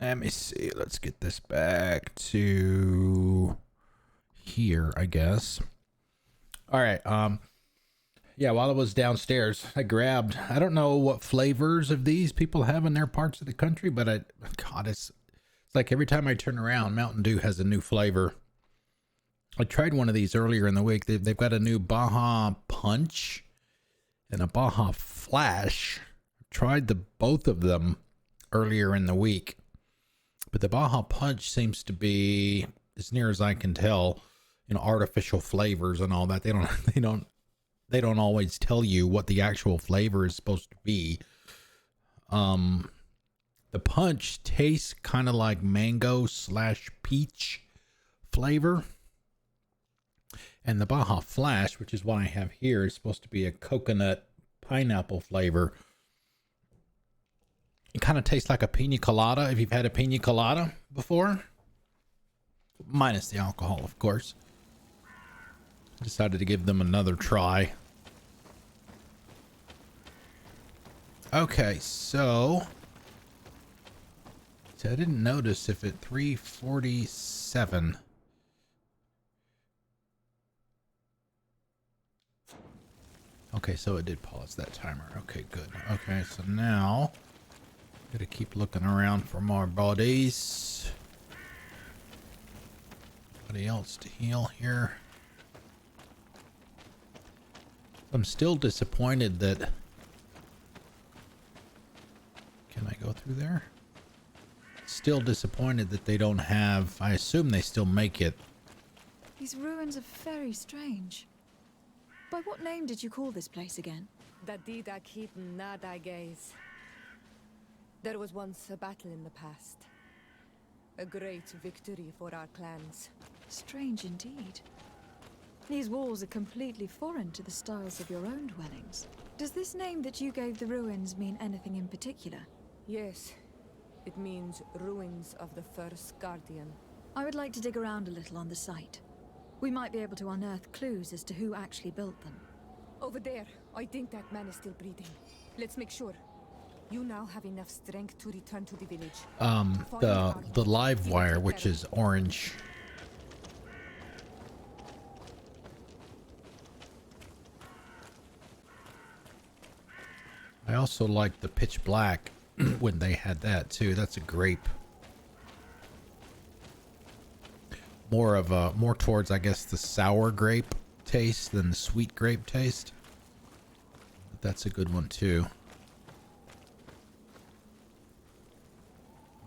Let me see. Let's get this back to here, I guess. All right. Yeah, while I was downstairs, I grabbed, I don't know what flavors of these people have in their parts of the country, but it's like every time I turn around, Mountain Dew has a new flavor. I tried one of these earlier in the week. They've got a new Baja Punch and a Baja Flash. Tried both of them earlier in the week, but the Baja Punch seems to be, as near as I can tell, artificial flavors and all that. They don't always tell you what the actual flavor is supposed to be. The Punch tastes kind of like mango / peach flavor, and the Baja Flash, which is what I have here, is supposed to be a coconut pineapple flavor. It kind of tastes like a pina colada, if you've had a pina colada before. minus the alcohol, of course. Decided to give them another try. Okay, so I didn't notice if at 3:47. Okay, so it did pause that timer. Okay, good. Okay, so now gotta keep looking around for more bodies. Anybody else to heal here? I'm still disappointed that... Can I go through there? Still disappointed that they don't have... I assume they still make it. These ruins are very strange. By what name did you call this place again? There was once a battle in the past. A great victory for our clans. Strange indeed. These walls are completely foreign to the styles of your own dwellings. Does this name that you gave the ruins mean anything in particular? Yes. It means ruins of the first guardian. I would like to dig around a little on the site. We might be able to unearth clues as to who actually built them. Over there, I think that man is still breathing. Let's make sure. You now have enough strength to return to the village. The live wire, which is orange. I also like the pitch black when they had that too. That's a grape. More towards, I guess, the sour grape taste than the sweet grape taste. But that's a good one too.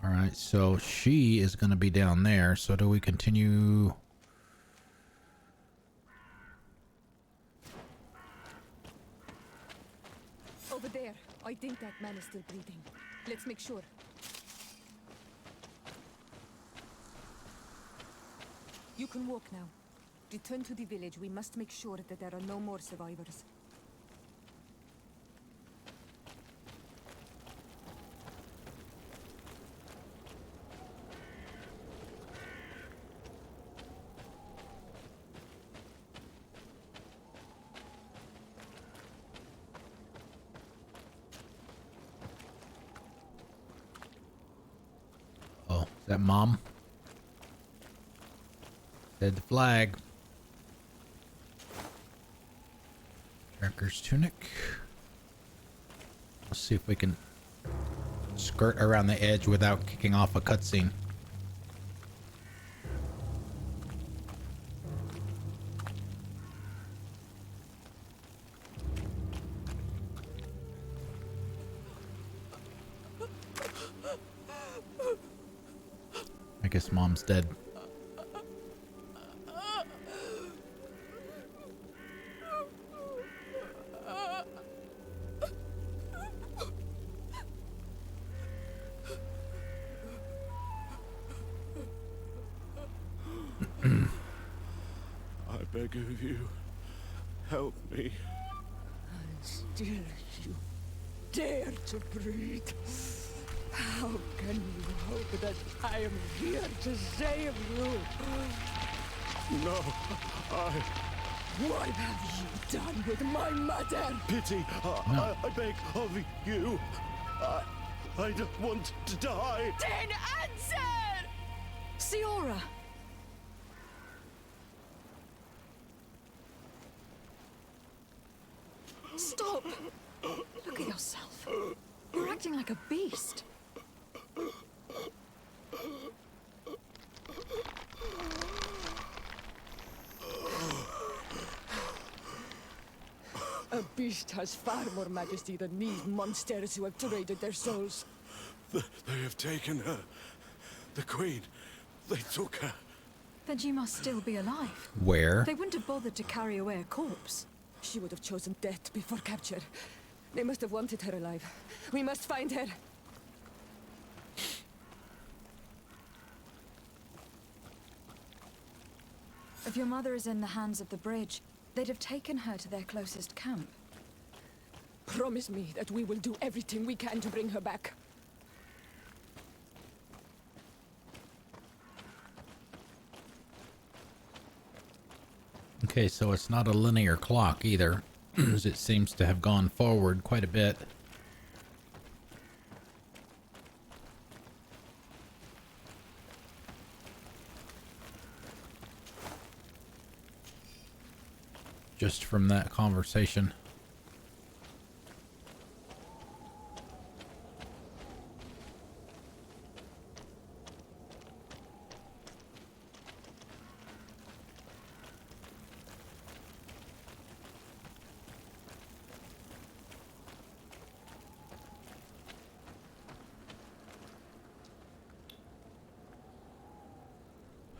All right, so she is going to be down there. So do we continue? Over there, I think that man is still breathing. Let's make sure. You can walk now. Return to the village. We must make sure that there are no more survivors. Oh, is that Mom? Said the flag. Character's tunic. Let's see if we can skirt around the edge without kicking off a cutscene. I guess Mom's dead. I beg of you, help me. And still you dare to breathe. How can you hope that I am here to save you? No, What have you done with my mother? Pity, I beg of you. I don't want to die. Then answer! Siora! Stop! Look at yourself. You're acting like a beast. A beast has far more majesty than these monsters who have traded their souls. They have taken her. The Queen. They took her. Then she must still be alive. Where? They wouldn't have bothered to carry away a corpse. She would have chosen death before capture. They must have wanted her alive. We must find her. If your mother is in the hands of the bridge, they'd have taken her to their closest camp. Promise me that we will do everything we can to bring her back. Okay, so it's not a linear clock either, as it seems to have gone forward quite a bit. Just from that conversation.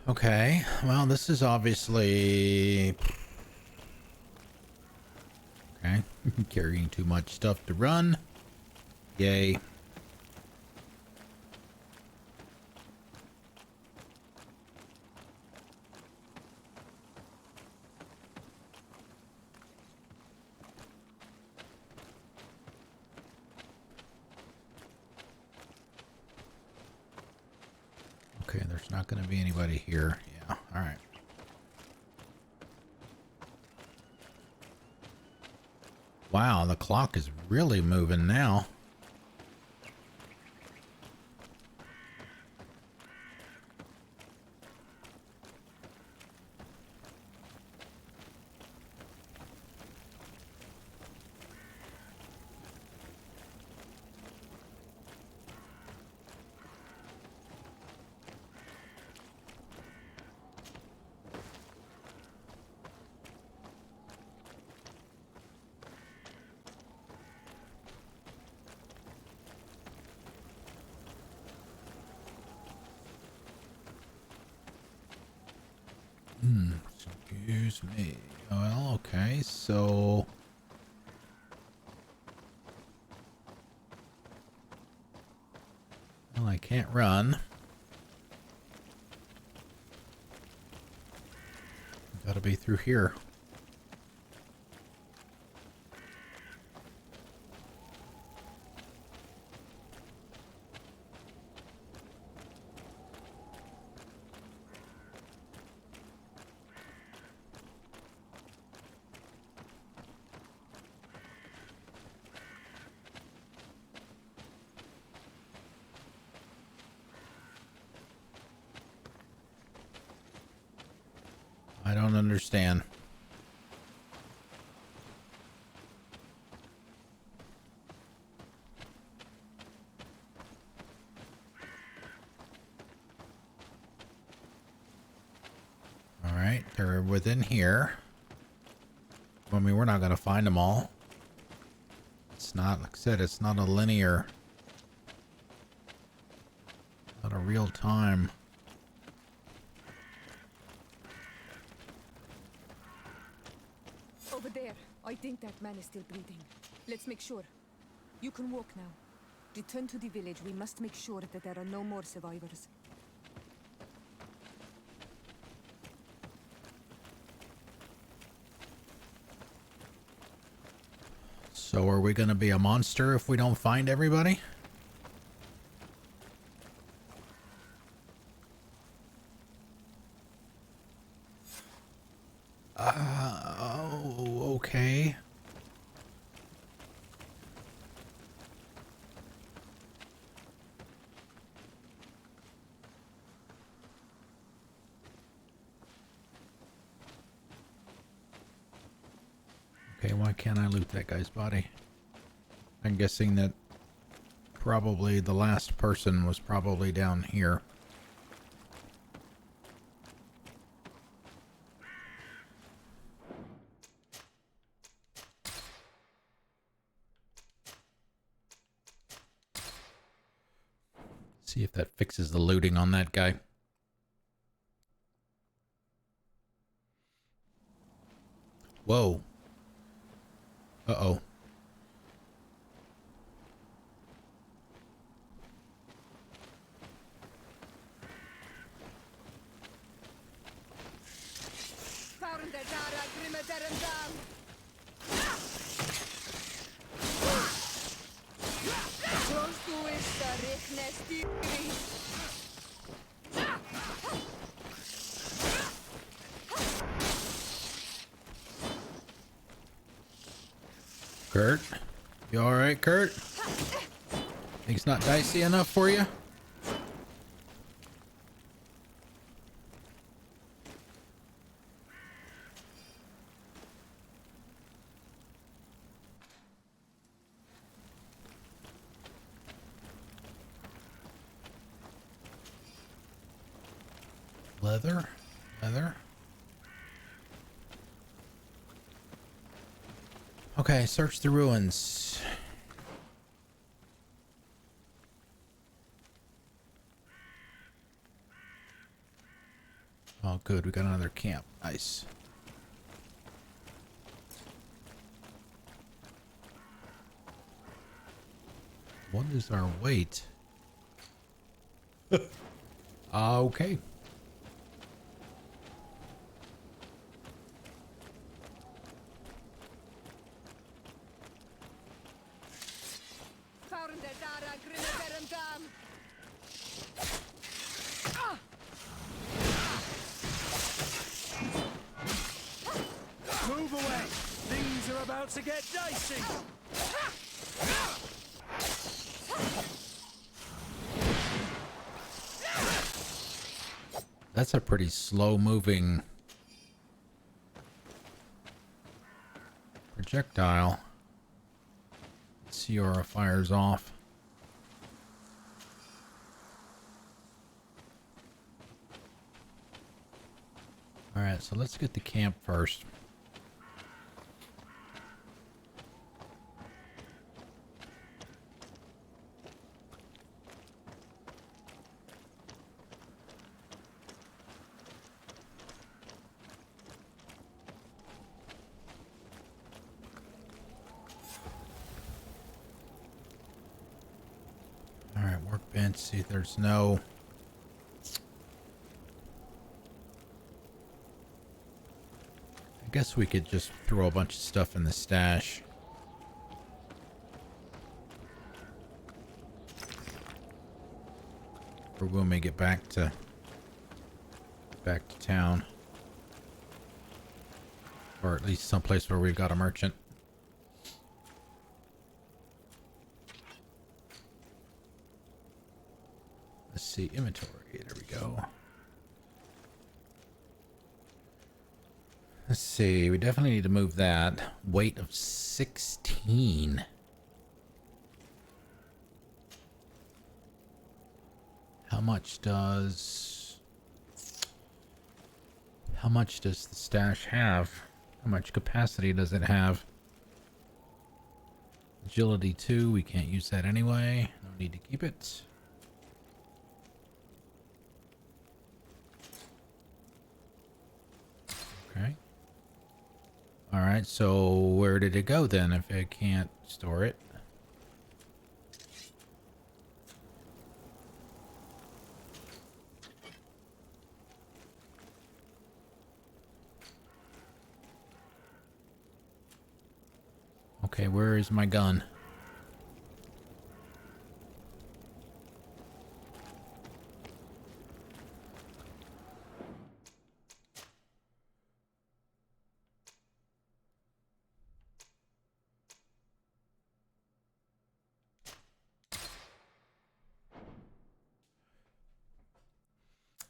Okay, well, this is obviously... Okay, carrying too much stuff to run. Yay. Okay, there's not going to be anybody here. Yeah, all right. Wow, the clock is really moving now. Excuse me. Well, okay, so... Well, I can't run. Gotta be through here. I don't understand. All right, they're within here. I mean, we're not going to find them all. It's not, like I said, it's not a linear, not a real time. Over there. I think that man is still breathing. Let's make sure. You can walk now. Return to the village. We must make sure that there are no more survivors. So are we going to be a monster if we don't find everybody? Oh, okay. Okay, why can't I loot that guy's body? I'm guessing that probably the last person was probably down here. See if that fixes the looting on that guy. Whoa. Uh-oh. Kurt, you all right, Kurt? Think it's not dicey enough for you? Leather. Okay, search the ruins. Oh, good. We got another camp. Nice. What is our weight? Okay. Move away! Things are about to get dicey! That's a pretty slow moving projectile. Let's see, aura fires off. Alright, so let's get the camp first. Alright, workbench, see if there's no... I guess we could just throw a bunch of stuff in the stash. For when we get back to town. Or at least someplace where we've got a merchant. Let's see, inventory. There we go. Let's see, we definitely need to move that. Weight of 16. How much does the stash have? How much capacity does it have? Agility 2, we can't use that anyway. No need to keep it. Okay. Alright, so where did it go then if it can't store it? Okay, where is my gun?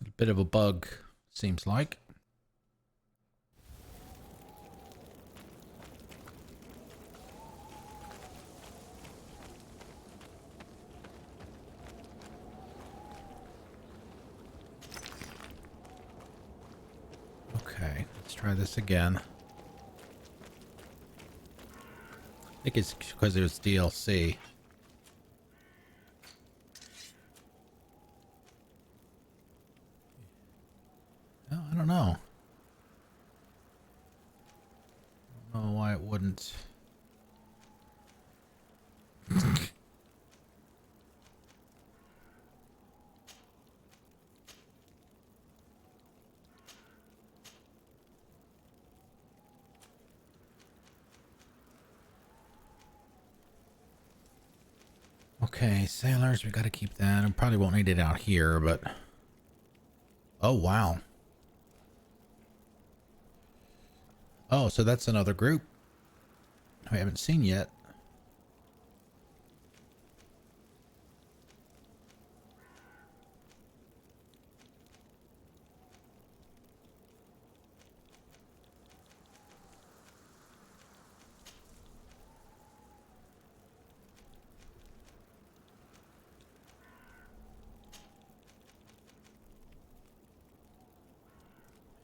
A bit of a bug, seems like. Okay, let's try this again. I think it's because there's DLC. No, I don't know. I don't know why it wouldn't. Okay, sailors, we got to keep that. I probably won't need it out here, but... Oh, wow. Oh, so that's another group we haven't seen yet.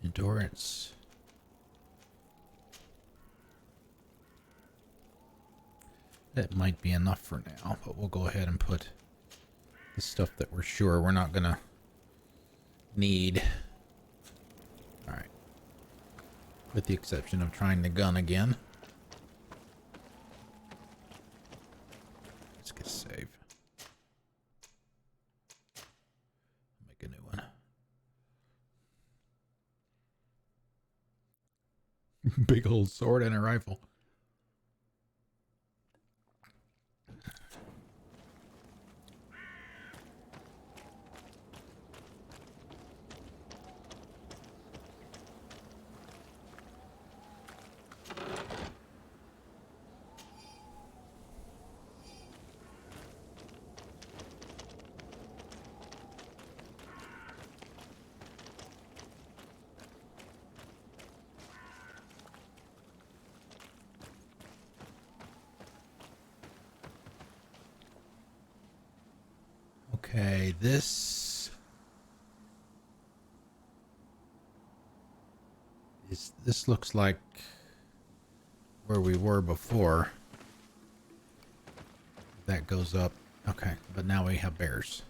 Endurance. That might be enough for now, but we'll go ahead and put the stuff that we're sure we're not gonna need. Alright. With the exception of trying the gun again. Let's get a save. Make a new one. Big old sword and a rifle. Okay, this looks like where we were before. That goes up. Okay, but now we have bears.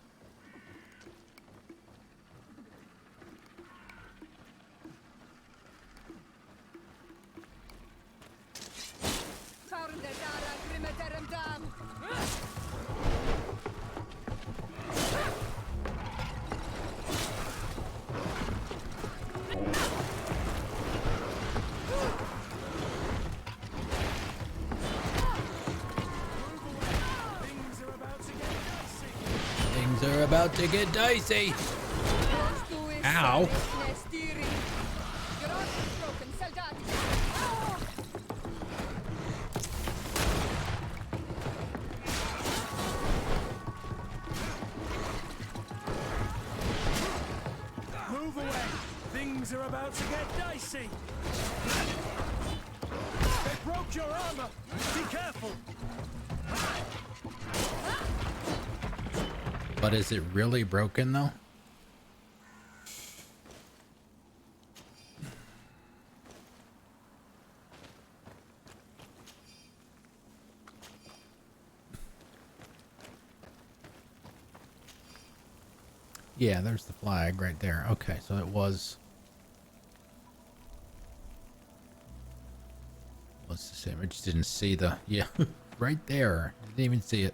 Things are about to get dicey. Ow. Move away! Things are about to get dicey! They broke your armor! Be careful! But is it really broken though? Yeah, there's the flag right there. Okay, so it was the same. I just didn't see the, yeah, right there. Didn't even see it.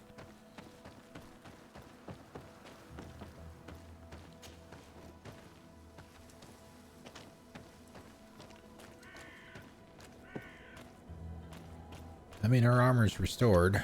I mean, her armor's restored.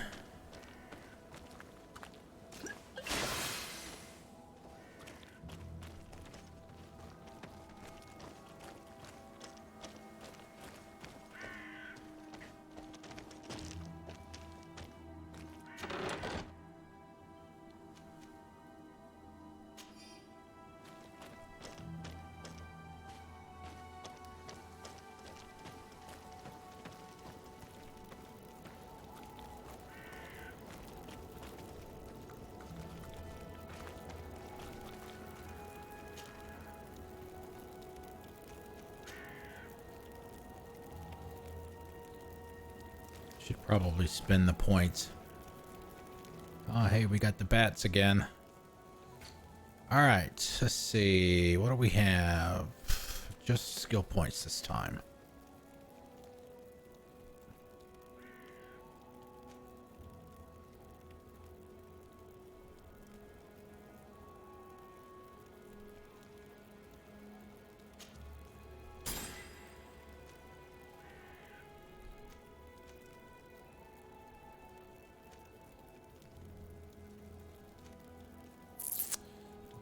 Should probably spend the points. Oh, hey, we got the bats again. All right, let's see. What do we have? Just skill points this time.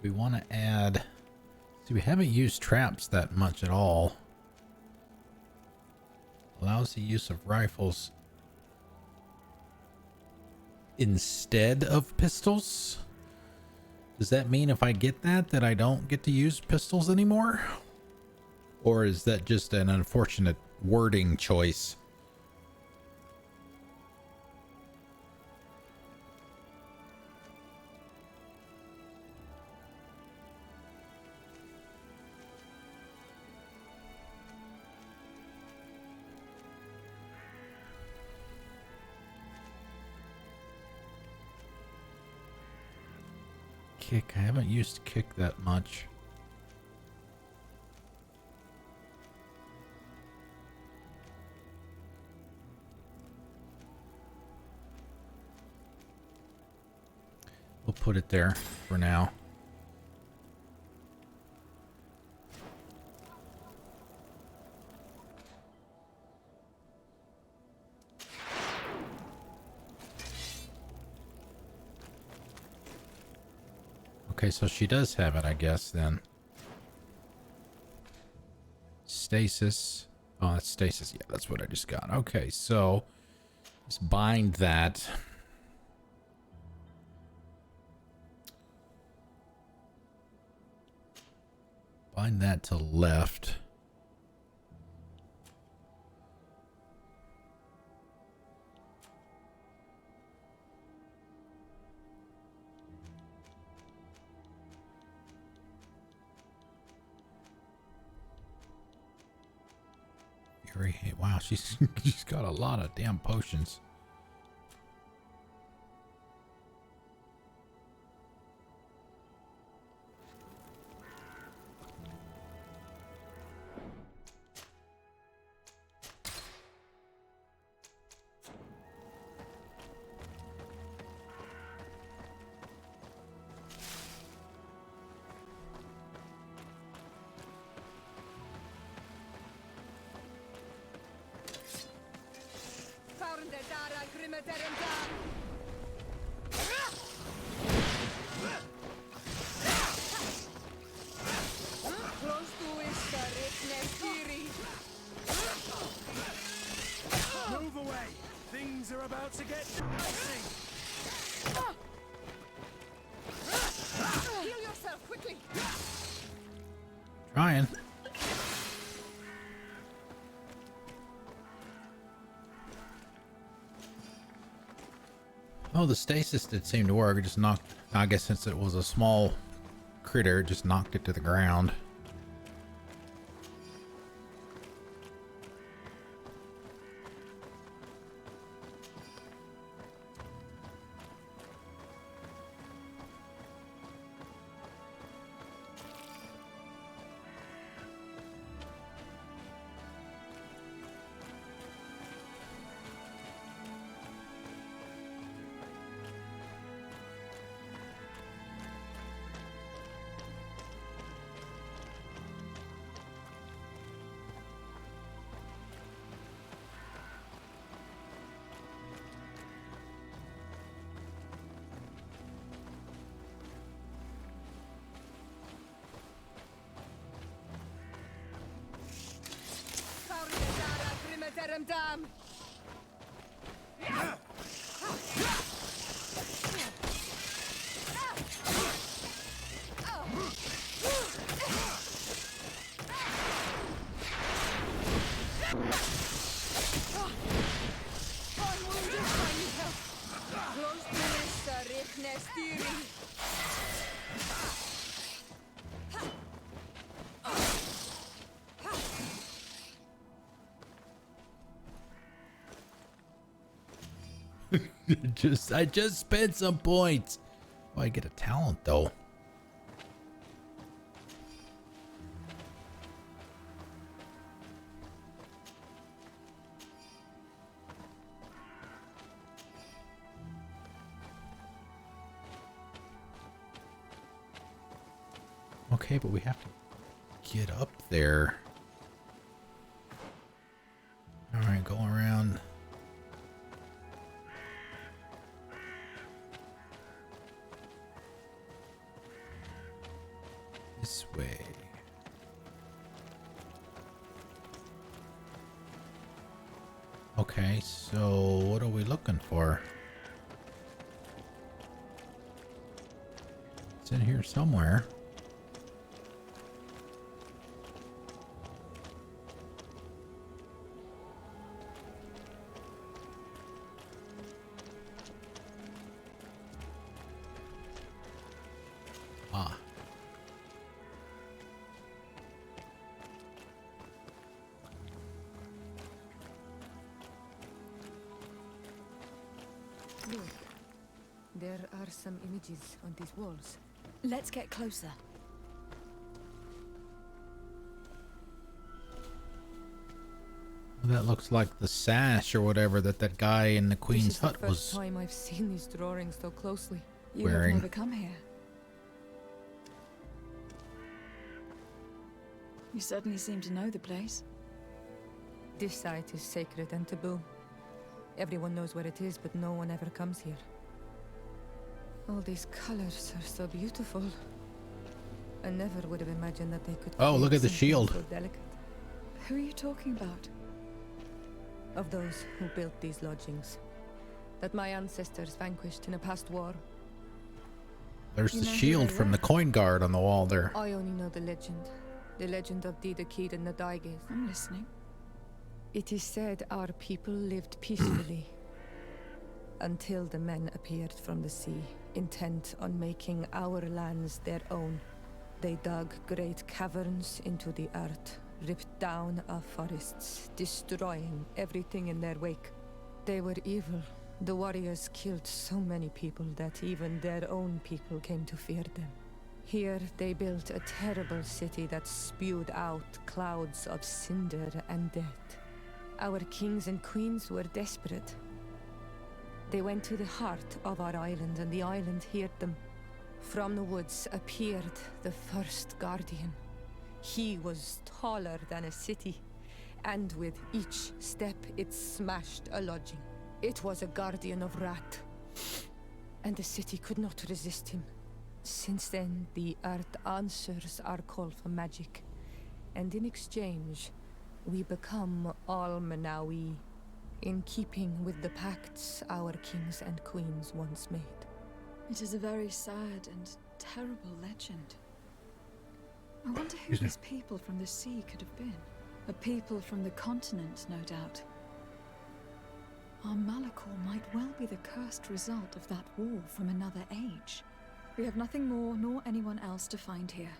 We want to add, see, we haven't used traps that much at all. Allows the use of rifles instead of pistols. Does that mean if I get that I don't get to use pistols anymore? Or is that just an unfortunate wording choice? kick. I haven't used kick that much. We'll put it there for now. Okay, so she does have it, I guess, then. Stasis. Oh, that's stasis. Yeah, that's what I just got. Okay, so let's bind that. Bind that to left. Wow, she's got a lot of damn potions. Move away! Things are about to get dicey! Heal yourself quickly! Trying. Oh, the stasis did seem to work. It just knocked, I guess since it was a small critter, it just knocked it to the ground. I just spent some points. Oh, I get a talent though. Okay, but we have to get up there. All right, go around. This way. Okay, so what are we looking for? It's in here somewhere. Ah. Look, there are some images on these walls. Let's get closer. That looks like the sash or whatever that guy in the Queen's hut This is the was first time I've seen these drawings so closely. You wearing. have never come here. You certainly seem to know the place. This site is sacred and taboo. Everyone knows where it is, but no one ever comes here. All these colors are so beautiful. I never would have imagined that they could. Oh, look at the something shield. so delicate. Who are you talking about? Of those who built these lodgings, that my ancestors vanquished in a past war. There's You the know who shield they from were? the coin guard on the wall there. I only know the legend of Didakid and the Daiges. I'm listening. It is said our people lived peacefully until the men appeared from the sea, intent on making our lands their own. They dug great caverns into the earth, ripped down our forests, destroying everything in their wake. They were evil. The warriors killed so many people that even their own people came to fear them. Here they built a terrible city that spewed out clouds of cinder and death. Our kings and queens were desperate. They went to the heart of our island, and the island heard them. From the woods appeared the first guardian. He was taller than a city, and with each step it smashed a lodging. It was a guardian of Rat, and the city could not resist him. Since then, the earth answers our call for magic, and in exchange, we become Almanawi, in keeping with the pacts our kings and queens once made. It is a very sad and terrible legend. I wonder who these people from the sea could have been. A people from the continent, no doubt. Our Malachor might well be the cursed result of that war from another age. We have nothing more nor anyone else to find here.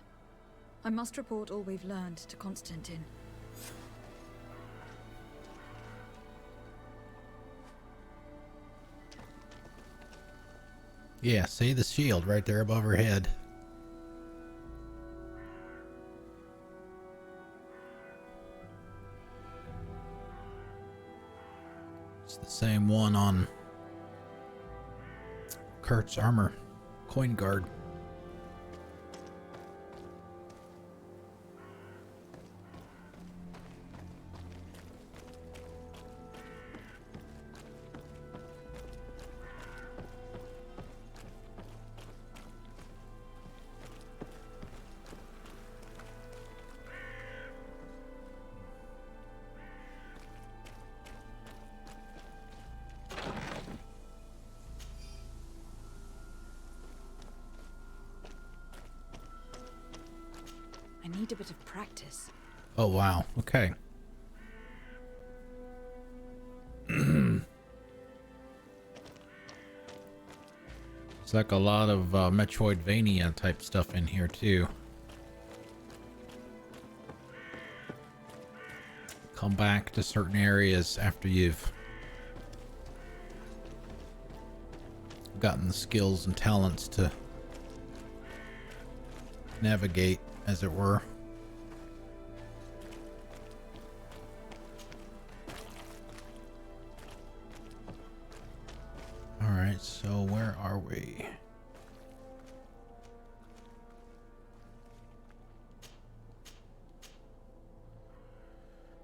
I must report all we've learned to Constantine. Yeah, see the shield right there above her head. It's the same one on Kurt's armor, coin guard. I need a bit of practice. Oh wow, okay. It's like a lot of Metroidvania type stuff in here too. Come back to certain areas after you've gotten the skills and talents to navigate, as it were. All right, so where are we?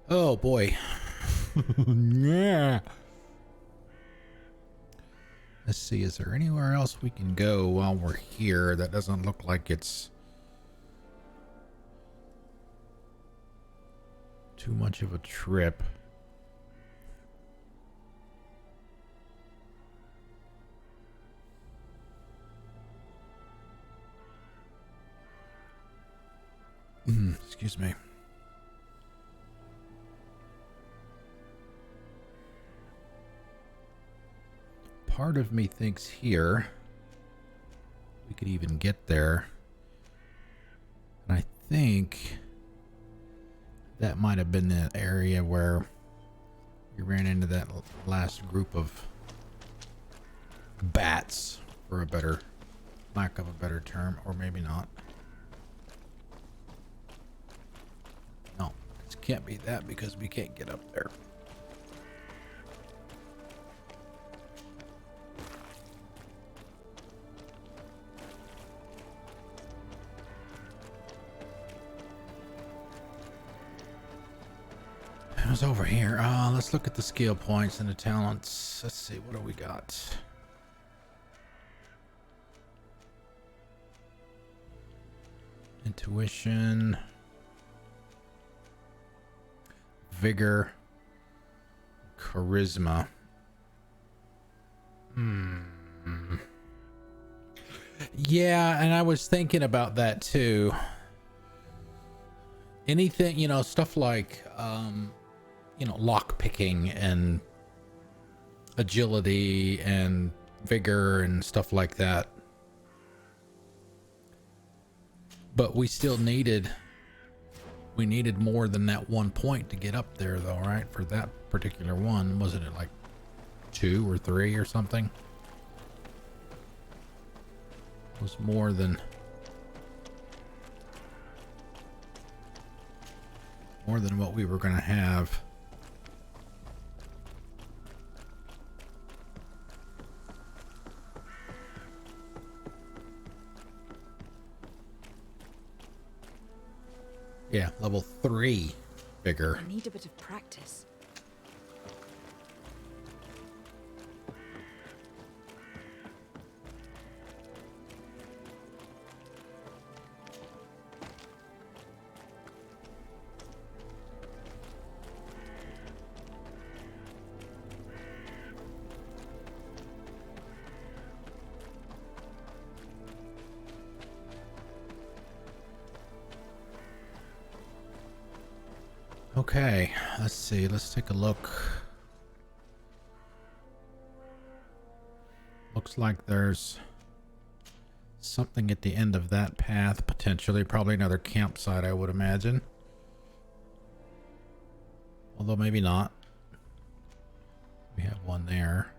Oh boy. Yeah. Let's see, is there anywhere else we can go while we're here that doesn't look like it's too much of a trip? Excuse me. Part of me thinks here we could even get there. And I think that might have been the area where we ran into that last group of bats, for a better lack of a better term, or maybe not. No, this can't be that because we can't get up there. It was over here. Let's look at the skill points and the talents. Let's see, what do we got? Intuition, vigor, charisma. Yeah, and I was thinking about that too. Anything, you know, stuff like you know, lock picking and agility and vigor and stuff like that. But we still needed more than that 1 point to get up there though, right? For that particular one, wasn't it like 2 or 3 or something? It was more than what we were going to have. Yeah, level 3 vigor. I need a bit of practice. Okay, let's see. Let's take a look. Looks like there's something at the end of that path, potentially. Probably another campsite, I would imagine. Although maybe not. We have one there.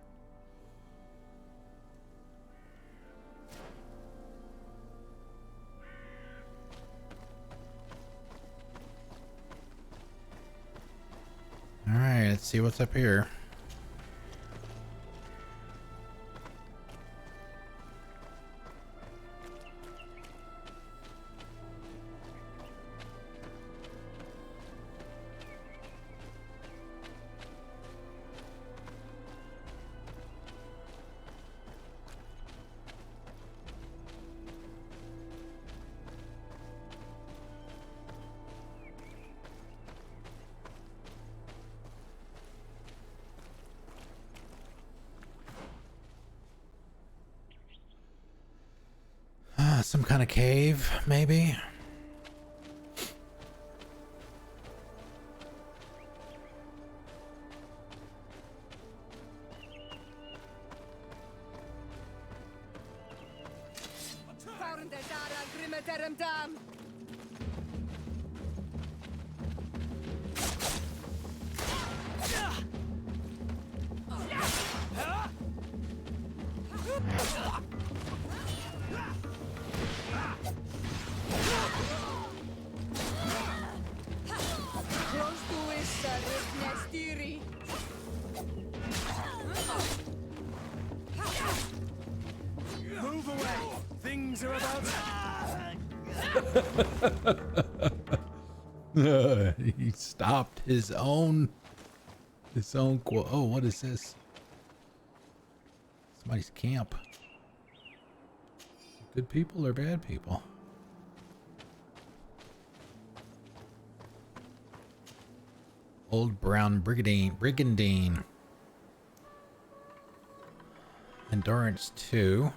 All right, let's see what's up here. Some kind of cave, maybe. Move away! Things are about He stopped his own quote. Oh, what is this? Somebody's camp. Good people or bad people? Old brown brigandine. Endurance 2.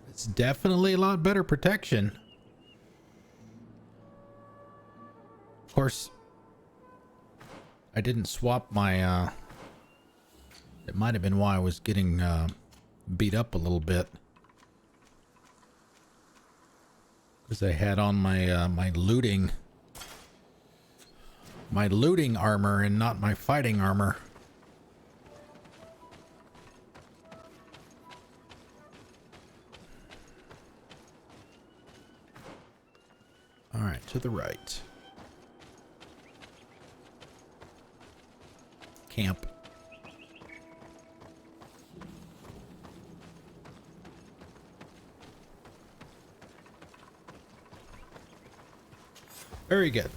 It's definitely a lot better protection. Of course, I didn't swap my it might have been why I was getting beat up a little bit, because I had on my my looting armor and not my fighting armor. right, to the right. Camp. Very good.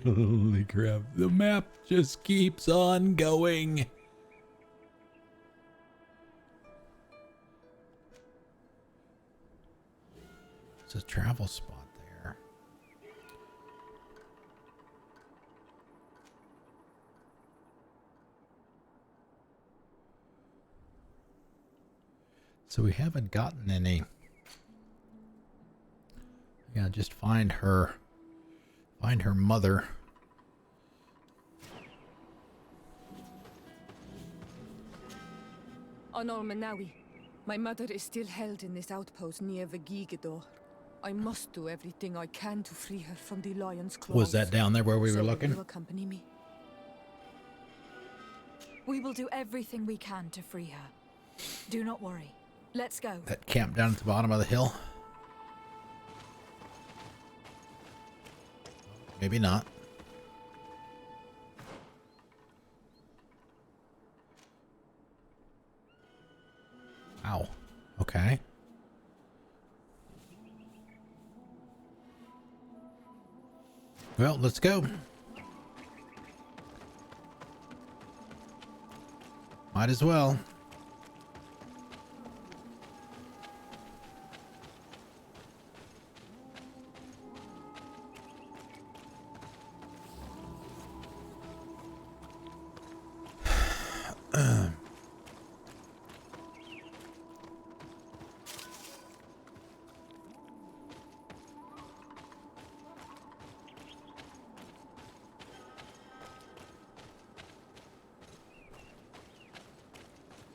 Holy crap. The map just keeps on going. It's a travel spot there. So we haven't gotten any. Yeah, just find her. Find her mother. Honor Manawi, my mother is still held in this outpost near Vegigador. I must do everything I can to free her from the lion's claws. Was that down there where we were looking? Will you accompany me? We will do everything we can to free her. Do not worry. Let's go. That camp down at the bottom of the hill? Maybe not. Ow. Okay. Well, let's go. Might as well.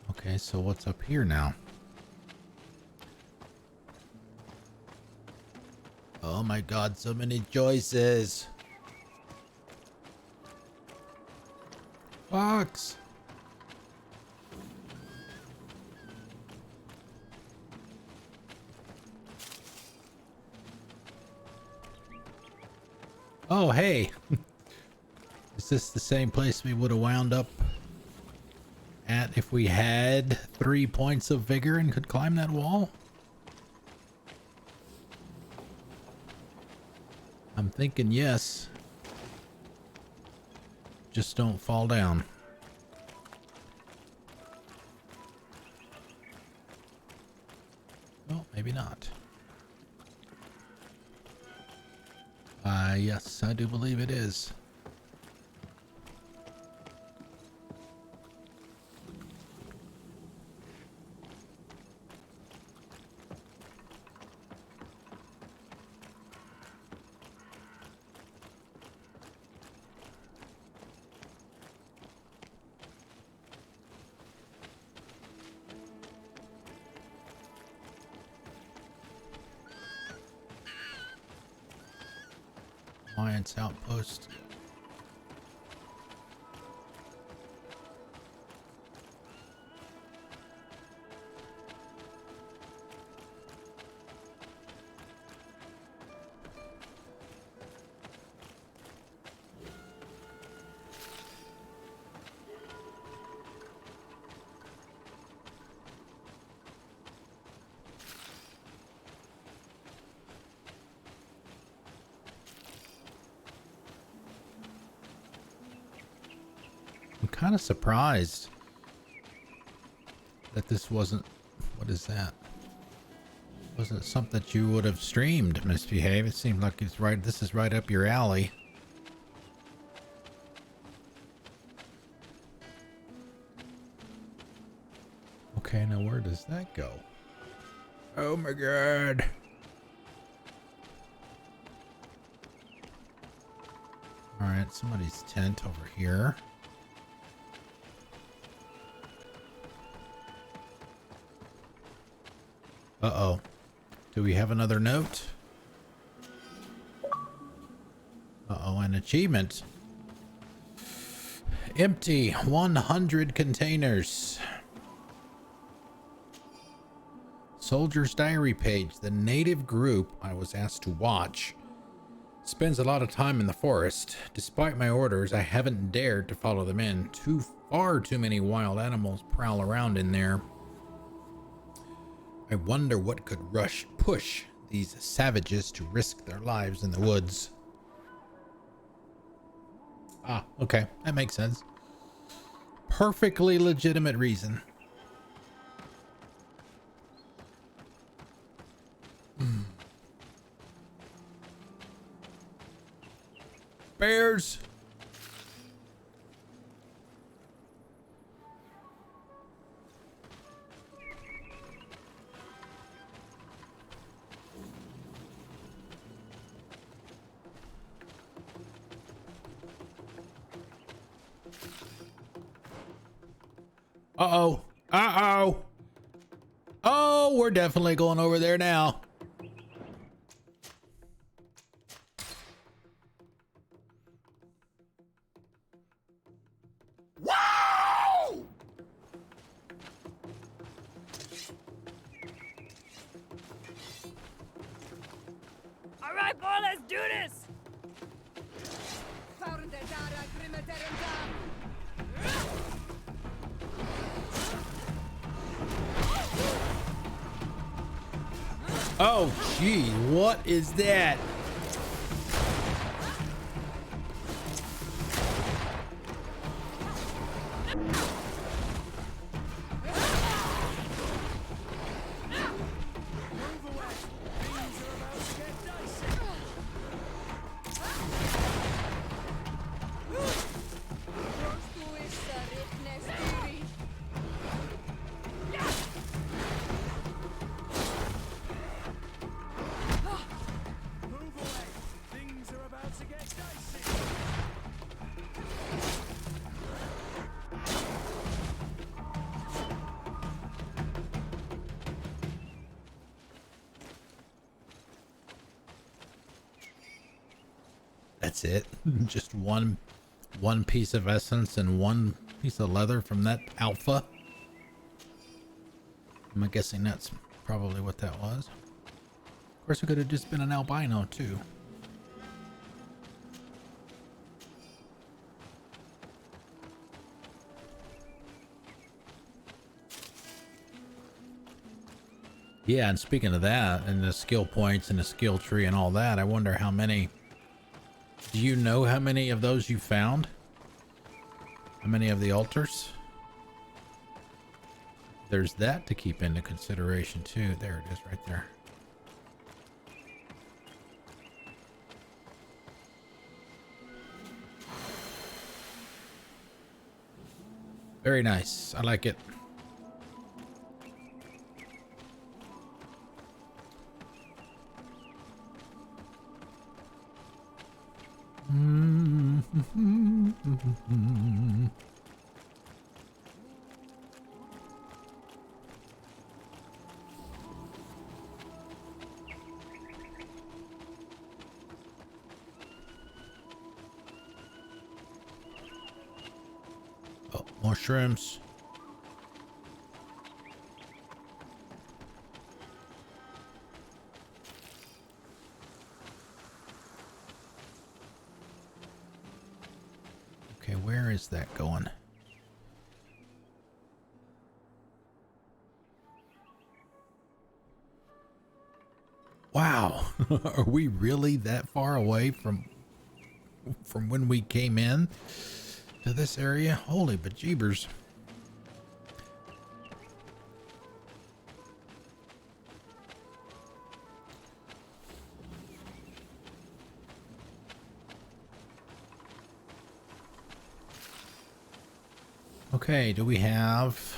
Okay, so what's up here now? Oh my god, so many choices. Fox. Oh, hey. Is this the same place we would have wound up at if we had 3 points of vigor and could climb that wall? I'm thinking yes. Just don't fall down. Well, maybe not. Yes, I do believe it is. Alliance outpost. I'm kind of surprised that this wasn't, what is that? Wasn't something that you would have streamed, Misbehave. It seemed like it's right, this is right up your alley. Okay, now where does that go? Oh my god. Alright, somebody's tent over here. Uh-oh. Do we have another note? Uh-oh, an achievement. Empty 100 containers. Soldier's diary page. The native group I was asked to watch spends a lot of time in the forest. Despite my orders, I haven't dared to follow them in. Far too many wild animals prowl around in there. I wonder what could push these savages to risk their lives in the woods. Ah, okay. That makes sense. Perfectly legitimate reason. Bears. Uh-oh. Uh-oh. Oh, we're definitely going over there now. Wow! All right, boy, let's do this. Oh, gee, what is that? That's it. Just one piece of essence and one piece of leather from that alpha. I'm guessing that's probably what that was. Of course, it could have just been an albino too. Yeah, and speaking of that, and the skill points and the skill tree and all that, I wonder how many... Do you know how many of those you found? How many of the altars? There's that to keep into consideration too. There it is right there. Very nice. I like it. Oh, mushrooms. Okay, where is that going? Wow. Are we really that far away from when we came in to this area? Holy bejeebers. Okay, do we have...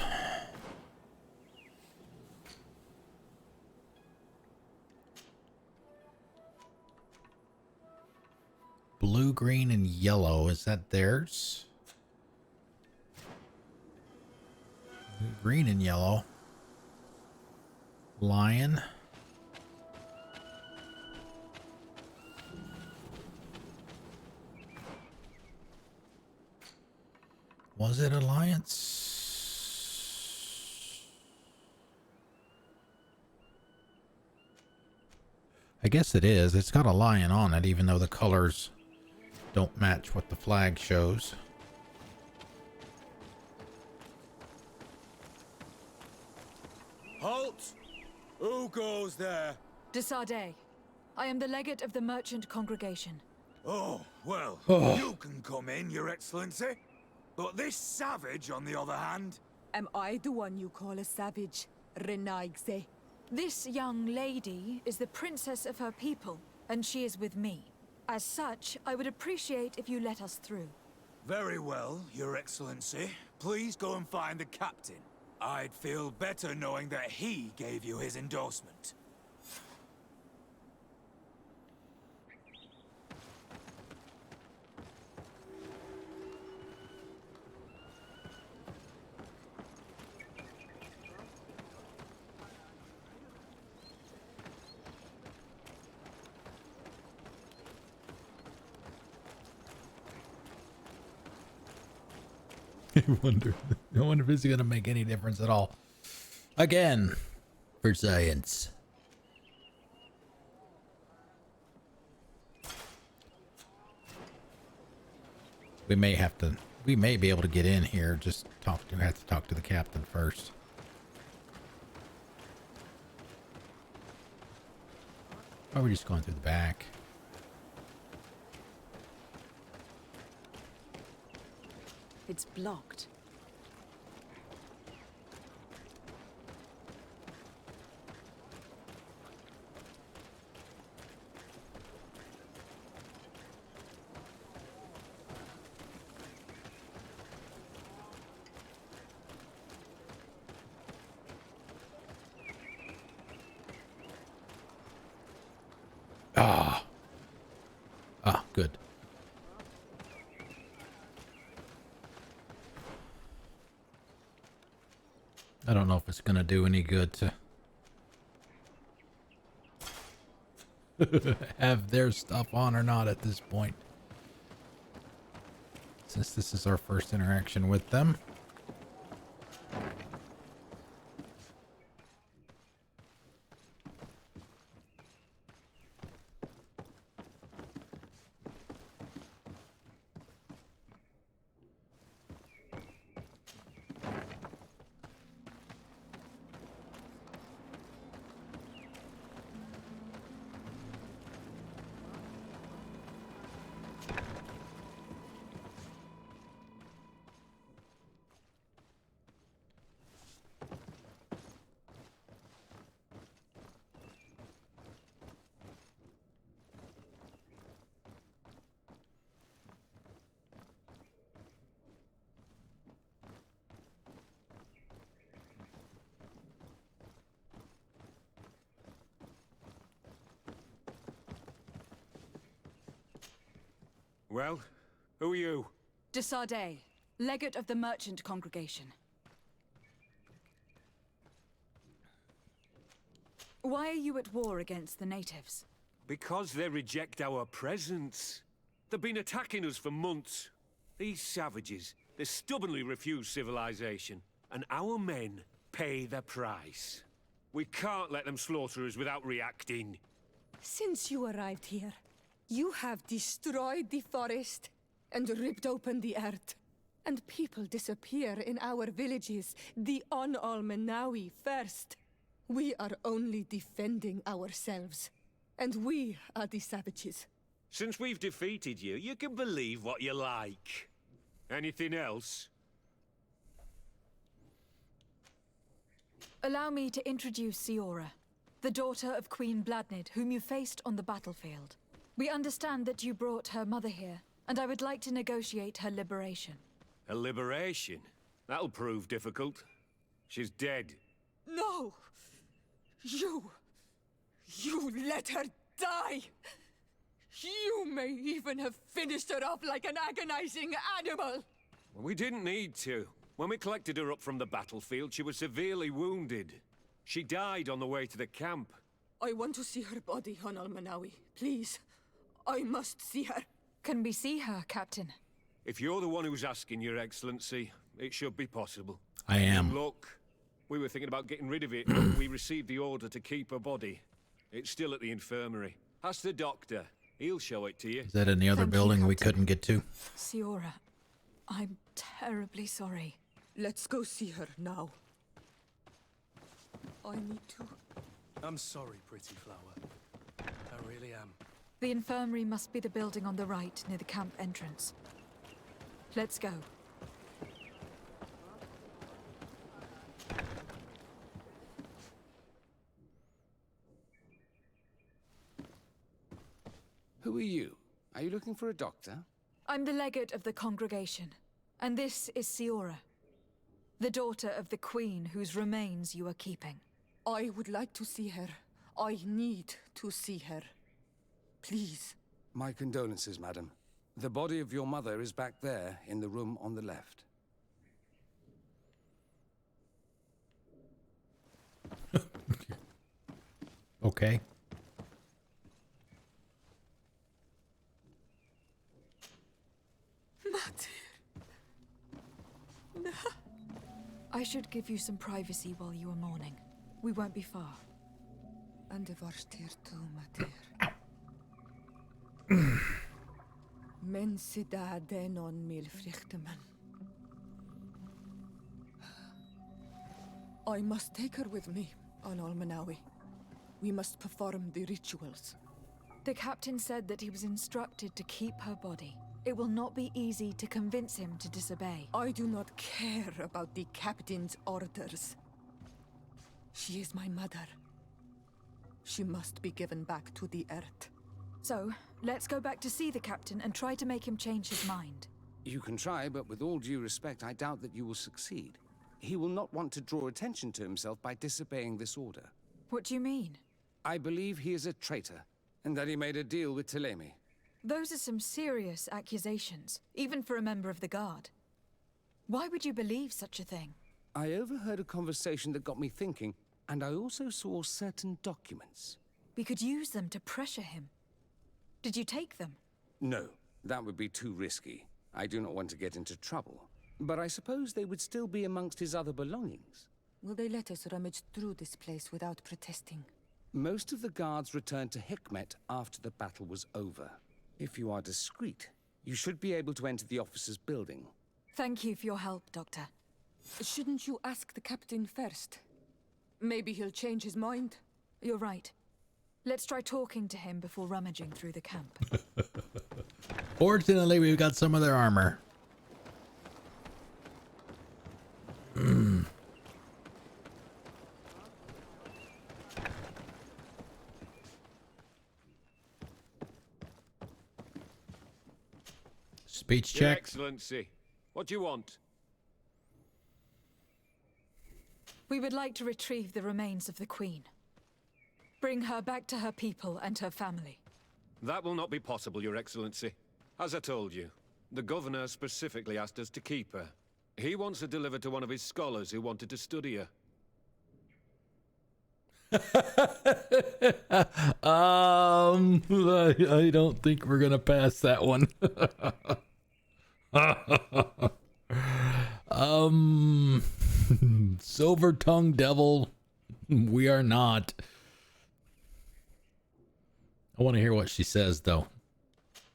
blue, green, and yellow? Is that theirs? Green and yellow. lion. Was it Alliance? I guess it is. It's got a lion on it, even though the colors don't match what the flag shows. Halt! Who goes there? De Sardet. I am the legate of the merchant congregation. Oh, well, you can come in, Your Excellency. But this savage, on the other hand... Am I the one you call a savage, Renaigse? This young lady is the princess of her people, and she is with me. As such, I would appreciate if you let us through. Very well, Your Excellency. Please go and find the captain. I'd feel better knowing that he gave you his endorsement. I wonder if it's going to make any difference at all. Again, for science. We may be able to get in here. Just have to talk to the captain first. Or we're just going through the back. It's blocked. Good. I don't know if it's gonna do any good to have their stuff on or not at this point, since this is our first interaction with them. Well, who are you? De Sardet, legate of the merchant congregation. Why are you at war against the natives? Because they reject our presence. They've been attacking us for months. These savages, they stubbornly refuse civilization, and our men pay the price. We can't let them slaughter us without reacting. Since you arrived here, you have destroyed the forest and ripped open the earth. And people disappear in our villages, the On-Almenawi first. We are only defending ourselves. And we are the savages. Since we've defeated you, you can believe what you like. Anything else? Allow me to introduce Siora, the daughter of Queen Bladnid, whom you faced on the battlefield. We understand that you brought her mother here, and I would like to negotiate her liberation. A liberation? That'll prove difficult. She's dead. No! You let her die! You may even have finished her off like an agonizing animal! We didn't need to. When we collected her up from the battlefield, she was severely wounded. She died on the way to the camp. I want to see her body on Almanawi. Please. I must see her. Can we see her, Captain? If you're the one who's asking, Your Excellency, it should be possible. I am. Look, we were thinking about getting rid of it, but we received the order to keep her body. It's still at the infirmary. Ask the doctor. He'll show it to you. Is that in the other building we couldn't get to? Siora, I'm terribly sorry. Let's go see her now. I need to. I'm sorry, pretty flower. I really am. The infirmary must be the building on the right, near the camp entrance. Let's go. Who are you? Are you looking for a doctor? I'm the legate of the congregation, and this is Siora, the daughter of the queen whose remains you are keeping. I would like to see her. I need to see her. Please. My condolences, madam. The body of your mother is back there, in the room on the left. Okay. No. I should give you some privacy while you are mourning. We won't be far. And de varstir tu, Mater. Men sida denon mil frichtemmen. I must take her with me on Almanawi. We must perform the rituals. The captain said that he was instructed to keep her body. It will not be easy to convince him to disobey. I do not care about the captain's orders. She is my mother. She must be given back to the earth. So, let's go back to see the captain and try to make him change his mind. You can try, but with all due respect, I doubt that you will succeed. He will not want to draw attention to himself by disobeying this order. What do you mean? I believe he is a traitor, and that he made a deal with Ptolemy. Those are some serious accusations, even for a member of the guard. Why would you believe such a thing? I overheard a conversation that got me thinking, and I also saw certain documents. We could use them to pressure him. Did you take them? No, that would be too risky. I do not want to get into trouble. But I suppose they would still be amongst his other belongings. Will they let us rummage through this place without protesting? Most of the guards returned to Hikmet after the battle was over. If you are discreet, you should be able to enter the officer's building. Thank you for your help, Doctor. Shouldn't you ask the captain first? Maybe he'll change his mind. You're right. Let's try talking to him before rummaging through the camp. Fortunately, we've got some of their armor. Speech Your check. Excellency, what do you want? We would like to retrieve the remains of the Queen. Bring her back to her people and her family. That will not be possible, Your Excellency. As I told you, the governor specifically asked us to keep her. He wants her delivered to one of his scholars who wanted to study her. I don't think we're gonna pass that one. Silver tongue devil, we are not. I want to hear what she says, though.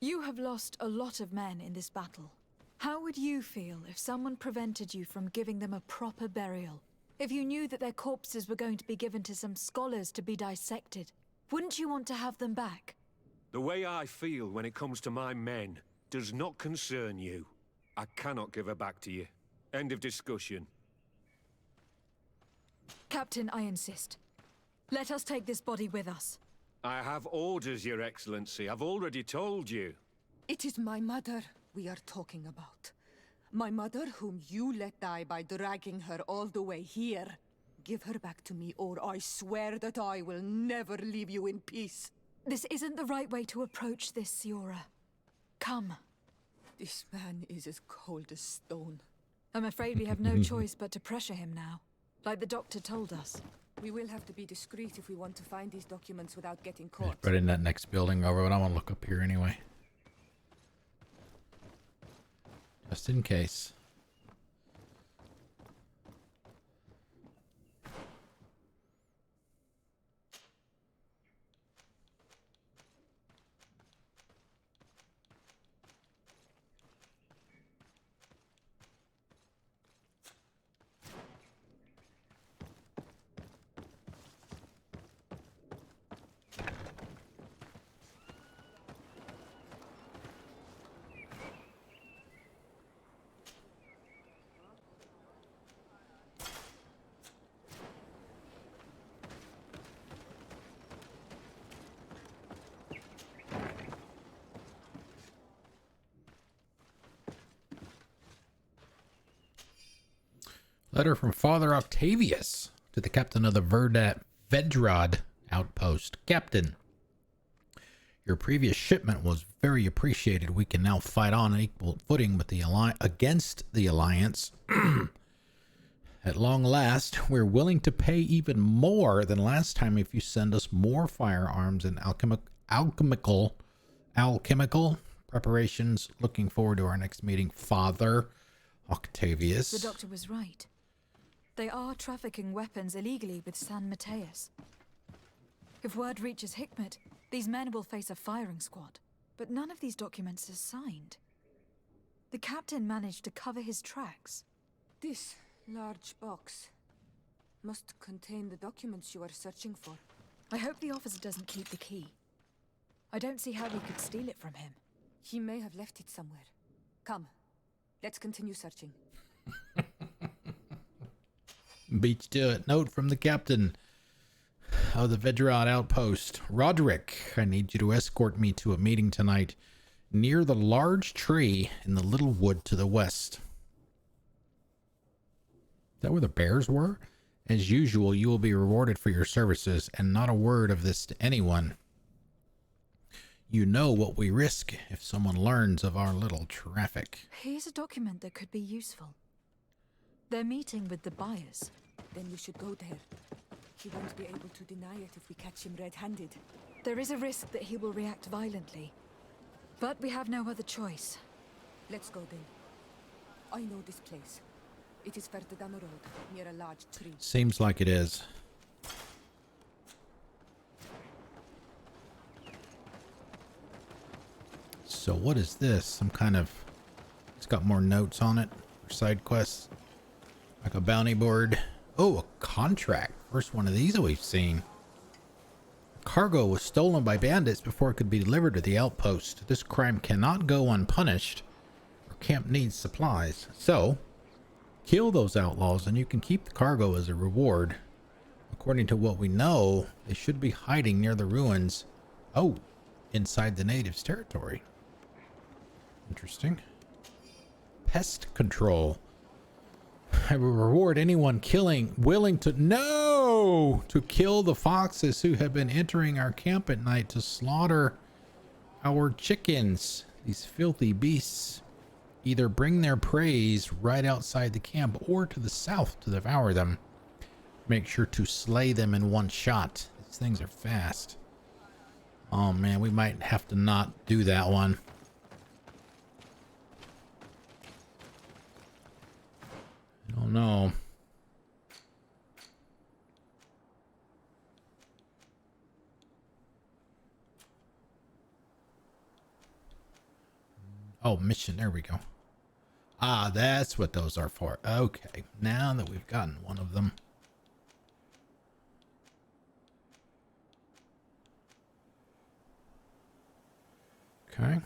You have lost a lot of men in this battle. How would you feel if someone prevented you from giving them a proper burial? If you knew that their corpses were going to be given to some scholars to be dissected, wouldn't you want to have them back? The way I feel when it comes to my men does not concern you. I cannot give her back to you. End of discussion. Captain, I insist. Let us take this body with us. I have orders, Your Excellency. I've already told you. It is my mother we are talking about. My mother whom you let die by dragging her all the way here. Give her back to me, or I swear that I will never leave you in peace. This isn't the right way to approach this, Siora. Come. This man is as cold as stone. I'm afraid we have no choice but to pressure him now, like the doctor told us. We will have to be discreet if we want to find these documents without getting caught. Right in that next building over, but I want to look up here anyway. Just in case. Letter from Father Octavius to the captain of the Vedrad outpost. Captain, your previous shipment was very appreciated. We can now fight on an equal footing with the against the Alliance. At long last, we're willing to pay even more than last time if you send us more firearms and alchemical preparations. Looking forward to our next meeting, Father Octavius. The doctor was right. They are trafficking weapons illegally with San Mateus. If word reaches Hikmet, these men will face a firing squad. But none of these documents is signed. The captain managed to cover his tracks. This large box must contain the documents you are searching for. I hope the officer doesn't keep the key. I don't see how we could steal it from him. He may have left it somewhere. Come, let's continue searching. Beach to it. Note from the captain of the Vedrad outpost. Roderick, I need you to escort me to a meeting tonight near the large tree in the little wood to the west. Is that where the bears were? As usual, you will be rewarded for your services, and not a word of this to anyone. You know what we risk if someone learns of our little traffic. Here's a document that could be useful. They're meeting with the buyers. Then we should go there. He won't be able to deny it if we catch him red-handed. There is a risk that he will react violently. But we have no other choice. Let's go then. I know this place. It is further down the road, near a large tree. Seems like it is. So what is this? Some kind of... It's got more notes on it. Side quests. Like a bounty board. Oh, a contract. First one of these that we've seen. Cargo was stolen by bandits before it could be delivered to the outpost. This crime cannot go unpunished. Our camp needs supplies. So, kill those outlaws and you can keep the cargo as a reward. According to what we know, they should be hiding near the ruins. Oh, inside the natives' territory. Interesting. Pest control. I will reward anyone willing to kill the foxes who have been entering our camp at night to slaughter our chickens. These filthy beasts either bring their prey right outside the camp or to the south to devour them. Make sure to slay them in one shot. These things are fast. Oh man, we might have to not do that one. I don't know. Oh, mission. There we go. Ah, that's what those are for. Okay. Now that we've gotten one of them. Okay.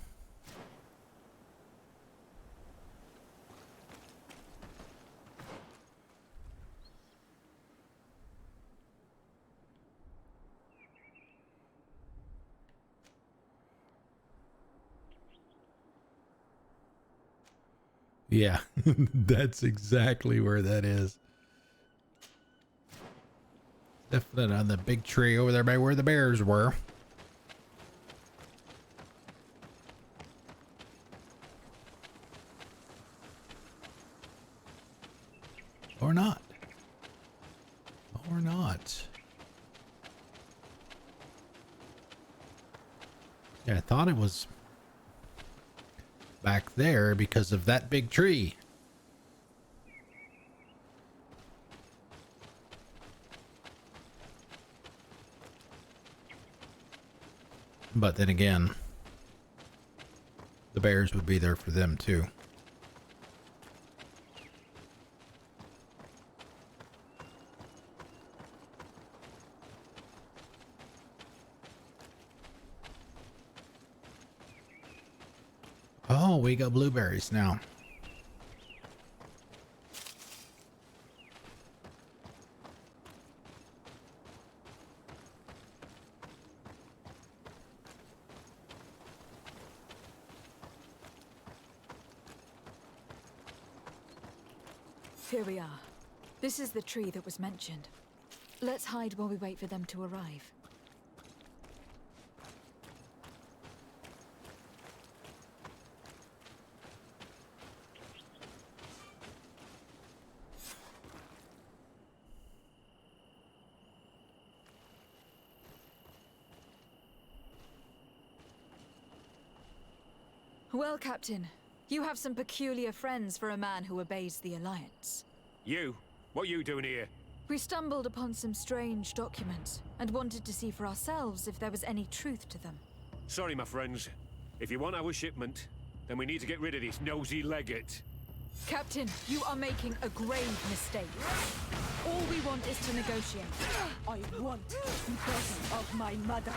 Yeah, that's exactly where that is. Definitely on the big tree over there by where the bears were. Or not. Or not. Yeah, I thought it was back there because of that big tree. But then again, the bears would be there for them too. Oh, we got blueberries now. Here we are. This is the tree that was mentioned. Let's hide while we wait for them to arrive. Well, Captain, you have some peculiar friends for a man who obeys the Alliance. You? What you doing here? We stumbled upon some strange documents and wanted to see for ourselves if there was any truth to them. Sorry, my friends. If you want our shipment, then we need to get rid of this nosy legate. Captain, you are making a grave mistake. All we want is to negotiate. I want the best of my mother.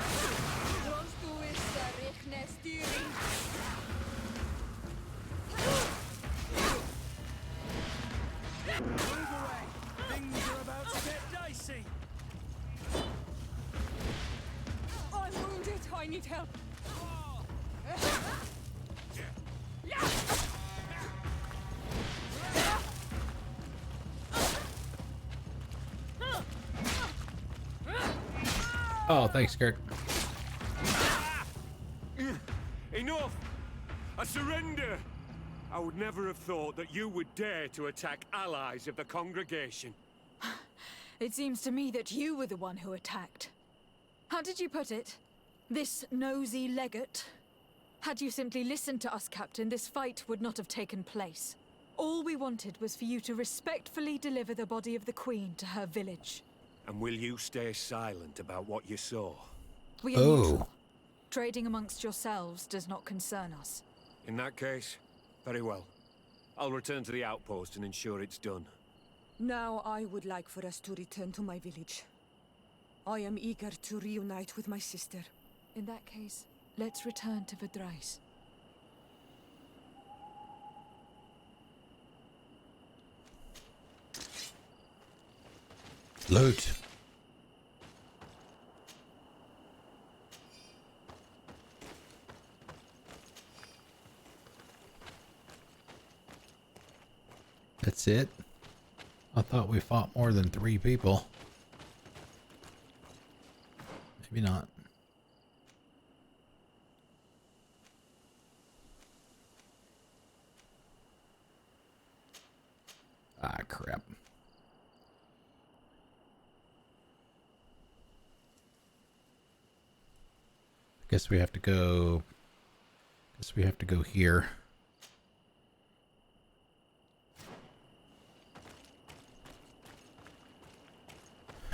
Move away! Things are about to get dicey! I'm wounded. I need help. Oh, thanks, Kirk. Enough! I surrender! I would never have thought that you would dare to attack allies of the congregation. It seems to me that you were the one who attacked. How did you put it? This nosy legate? Had you simply listened to us, Captain, this fight would not have taken place. All we wanted was for you to respectfully deliver the body of the Queen to her village. And will you stay silent about what you saw? We are neutral. Trading amongst yourselves does not concern us. In that case, very well. I'll return to the outpost and ensure it's done. Now I would like for us to return to my village. I am eager to reunite with my sister. In that case, let's return to Vedrad. Loot. That's it? I thought we fought more than 3 people. Maybe not. Ah, crap. Guess we have to go here.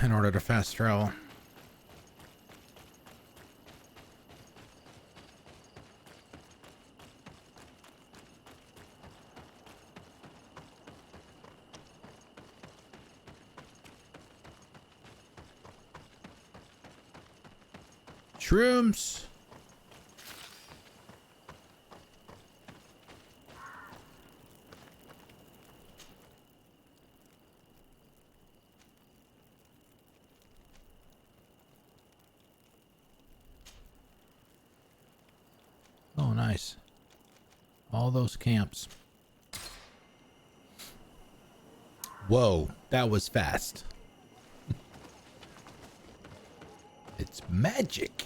In order to fast travel. Shrooms. Oh, nice. All those camps. Whoa, that was fast. It's magic.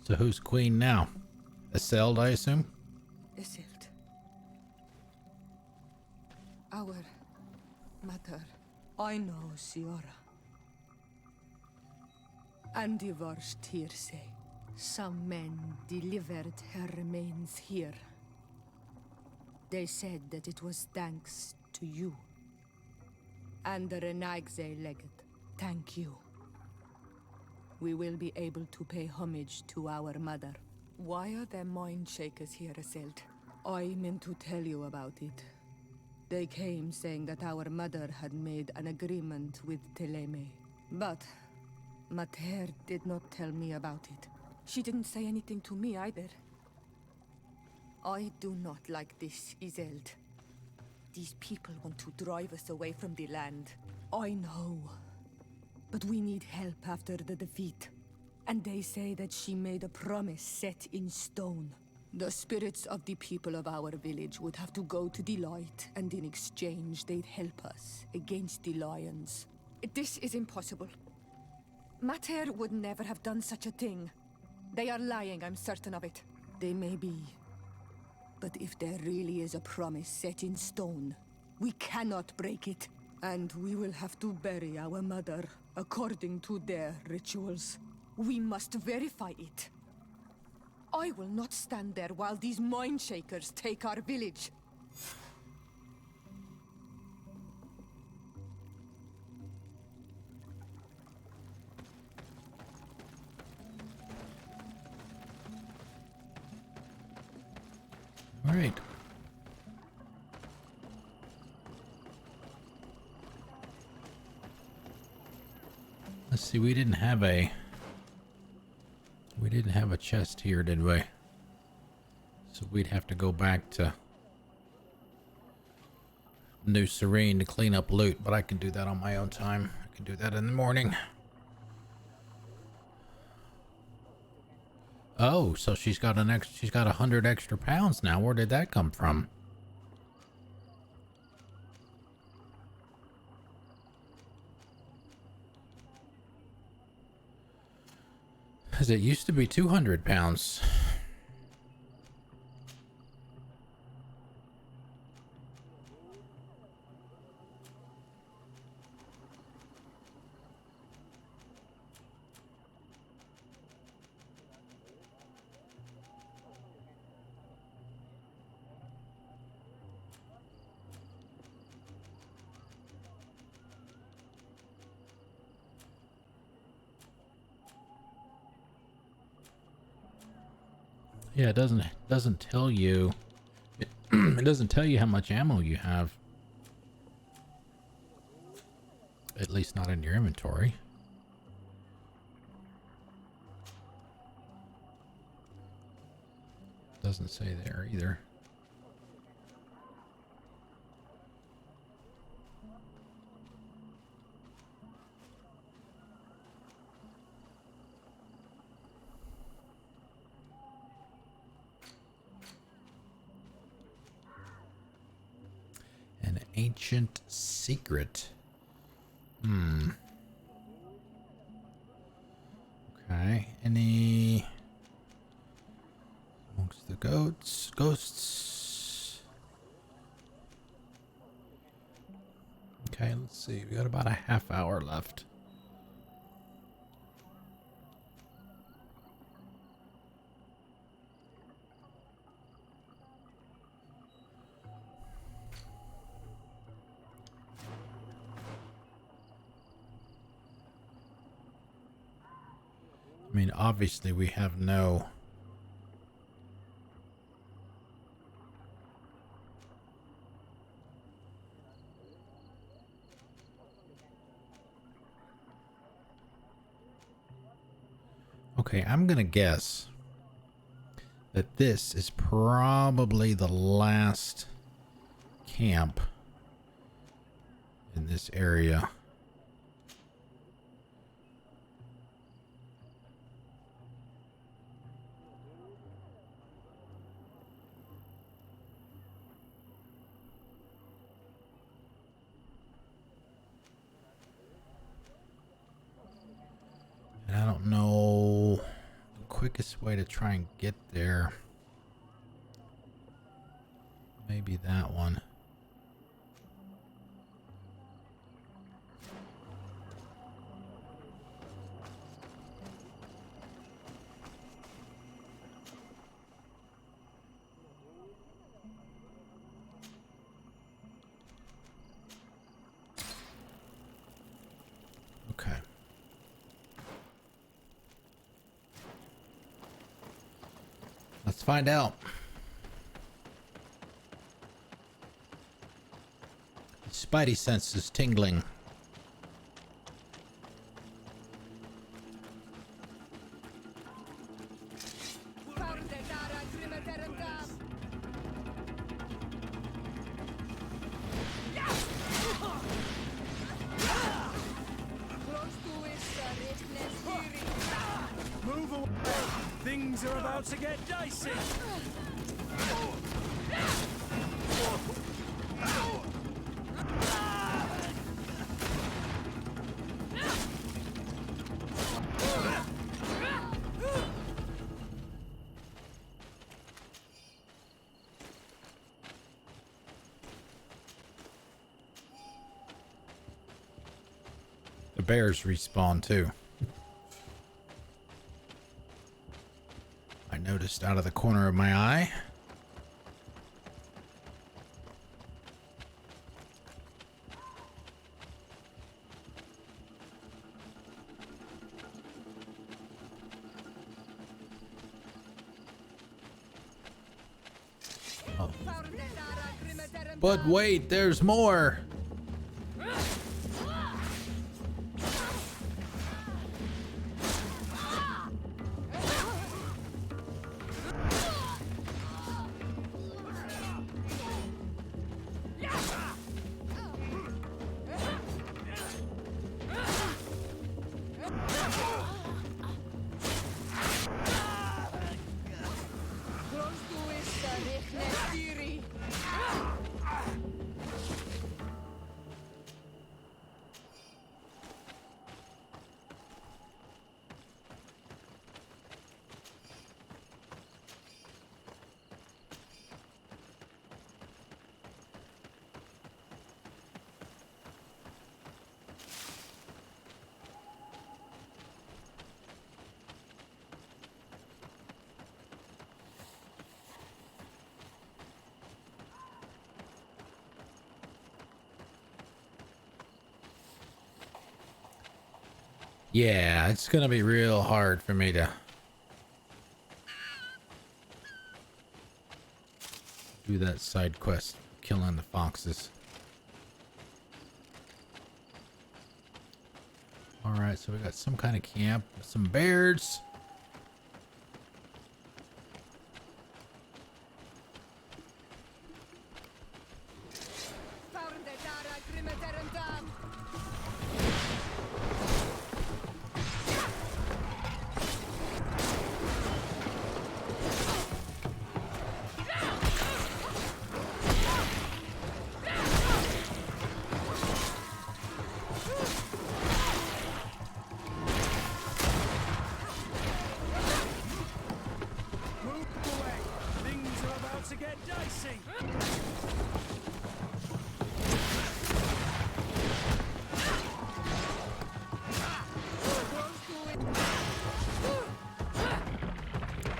So who's queen now? Eseld, I assume? Isildt. Our mother. I know, Siora. And the worst here say, some men delivered her remains here. They said that it was thanks to you. And the Renaigse legate, thank you. We will be able to pay homage to our mother. Why are there mind shakers here, Isildt? I meant to tell you about it. They came saying that our mother had made an agreement with Teleme. But Mater did not tell me about it. She didn't say anything to me either. I do not like this, Isildt. These people want to drive us away from the land. I know. But we need help after the defeat. And they say that she made a promise set in stone. The spirits of the people of our village would have to go to the light, and in exchange they'd help us against the lions. This is impossible. Mater would never have done such a thing. They are lying, I'm certain of it. They may be. But if there really is a promise set in stone, we cannot break it. And we will have to bury our mother according to their rituals. We must verify it. I will not stand there while these mind shakers take our village. All right. Let's see, we didn't have a chest here, did we? So we'd have to go back to New Serene to clean up loot, but I can do that on my own time. I can do that in the morning. Oh, so she's got 100 extra pounds now. Where did that come from? Because it used to be 200 pounds. Yeah, it doesn't tell you. It doesn't tell you how much ammo you have. At least not in your inventory. Doesn't say there either. An ancient secret. Okay. Any amongst the ghosts? Okay, let's see. We got about a half hour left. I mean, obviously we have no... Okay, I'm gonna guess that this is probably the last camp in this area. And I don't know the quickest way to try and get there. Maybe that one. Okay. Let's find out. Spidey sense is tingling. Move away! Things are about to get dicey! The bears respawn too. I noticed out of the corner of my eye. Oh. But wait, there's more. Yeah, it's gonna be real hard for me to do that side quest, killing the foxes. All right, so we got some kind of camp, some bears.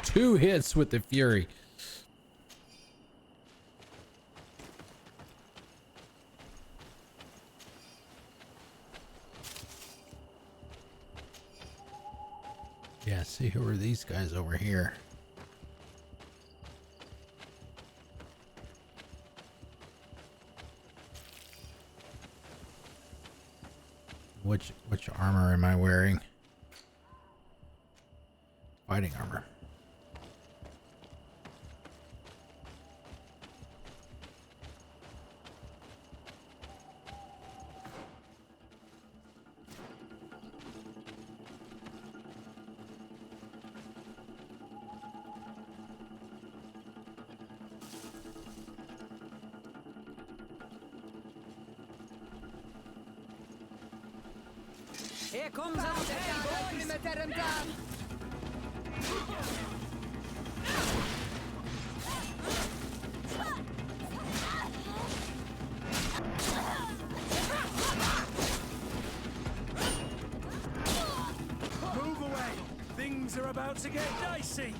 Two hits with the Fury. Yeah, see who are these guys over here? Which armor am I wearing? Fighting armor. Here comes our about to get dicey.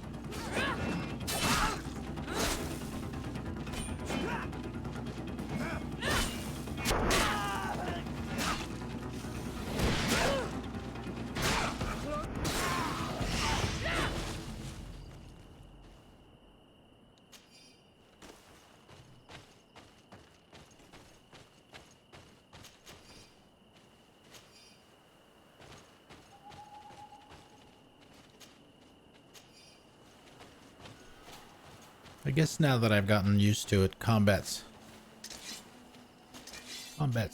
I guess now that I've gotten used to it, combat's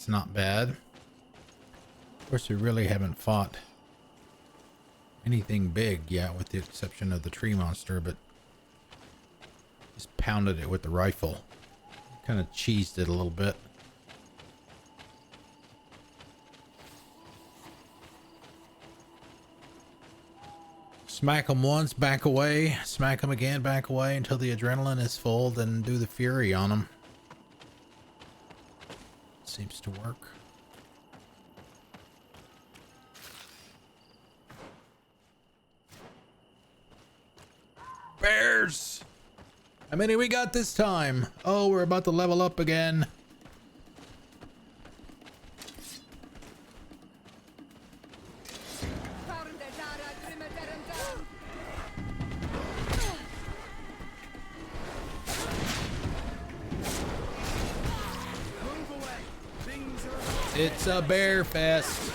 not bad. Of course, we really haven't fought anything big yet, with the exception of the tree monster, but just pounded it with the rifle. Kind of cheesed it a little bit. Smack them once, back away. Smack them again, back away until the adrenaline is full, then do the fury on them. Seems to work. Bears! How many we got this time? Oh, we're about to level up again. It's a bear fest.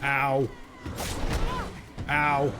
Ow. Ow.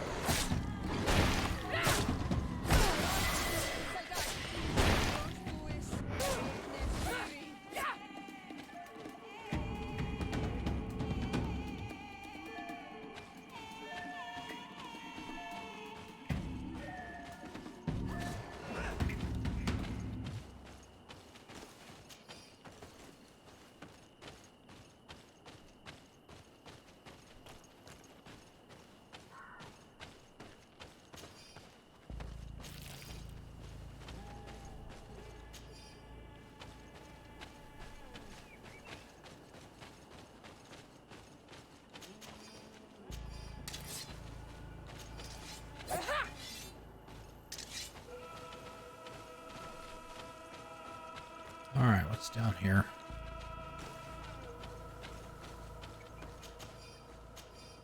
All right, what's down here?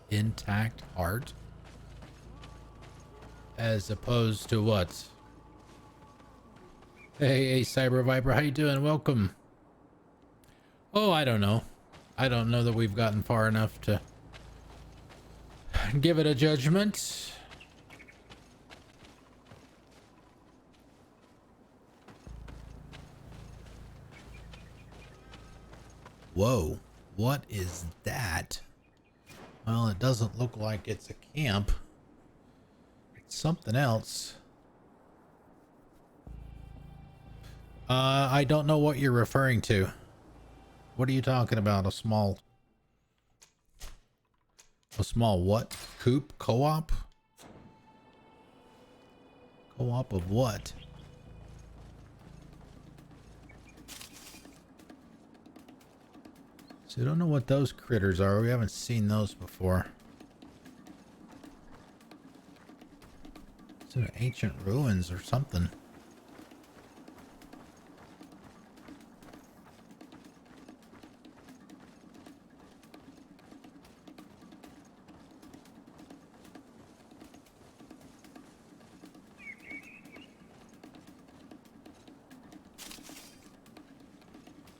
Intact heart. As opposed to what? Hey, Cyber Viper, how you doing? Welcome. Oh, I don't know. I don't know that we've gotten far enough to give it a judgment. Whoa, what is that? Well, it doesn't look like it's a camp. It's something else. I don't know what you're referring to. What are you talking about? A small what? Coop? Co-op? Co-op of what? So I don't know what those critters are. We haven't seen those before. It's an ancient ruins or something.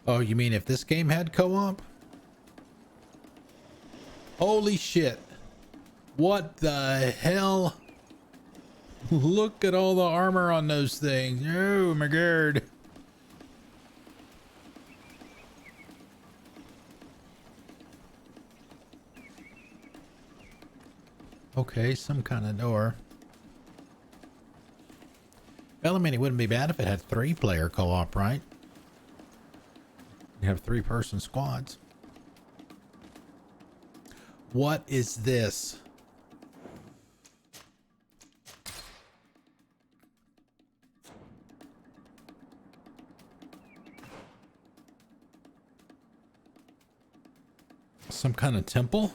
Oh, you mean if this game had co-op? Holy shit. What the hell? Look at all the armor on those things. Oh my god. Okay, some kind of door. Well, I mean, it wouldn't be bad if it had 3-player co-op, right? You have 3-person squads. What is this? Some kind of temple?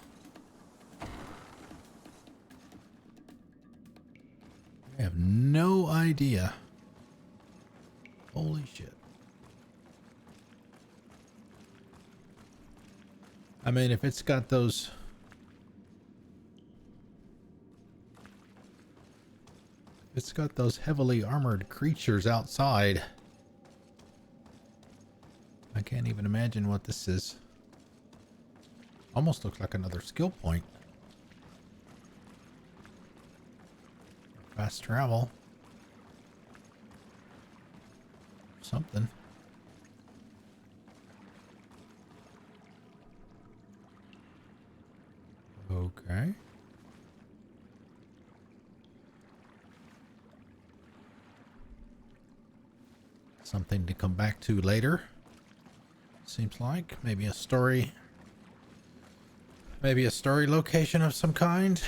I have no idea. Holy shit. I mean, if it's got those... It's got those heavily armored creatures outside. I can't even imagine what this is. Almost looks like another skill point. Fast travel. Something. Okay. Something to come back to later. Seems like maybe a story. Maybe a story location of some kind.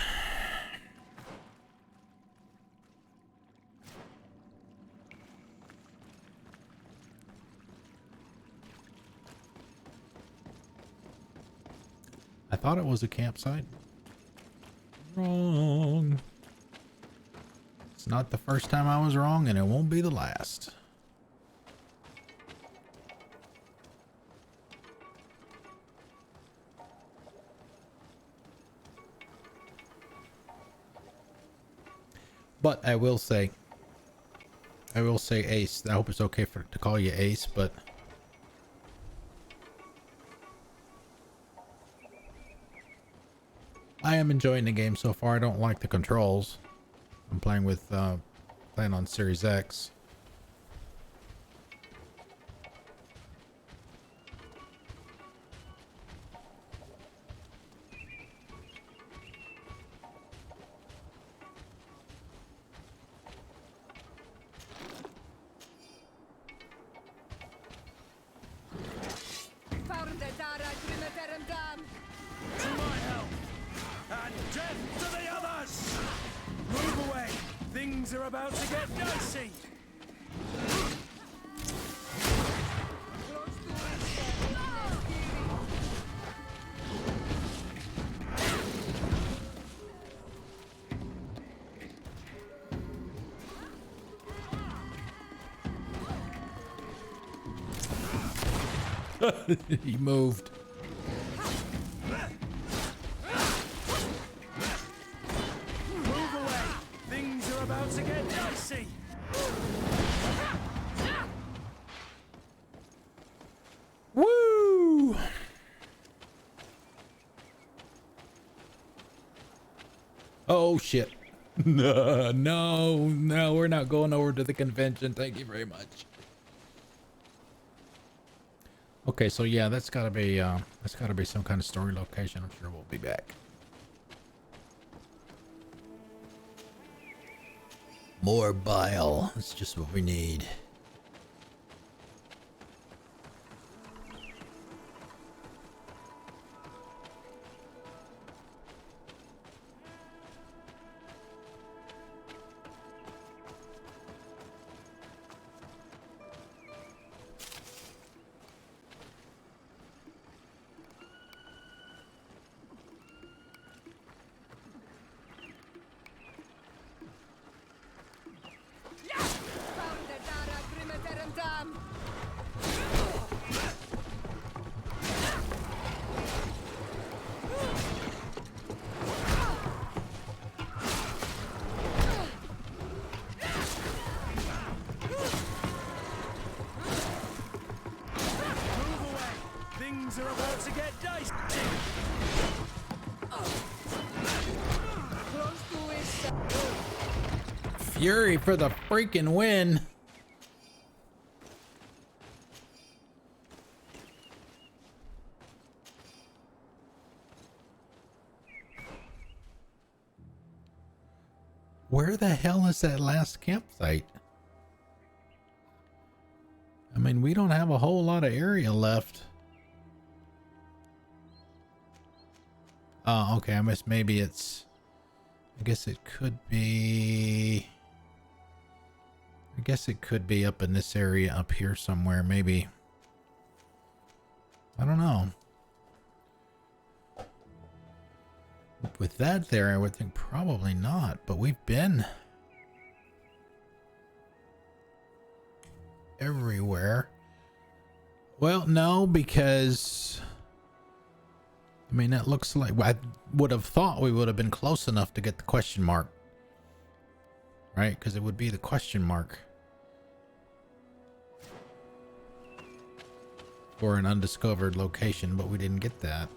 I thought it was a campsite. Wrong. It's not the first time I was wrong, and it won't be the last. But I will say Ace. I hope it's okay to call you Ace, but I am enjoying the game so far. I don't like the controls. I'm playing on Series X. To my help! And death to the others! Move away! Things are about to get dicey! He moved. Move away! Things are about to get dicey! Woo! Oh shit. No, we're not going over to the convention. Thank you very much. Okay, so yeah, that's gotta be some kind of story location. I'm sure we'll be back. More bile. That's just what we need. Things are about to get dicey! Fury for the freaking win. Where the hell is that last campsite? I mean, we don't have a whole lot of area left. Oh, okay. I missed. Maybe it's. I guess it could be. I guess it could be up in this area up here somewhere. Maybe. I don't know. With that there, I would think probably not. But we've been everywhere. Well, no, because I mean, that looks like I would have thought we would have been close enough to get the question mark, right? Because it would be the question mark for an undiscovered location, but we didn't get that.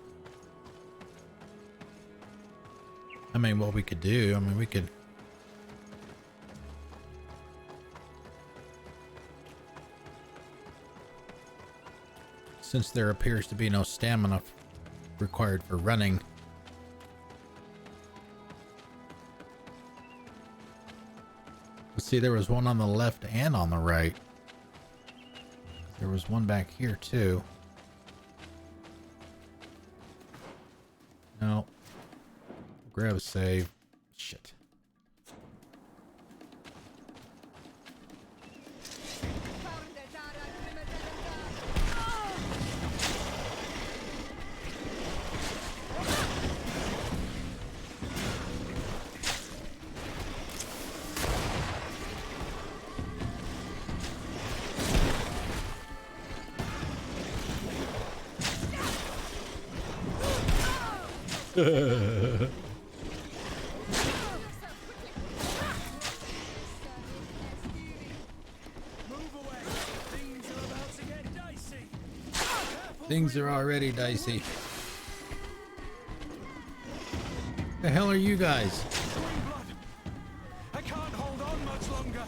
I mean, what we could do, I mean, we could since there appears to be no stamina required for running. Let's see, there was one on the left and on the right. There was one back here too. No. Grab a save. Shit. Things are already dicey. The hell are you guys? I can't hold on much longer.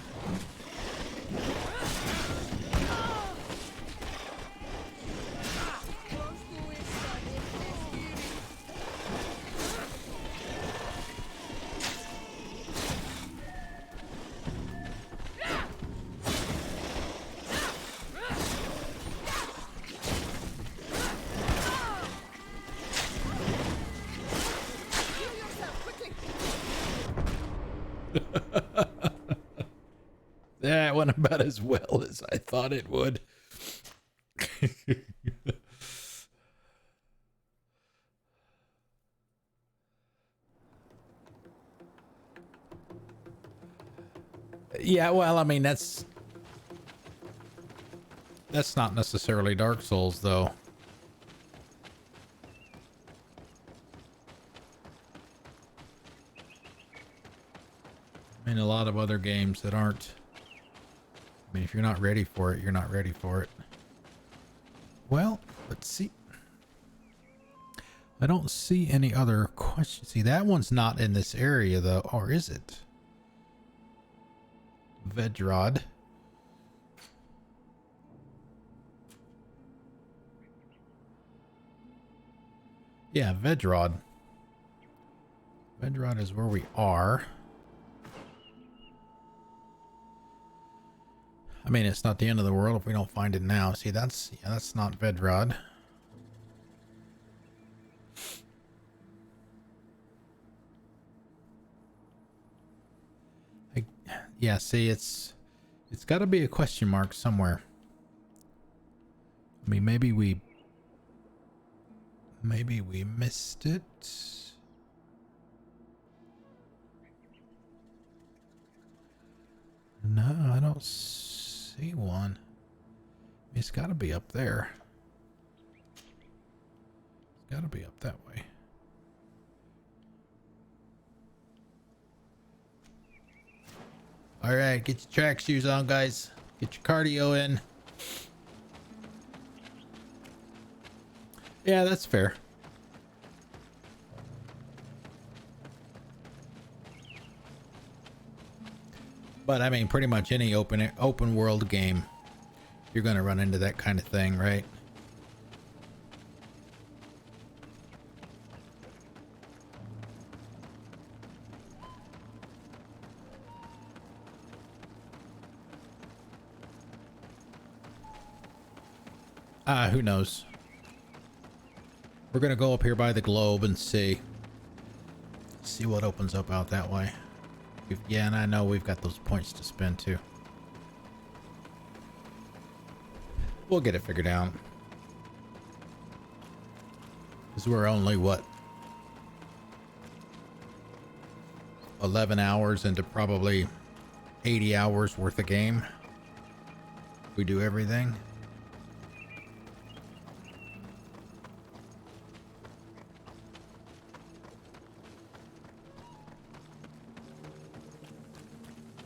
That went about as well as I thought it would. Yeah, well, I mean, that's not necessarily Dark Souls, though. I mean, a lot of other games that aren't. I mean, if you're not ready for it, you're not ready for it. Well, let's see. I don't see any other questions. See, that one's not in this area, though. Or is it? Vedrad. Yeah, Vedrad. Vedrad is where we are. I mean, it's not the end of the world if we don't find it now. See, that's not Vedrad. Yeah, see, it's got to be a question mark somewhere. I mean, maybe we missed it. No, I don't see one. It's got to be up there. It's got to be up that way. All right, get your track shoes on, guys. Get your cardio in. Yeah, that's fair. But I mean, pretty much any open world game, you're going to run into that kind of thing, right? Who knows? We're going to go up here by the globe and see. See what opens up out that way. Yeah, and I know we've got those points to spend too. We'll get it figured out. Because we're only, what, 11 hours into probably 80 hours worth of game. We do everything.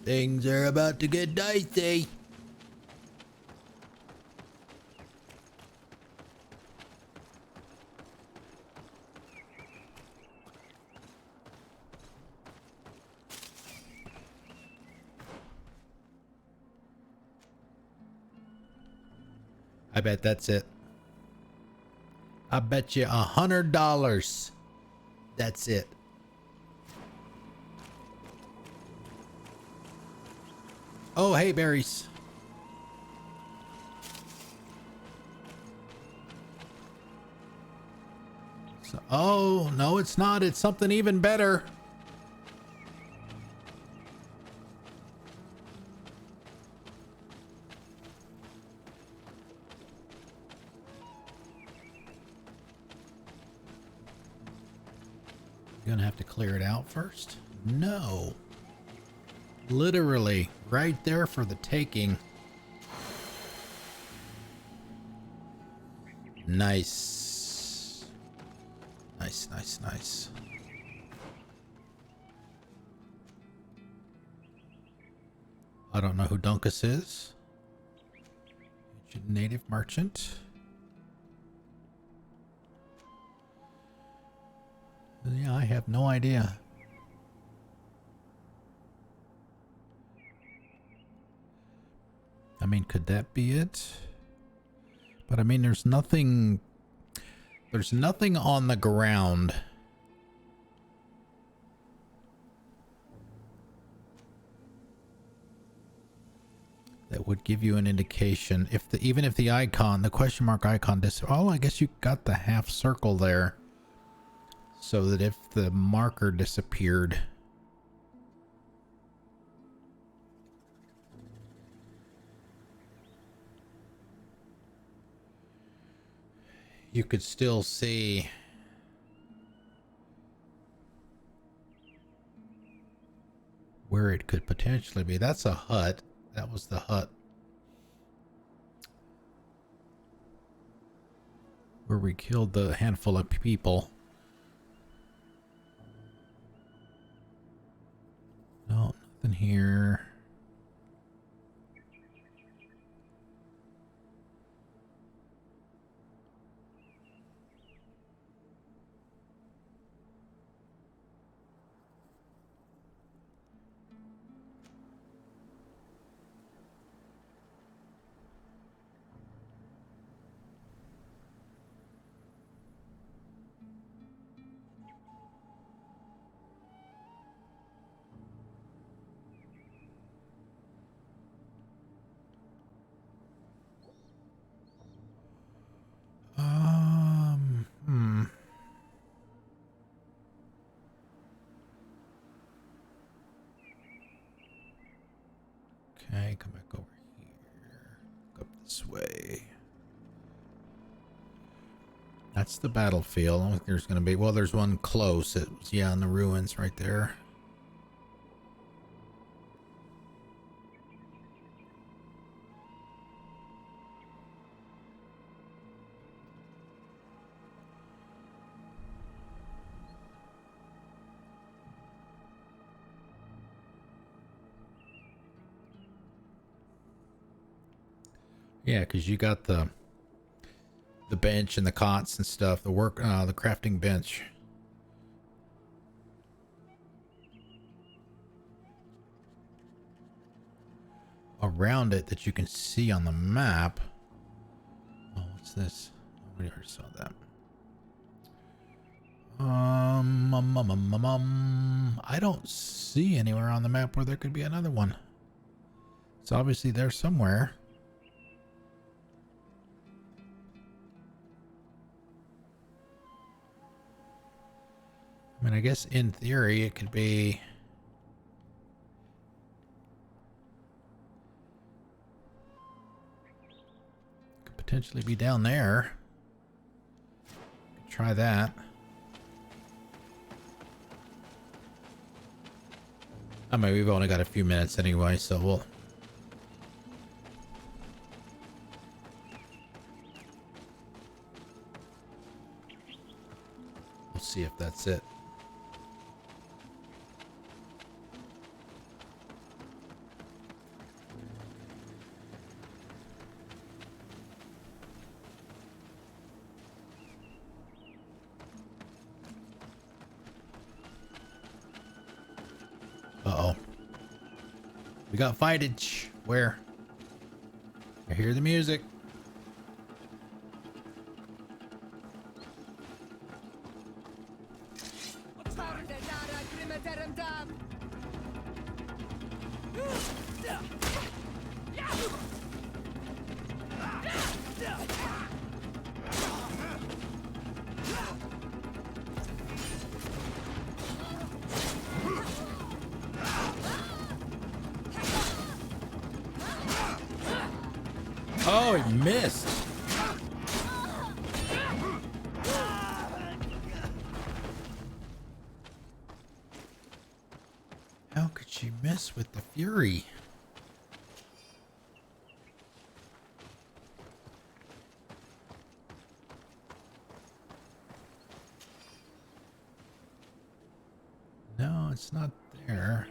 Things are about to get dicey. I bet that's it. I bet you $100. That's it. Oh, hey, berries. So, oh, no, it's not. It's something even better. You're gonna have to clear it out first? No. Literally right there for the taking. Nice. Nice, nice, nice. I don't know who Dunkus is. Native merchant. Yeah, I have no idea. I mean, could that be it? But I mean, there's nothing on the ground. That would give you an indication. Even if the icon, the question mark icon oh, I guess you got the half circle there. So that if the marker disappeared, you could still see where it could potentially be. That's a hut. That was the hut where we killed the handful of people. No, nothing here. Okay, come back over here. Go up this way. That's the battlefield. I don't think there's going to be... Well, there's one close. It was, yeah, in the ruins right there. Yeah, because you got the bench and the cots and stuff, the crafting bench. Around it that you can see on the map. Oh, what's this? We already saw that. I don't see anywhere on the map where there could be another one. It's obviously there somewhere. I mean, I guess in theory it could be... Could potentially be down there. Could try that. I mean, we've only got a few minutes anyway, so we'll see if that's it. Uh-oh. We got fightage. Where? I hear the music. Oh, he missed. How could she miss with the fury? No, it's not there.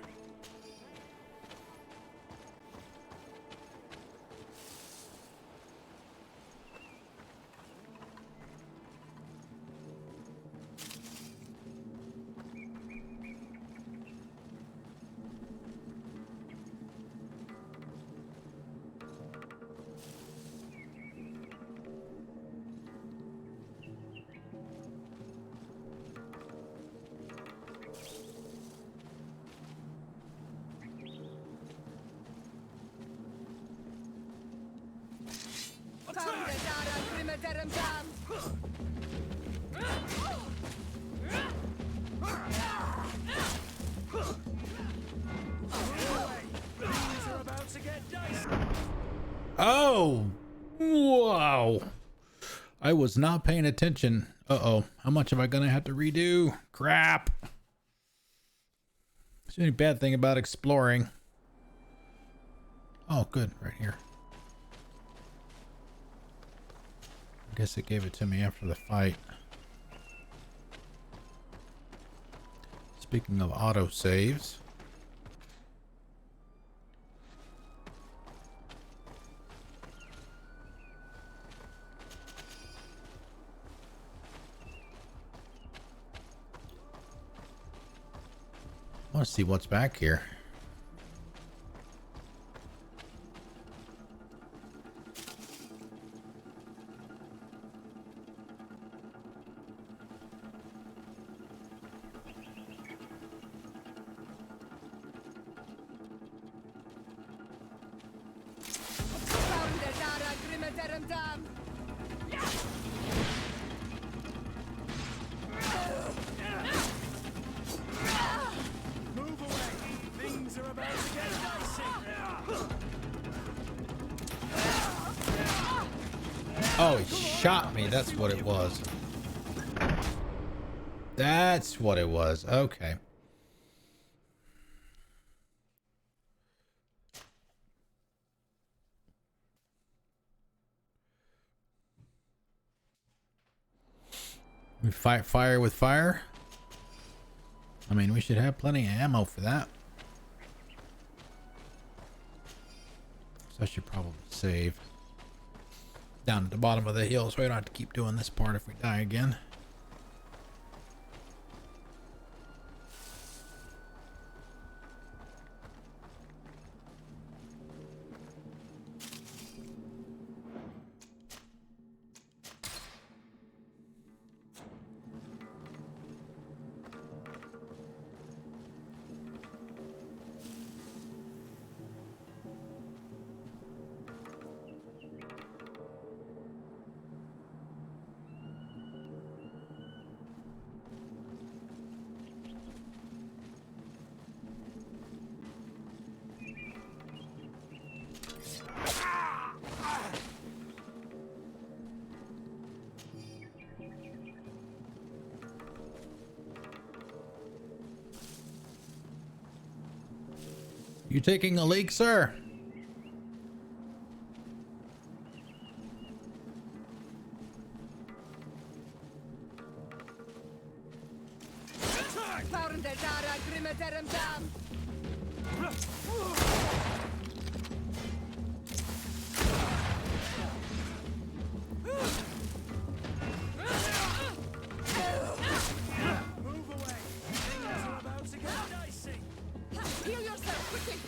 Oh, wow. I was not paying attention. Uh-oh. How much am I going to have to redo? Crap. Is there any bad thing about exploring? Oh, good. Right here. I guess it gave it to me after the fight. Speaking of auto saves. I want to see what's back here. Oh, he shot me. That's what it was. That's what it was. Okay. We fight fire with fire. I mean, we should have plenty of ammo for that. So I should probably save down at the bottom of the hill so we don't have to keep doing this part if we die again. You taking a leak, sir? Heal yourself, quickly!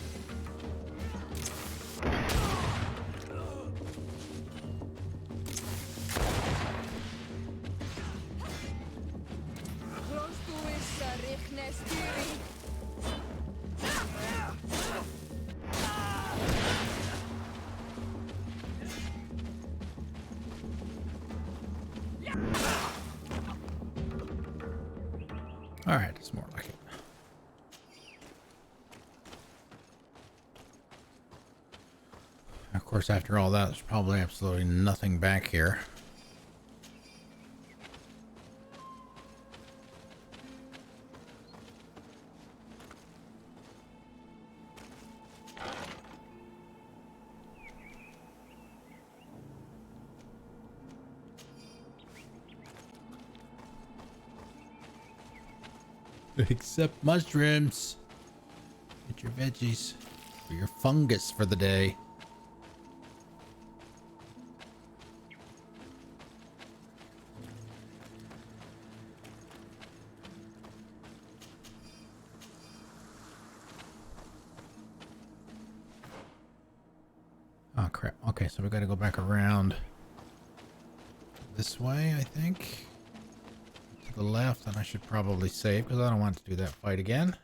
Close to is Richnestiri. All right, it's more like it. Of course, after all that, there's probably absolutely nothing back here. Except mushrooms. Get your veggies or your fungus for the day. Oh crap. Okay, so we got to go back around this way, I think. To the left, and I should probably save because I don't want to do that fight again.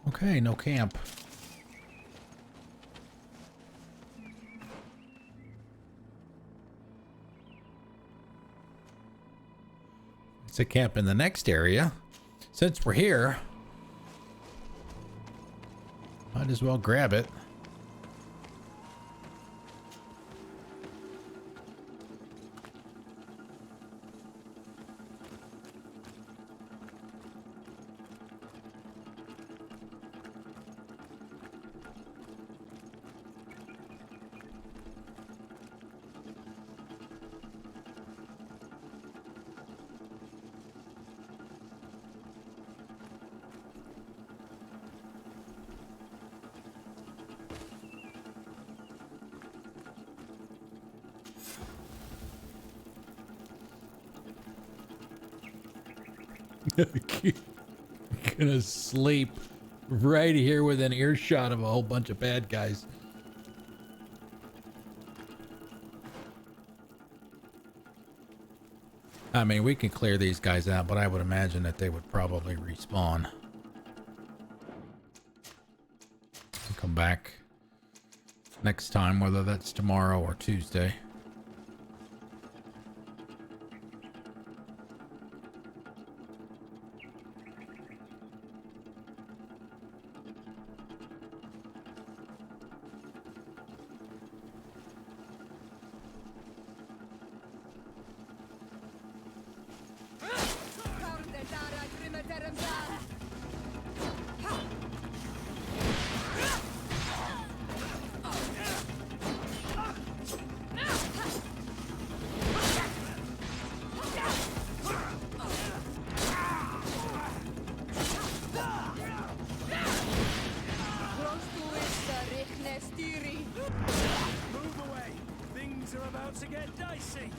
Okay, no camp. It's a camp in the next area. Since we're here, might as well grab it. Gonna sleep right here within earshot of a whole bunch of bad guys. I mean, we can clear these guys out, but I would imagine that they would probably respawn. And come back next time, whether that's tomorrow or Tuesday. Move away! Things are about to get dicey!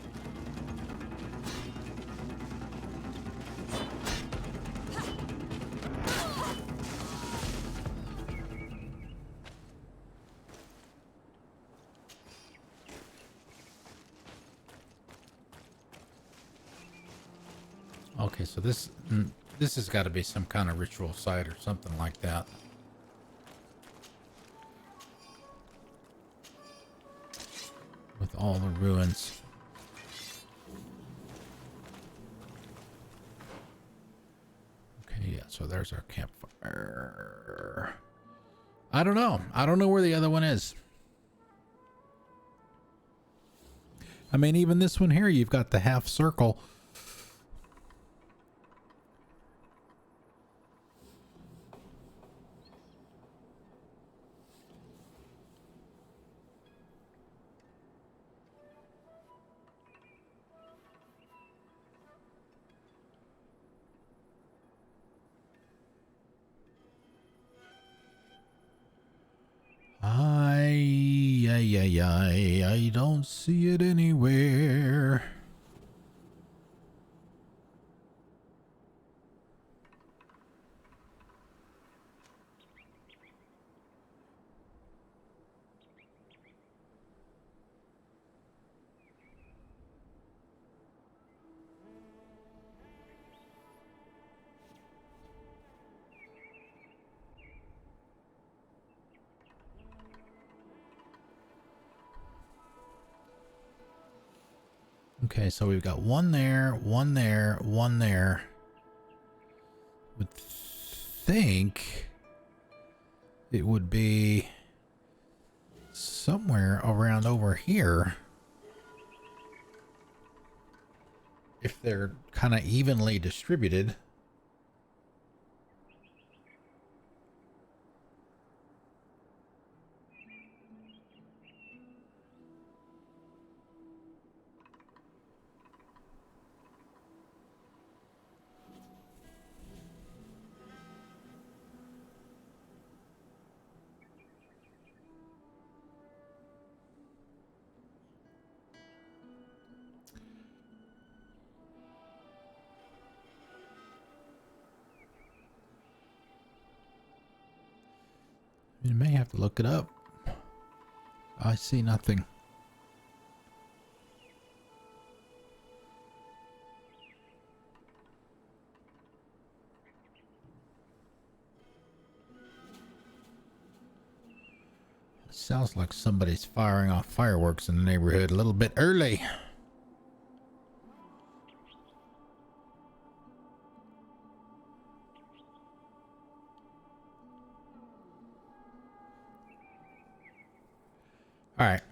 Okay, so this has got to be some kind of ritual site or something like that. With all the ruins. Okay, yeah, so there's our campfire. I don't know. I don't know where the other one is. I mean, even this one here, you've got the half circle. I don't see it anywhere. Okay, so we've got one there, one there, one there. Would think it would be somewhere around over here if they're kind of evenly distributed. You may have to look it up. I see nothing. Sounds like somebody's firing off fireworks in the neighborhood a little bit early. All right.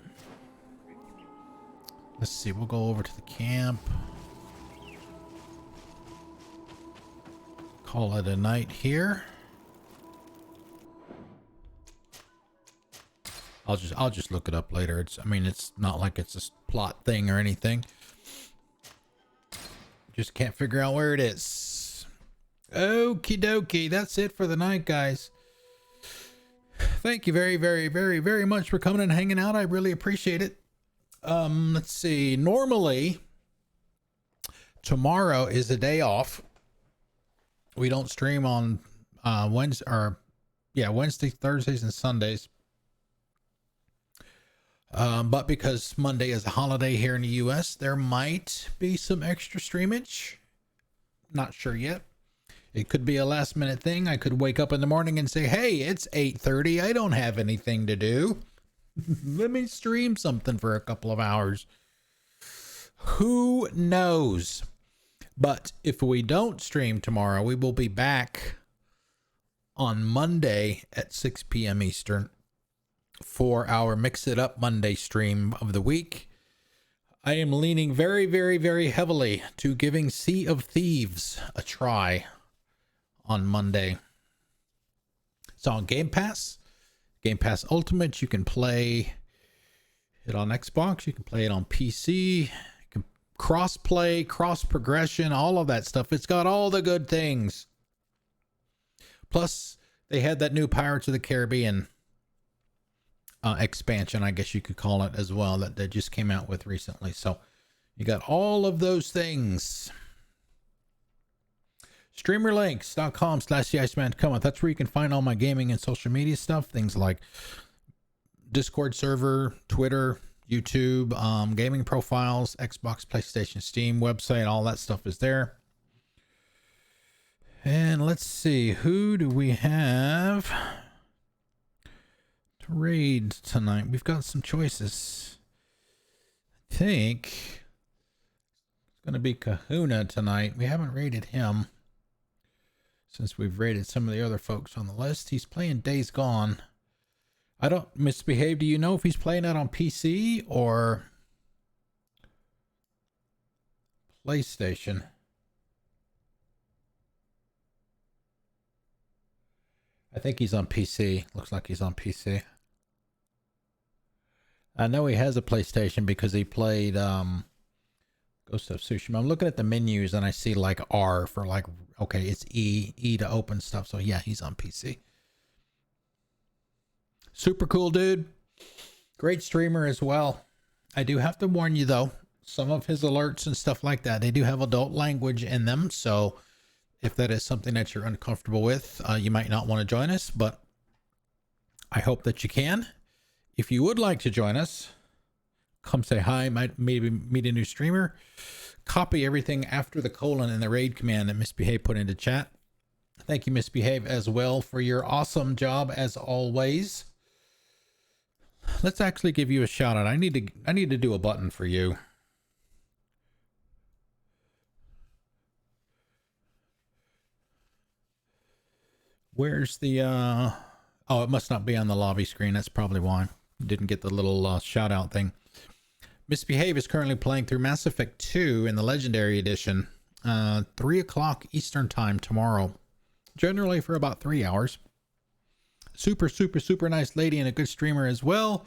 Let's see. We'll go over to the camp. Call it a night here. I'll just look it up later. I mean, it's not like it's a plot thing or anything. Just can't figure out where it is. Okie dokie. That's it for the night, guys. Thank you very, very, very, very much for coming and hanging out. I really appreciate it. Let's see. Normally, tomorrow is a day off. We don't stream on Wednesday, Thursdays, and Sundays. But because Monday is a holiday here in the US, there might be some extra streamage. Not sure yet. It could be a last minute thing. I could wake up in the morning and say, hey, it's 8:30. I don't have anything to do. Let me stream something for a couple of hours. Who knows? But if we don't stream tomorrow, we will be back on Monday at 6 p.m. Eastern for our Mix It Up Monday stream of the week. I am leaning very, very, very heavily to giving Sea of Thieves a try on Monday. It's on Game Pass. Game Pass Ultimate. You can play it on Xbox. You can play it on PC. You can cross-play, cross-progression, all of that stuff. It's got all the good things. Plus, they had that new Pirates of the Caribbean expansion, I guess you could call it, as well, that they just came out with recently. So you got all of those things. Streamerlinks.com/theiceman. That's where you can find all my gaming and social media stuff. Things like Discord server, Twitter, YouTube, gaming profiles, Xbox, PlayStation, Steam, website, all that stuff is there. And let's see, who do we have to raid tonight? We've got some choices. I think it's going to be Kahuna tonight. We haven't raided him since we've raided some of the other folks on the list. He's playing Days Gone. I don't misbehave. Do you know if he's playing that on PC or PlayStation? I think he's on PC. Looks like he's on PC. I know he has a PlayStation because he played Ghost of Tsushima. I'm looking at the menus and I see like R for like, okay, it's E to open stuff. So yeah, he's on PC. Super cool dude. Great streamer as well. I do have to warn you though, some of his alerts and stuff like that, they do have adult language in them. So if that is something that you're uncomfortable with, you might not want to join us, but I hope that you can. If you would like to join us, come say hi, might maybe meet a new streamer, copy everything after the colon in the raid command that Misbehave put into chat. Thank you, Misbehave, as well, for your awesome job as always. Let's actually give you a shout out. I need to do a button for you. Where's the oh, it must not be on the lobby screen. That's probably why. Didn't get the little shout out thing. Misbehave is currently playing through Mass Effect 2 in the Legendary Edition. 3 o'clock Eastern time tomorrow. Generally for about 3 hours. Super, super, super nice lady and a good streamer as well.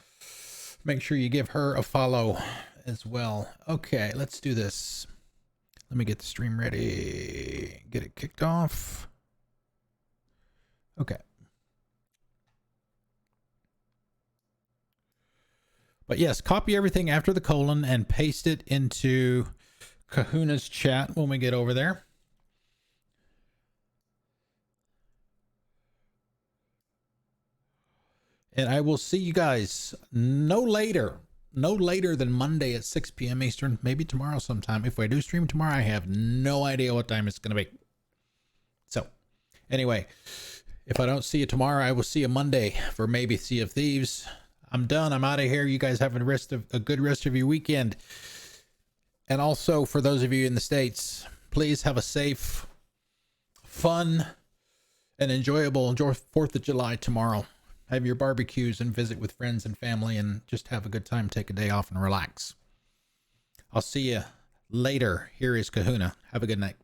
Make sure you give her a follow as well. Okay, let's do this. Let me get the stream ready. Get it kicked off. Okay. But yes, copy everything after the colon and paste it into Kahuna's chat when we get over there. And I will see you guys no later than Monday at 6 p.m. Eastern, maybe tomorrow sometime. If I do stream tomorrow, I have no idea what time it's going to be. So anyway, if I don't see you tomorrow, I will see you Monday for maybe Sea of Thieves. I'm done. I'm out of here. You guys have a good rest of your weekend. And also for those of you in the States, please have a safe, fun, and enjoyable 4th of July tomorrow. Have your barbecues and visit with friends and family and just have a good time. Take a day off and relax. I'll see you later. Here is Kahuna. Have a good night.